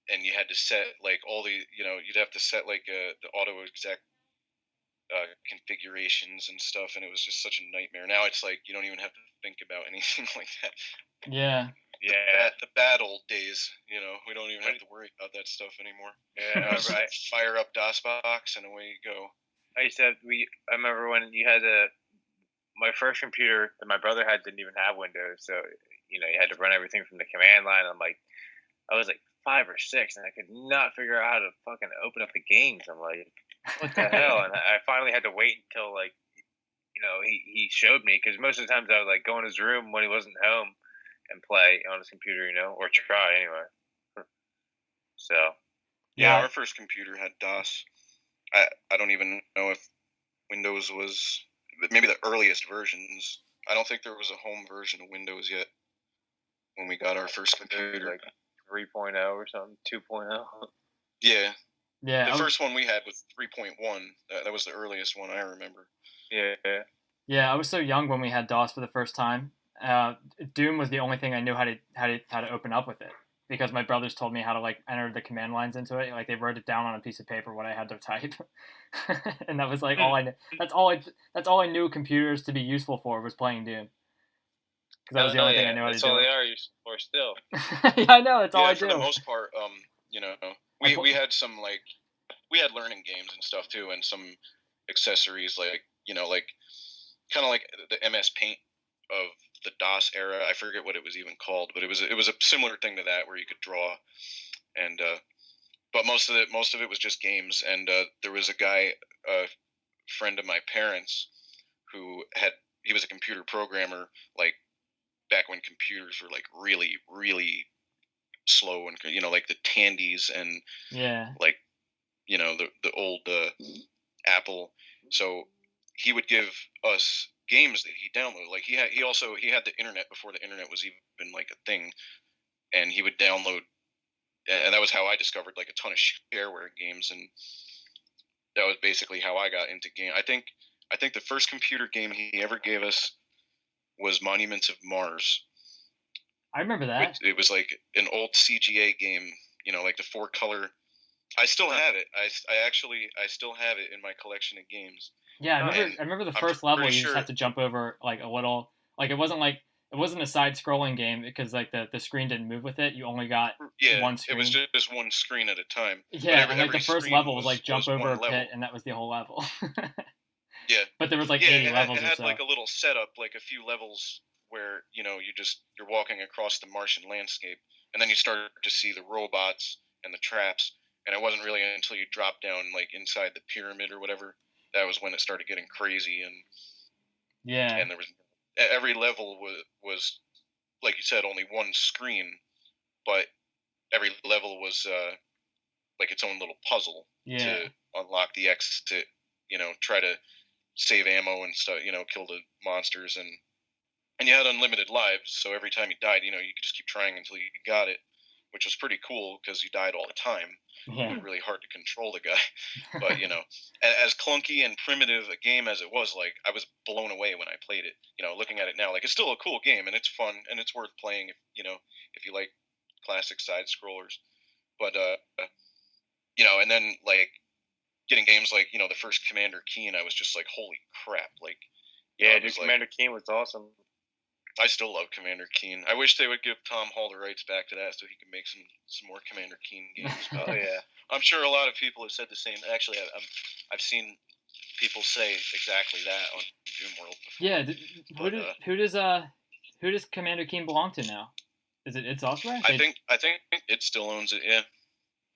and you had to set, like, all the, you know, you'd have to set, like, the auto-exec configurations and stuff, and it was just such a nightmare. Now it's like, you don't even have to think about anything like that. Yeah. Yeah, the bad old days, you know, we don't even have to worry about that stuff anymore. Yeah, right. Fire up DOSBox and away you go. I remember when you had my first computer that my brother had didn't even have Windows, so, you know, you had to run everything from the command line. I was like 5 or 6, and I could not figure out how to fucking open up the games. I'm like, what the hell? And I finally had to wait until, like, you know, he showed me, because most of the times I would, like, go in his room when he wasn't home and play on his computer, you know, or try anyway. So. Yeah, our first computer had DOS. I don't even know if Windows was, maybe the earliest versions. I don't think there was a home version of Windows yet when we got our first computer. Like 3.0 or something, 2.0. Yeah. Yeah. The first one we had was 3.1. That was the earliest one I remember. Yeah. Yeah, I was so young when we had DOS for the first time. Doom was the only thing I knew how to open up with it, because my brothers told me how to, like, enter the command lines into it. Like, they wrote it down on a piece of paper what I had to type, and that was like all I knew. That's all I knew computers to be useful for was playing Doom. Because that was the only thing I knew how to do. That's all they are used for still. Yeah, I know. That's all I do. For the most part, you know, we had some, like, we had learning games and stuff too, and some accessories, like, you know, like kind of like the MS Paint of the DOS era. I forget what it was even called, but it was a similar thing to that, where you could draw, and but most of it was just games. And there was a guy, a friend of my parents, he was a computer programmer, like back when computers were like really, really slow, and, you know, like the Tandies and like, you know, the old Apple. So he would give us games that he downloaded. Like he had the internet before the internet was even like a thing, and he would download, and that was how I discovered like a ton of shareware games, and that was basically how I got into game. I think the first computer game he ever gave us was Monuments of Mars. I remember that. It was like an old CGA game, you know, like the 4-color. I still have it. I still have it in my collection of games. Yeah, I remember the first level. You just had to jump over like a little. Like it wasn't a side-scrolling game, because like the screen didn't move with it. You only got one screen. It was just one screen at a time. Yeah, and like the first level was like jump over a pit, and that was the whole level. Yeah. But there was like 80 levels or so. It had like a little setup, like a few levels where you're walking across the Martian landscape, and then you start to see the robots and the traps, and it wasn't really until you dropped down like inside the pyramid or whatever that was when it started getting crazy. And there was every level was like you said, only one screen, but every level was like its own little puzzle to unlock the X to try to save ammo and stuff, kill the monsters, and you had unlimited lives, so every time you died, you could just keep trying until you got it, which was pretty cool because you died all the time. Yeah. Really hard to control the guy. But as clunky and primitive a game as it was, like, I was blown away when I played it. Looking at it now, like, it's still a cool game and it's fun and it's worth playing if you like classic side scrollers. But and then like getting games like the first Commander Keen, I was just like, holy crap! Like, yeah, dude, Commander Keen was awesome. I still love Commander Keen. I wish they would give Tom Hall the rights back to that so he could make some more Commander Keen games. Oh yeah, I'm sure a lot of people have said the same. Actually, I've seen people say exactly that on Doom World before. Yeah, who does Commander Keen belong to now? Is it software? I think it still owns it. Yeah,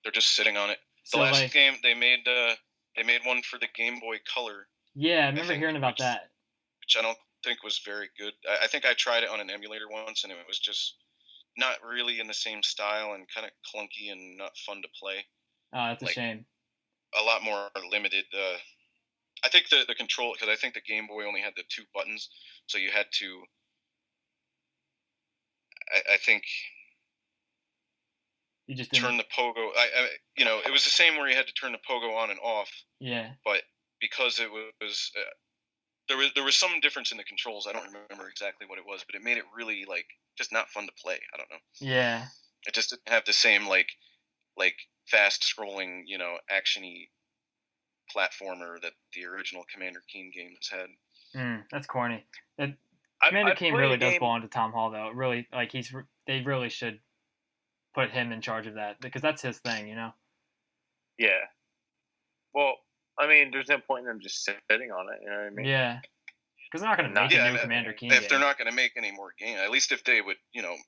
they're just sitting on it. The So, last like, game they made one for the Game Boy Color. Yeah, I remember hearing about that. Which I don't think was very good. I think I tried it on an emulator once, and it was just not really in the same style and kind of clunky and not fun to play. Oh, that's a shame. A lot more limited. I think the control, because I think the Game Boy only had the 2 buttons, so you had to. I think. You just turn the pogo. It was the same where you had to turn the pogo on and off. Yeah. But because it was. There was some difference in the controls. I don't remember exactly what it was, but it made it really like just not fun to play. I don't know. Yeah. It just didn't have the same like fast scrolling, actiony platformer that the original Commander Keen games had. That's corny. Commander Keen really does belong to Tom Hall, though. It really, like, they really should put him in charge of that because that's his thing, Yeah. Well, I mean, there's no point in them just sitting on it. You know what I mean? Yeah. Because they're not going to make a new Commander Keen game. If they're not going to make any more games, at least if they would,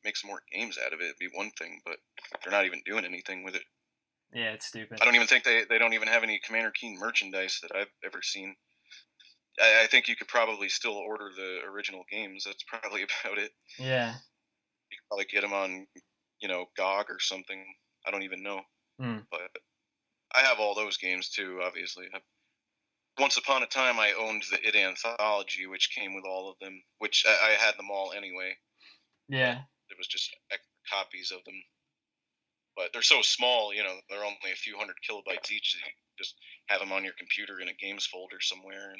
make some more games out of it, it'd be one thing. But they're not even doing anything with it. Yeah, it's stupid. I don't even think they don't even have any Commander Keen merchandise that I've ever seen. I think you could probably still order the original games. That's probably about it. Yeah. You could probably get them on, GOG or something. I don't even know. But I have all those games too, obviously. Once upon a time, I owned the It Anthology, which came with all of them, which I had them all anyway. Yeah. There was just extra copies of them. But they're so small, they're only a few hundred kilobytes each. So you just have them on your computer in a games folder somewhere.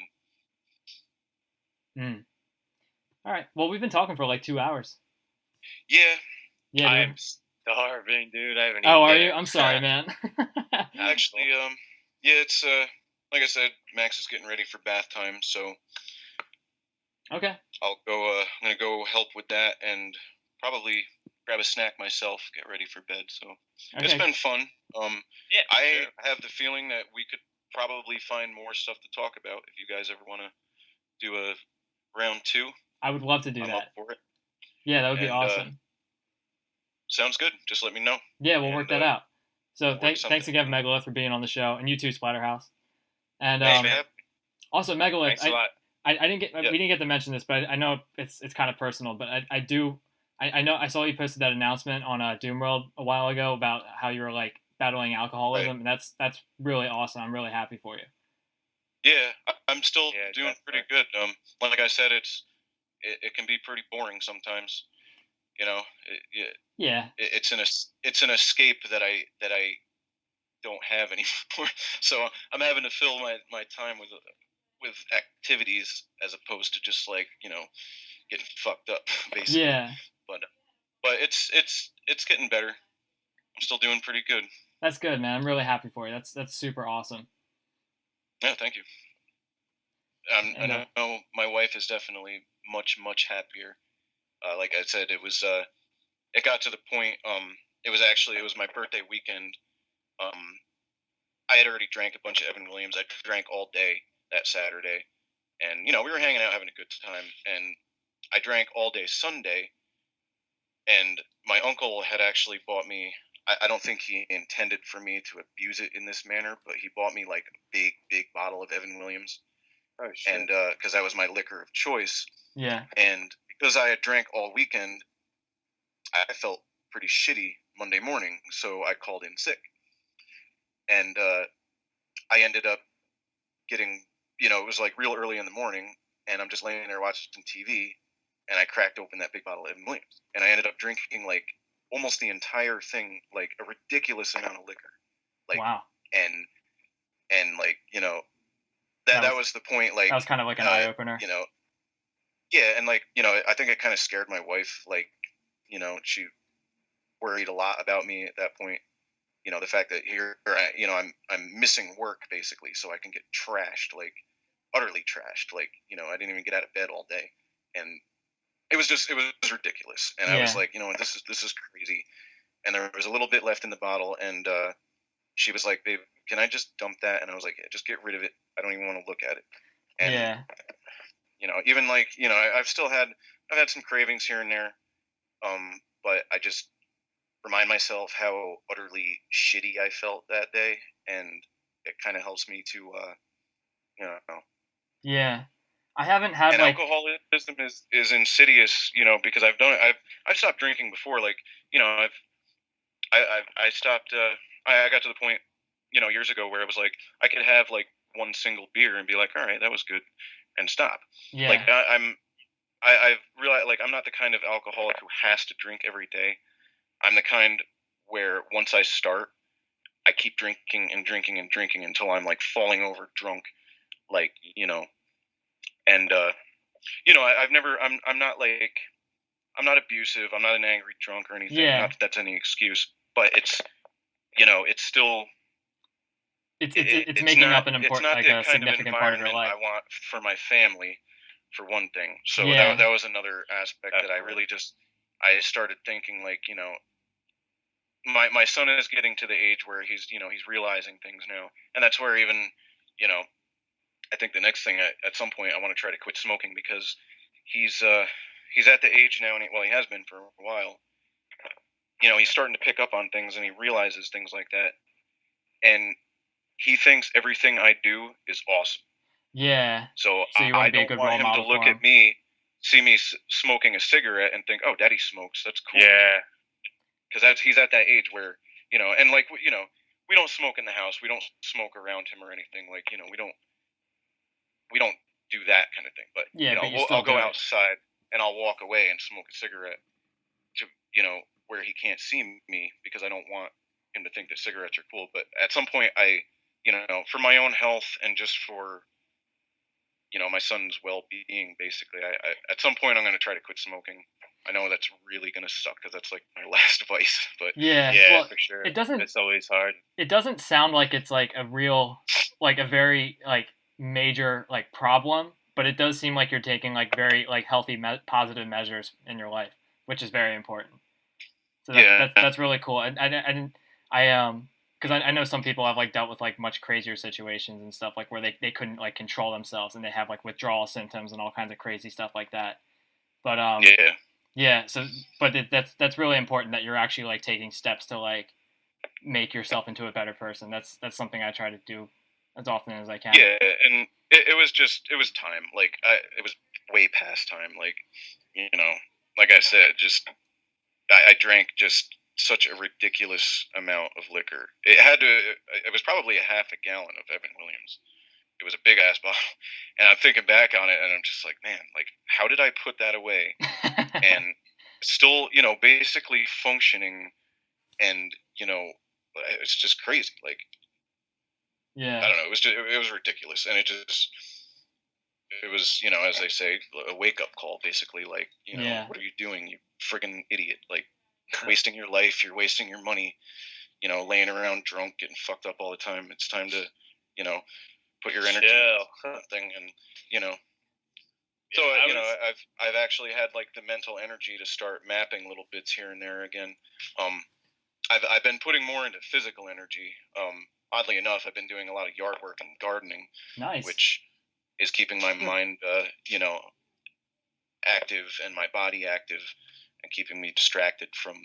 All right. Well, we've been talking for like 2 hours. Yeah. Yeah, dude. I'm starving, dude. I haven't. Oh, are you? I'm sorry, man. Actually, yeah, it's like I said, Max is getting ready for bath time, so okay. I'll go. I'm gonna go help with that and probably grab a snack myself, get ready for bed. So It's been fun. Yeah, I have the feeling that we could probably find more stuff to talk about if you guys ever want to do a round 2. I would love to do I'm that. up for it. Yeah, that would be awesome. Sounds good. Just let me know. Yeah, we'll work that out. So thanks again, Megalyth, for being on the show, and you too, Splatterhouse. And also Megalyth, Thanks a lot. We didn't get to mention this, but I know it's kind of personal, but I know I saw you posted that announcement on Doom World a while ago about how you were like battling alcoholism, and that's really awesome. I'm really happy for you. Yeah, I'm still doing pretty good. Like I said, it can be pretty boring sometimes. It's an escape that I don't have anymore. So I'm having to fill my time with activities as opposed to just like getting fucked up basically. Yeah. But it's getting better. I'm still doing pretty good. That's good, man. I'm really happy for you. That's super awesome. Yeah, thank you. I know my wife is definitely much happier. Like I said, it got to the point. It was my birthday weekend. I had already drank a bunch of Evan Williams. I drank all day that Saturday, and we were hanging out having a good time. And I drank all day Sunday, and my uncle had actually bought me. I don't think he intended for me to abuse it in this manner, but he bought me like a big bottle of Evan Williams. Oh shit! And because that was my liquor of choice. Yeah. And because I had drank all weekend, I felt pretty shitty Monday morning, so I called in sick. And I ended up getting, it was like real early in the morning, and I'm just laying there watching TV, and I cracked open that big bottle of Evan Williams, and I ended up drinking like almost the entire thing, like a ridiculous amount of liquor. Like, wow. And like, that was the point. Like, that was kind of like an eye opener. Yeah, and like, I think it kind of scared my wife. Like, she worried a lot about me at that point. The fact that here, I'm missing work basically, so I can get trashed, like utterly trashed. Like, I didn't even get out of bed all day, and it was ridiculous. And I was like, this is crazy. And there was a little bit left in the bottle, and she was like, "Babe, can I just dump that?" And I was like, "Yeah, just get rid of it. I don't even want to look at it." And even like, I've had some cravings here and there, but I just remind myself how utterly shitty I felt that day, and it kind of helps me to, Yeah, I haven't had and like alcoholism is insidious, because I've stopped drinking before, like, I stopped. I got to the point, years ago where it was like I could have like one single beer and be like, all right, that was good, and stop. Yeah. Like I've realized, like, I'm not the kind of alcoholic who has to drink every day. I'm the kind where once I start, I keep drinking and drinking and drinking until I'm like falling over drunk, like, and I'm not like, I'm not abusive. I'm not an angry drunk or anything. Yeah. Not that that's any excuse, but it's, it's still. It's making up an important, like a significant part of your life. I want for my family, for one thing. So Yeah. that was another aspect that I really I started thinking, like, my son is getting to the age where he's realizing things now, and that's where even, I think the next thing at some point I want to try to quit smoking, because he's at the age now, and he has been for a while. He's starting to pick up on things, and he realizes things like that, and he thinks everything I do is awesome. Yeah. So you want to be a good role model for him. I don't want him to look at me, see me smoking a cigarette, and think, "Oh, Daddy smokes. That's cool." Yeah. Because he's at that age where, and like, we don't smoke in the house. We don't smoke around him or anything. Like, we don't do that kind of thing. But I'll go outside and I'll walk away and smoke a cigarette to, where he can't see me, because I don't want him to think that cigarettes are cool. But at some point, I, for my own health and just for, my son's well-being, basically, I at some point I'm going to try to quit smoking. I know that's really going to suck, because that's like my last vice, but yeah, well, for sure. It's always hard. It doesn't sound like it's like a real, like a very like major like problem, but it does seem like you're taking like very like healthy positive measures in your life, which is very important. So that's really cool. Because I know some people have like dealt with like much crazier situations and stuff, like where they couldn't like control themselves, and they have like withdrawal symptoms and all kinds of crazy stuff like that. But yeah. So, but that's really important that you're actually like taking steps to like make yourself into a better person. That's something I try to do as often as I can. Yeah, and it was time. Like, it was way past time. Like, like I said, just I drank just such a ridiculous amount of liquor. It was probably a half a gallon of Evan Williams. It was a big ass bottle, and I'm thinking back on it, and I'm just like, man, like, how did I put that away? And still, basically functioning, and it's just crazy. Like, yeah, I don't know. It was ridiculous, and it was, as they say, a wake up call, basically. Like, what are you doing, you friggin' idiot? Like, wasting your life, you're wasting your money, laying around drunk, getting fucked up all the time. It's time to, put your energy into something, and So I've actually had like the mental energy to start mapping little bits here and there again. I've been putting more into physical energy. Oddly enough, I've been doing a lot of yard work and gardening, nice, which is keeping my mind, active and my body active and keeping me distracted from,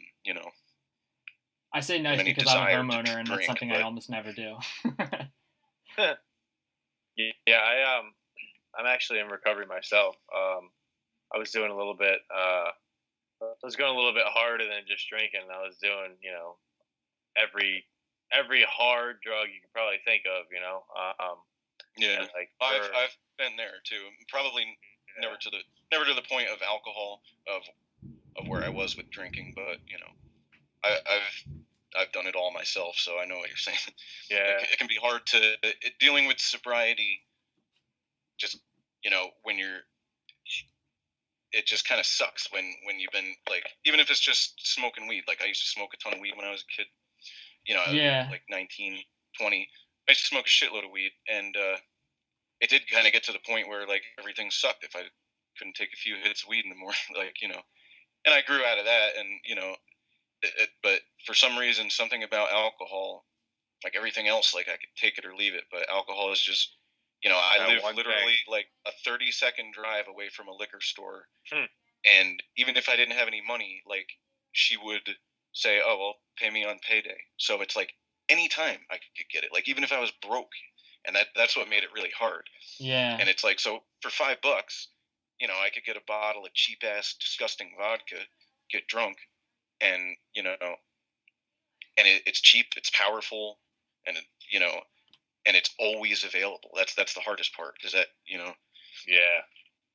I say nice because I'm a homeowner and that's something I almost never do. Yeah, I'm actually in recovery myself. I was doing a little bit. I was going a little bit harder than just drinking. I was doing, every hard drug you can probably think of. Yeah, like I've been there too. Probably never to the point of alcohol of where I was with drinking, but I've done it all myself, so I know what you're saying. Yeah, it can be hard dealing with sobriety. Just when it just kind of sucks when you've been like, even if it's just smoking weed. Like I used to smoke a ton of weed when I was a kid. Like 19, 20. I used to smoke a shitload of weed, and it did kind of get to the point where like everything sucked if I couldn't take a few hits of weed in the morning, and I grew out of that, and but for some reason, something about alcohol, like everything else, like I could take it or leave it, but alcohol is just, I live literally like a 30-second drive away from a liquor store, and even if I didn't have any money, like she would say, "Oh, well, pay me on payday." So it's like anytime I could get it, like even if I was broke, and that's what made it really hard. Yeah. And it's like, so for $5, I could get a bottle of cheap ass, disgusting vodka, get drunk, and and it's cheap, it's powerful, and and it's always available. That's the hardest part. Is that Yeah.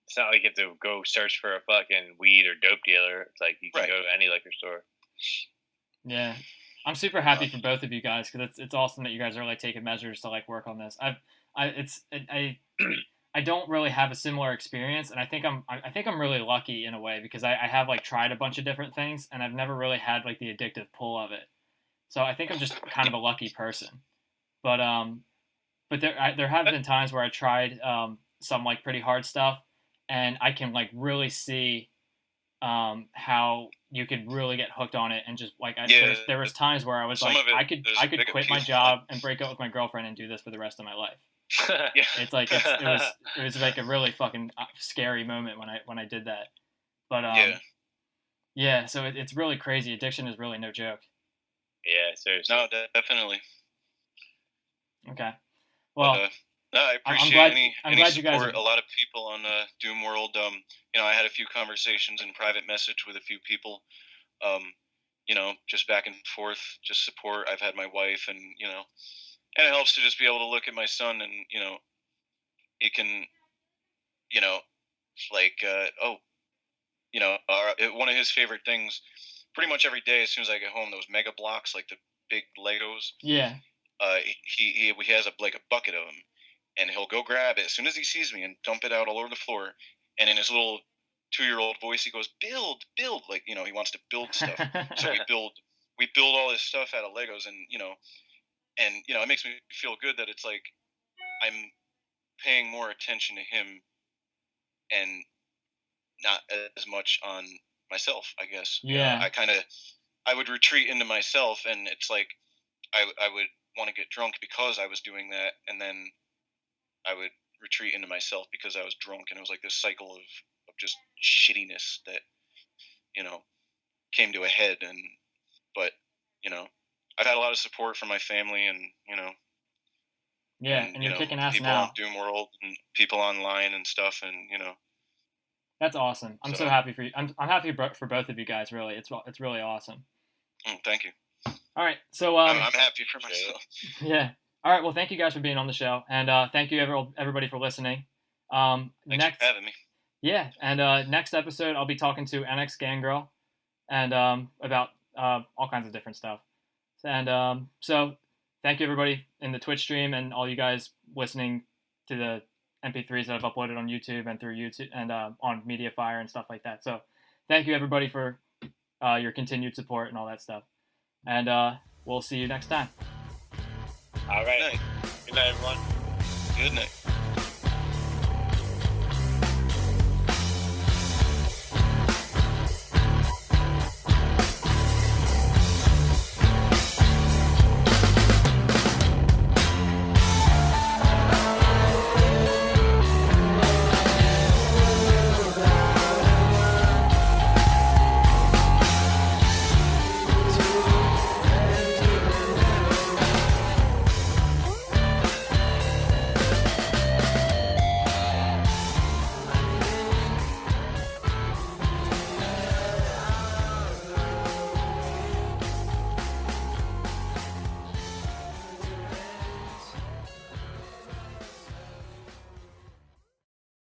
It's not like you have to go search for a fucking weed or dope dealer. It's like you can go to any liquor store. Yeah, I'm super happy for both of you guys because it's awesome that you guys are like taking measures to like work on this. I don't really have a similar experience, and I think I'm really lucky in a way because I have like tried a bunch of different things and I've never really had like the addictive pull of it. So I think I'm just kind of a lucky person. But there have been times where I tried some like pretty hard stuff, and I can like really see how you could really get hooked on it, and just like there was times where I was like I could quit my job and break up with my girlfriend and do this for the rest of my life. Yeah. It's like it was like a really fucking scary moment when I did that. But yeah, so it's really crazy. Addiction is really no joke. Yeah, seriously. No, definitely. Okay. Well, no, I appreciate any support. A lot of people on Doom World. I had a few conversations in private message with a few people. Just back and forth, just support. I've had my wife, and and it helps to just be able to look at my son, and he can, one of his favorite things, pretty much every day as soon as I get home, those Mega Blocks, like the big Legos. Yeah. He has a bucket of them, and he'll go grab it as soon as he sees me and dump it out all over the floor. And in his little 2-year-old voice, he goes, "Build, build!" Like he wants to build stuff. So we build all this stuff out of Legos, and it makes me feel good that it's like I'm paying more attention to him and not as much on myself, I guess. Yeah. I would retreat into myself, and it's like I would want to get drunk because I was doing that, and then I would retreat into myself because I was drunk, and it was like this cycle of just shittiness that came to a head. But I've had a lot of support from my family, and and you're kicking ass people now. On Doom World and people online and stuff, and That's awesome. I'm so happy for you. I'm happy for both of you guys. Really, it's really awesome. Thank you. All right, so I'm happy for myself. Yeah. All right. Well, thank you guys for being on the show, and thank you everybody for listening. Thanks for having me. Yeah, and next episode I'll be talking to NX Gangrel, and about all kinds of different stuff. And so thank you everybody in the Twitch stream and all you guys listening to the MP3s that I've uploaded on YouTube and through YouTube and on Mediafire and stuff like that. So thank you everybody for your continued support and all that stuff. And we'll see you next time. All right. Good night, everyone. Good night.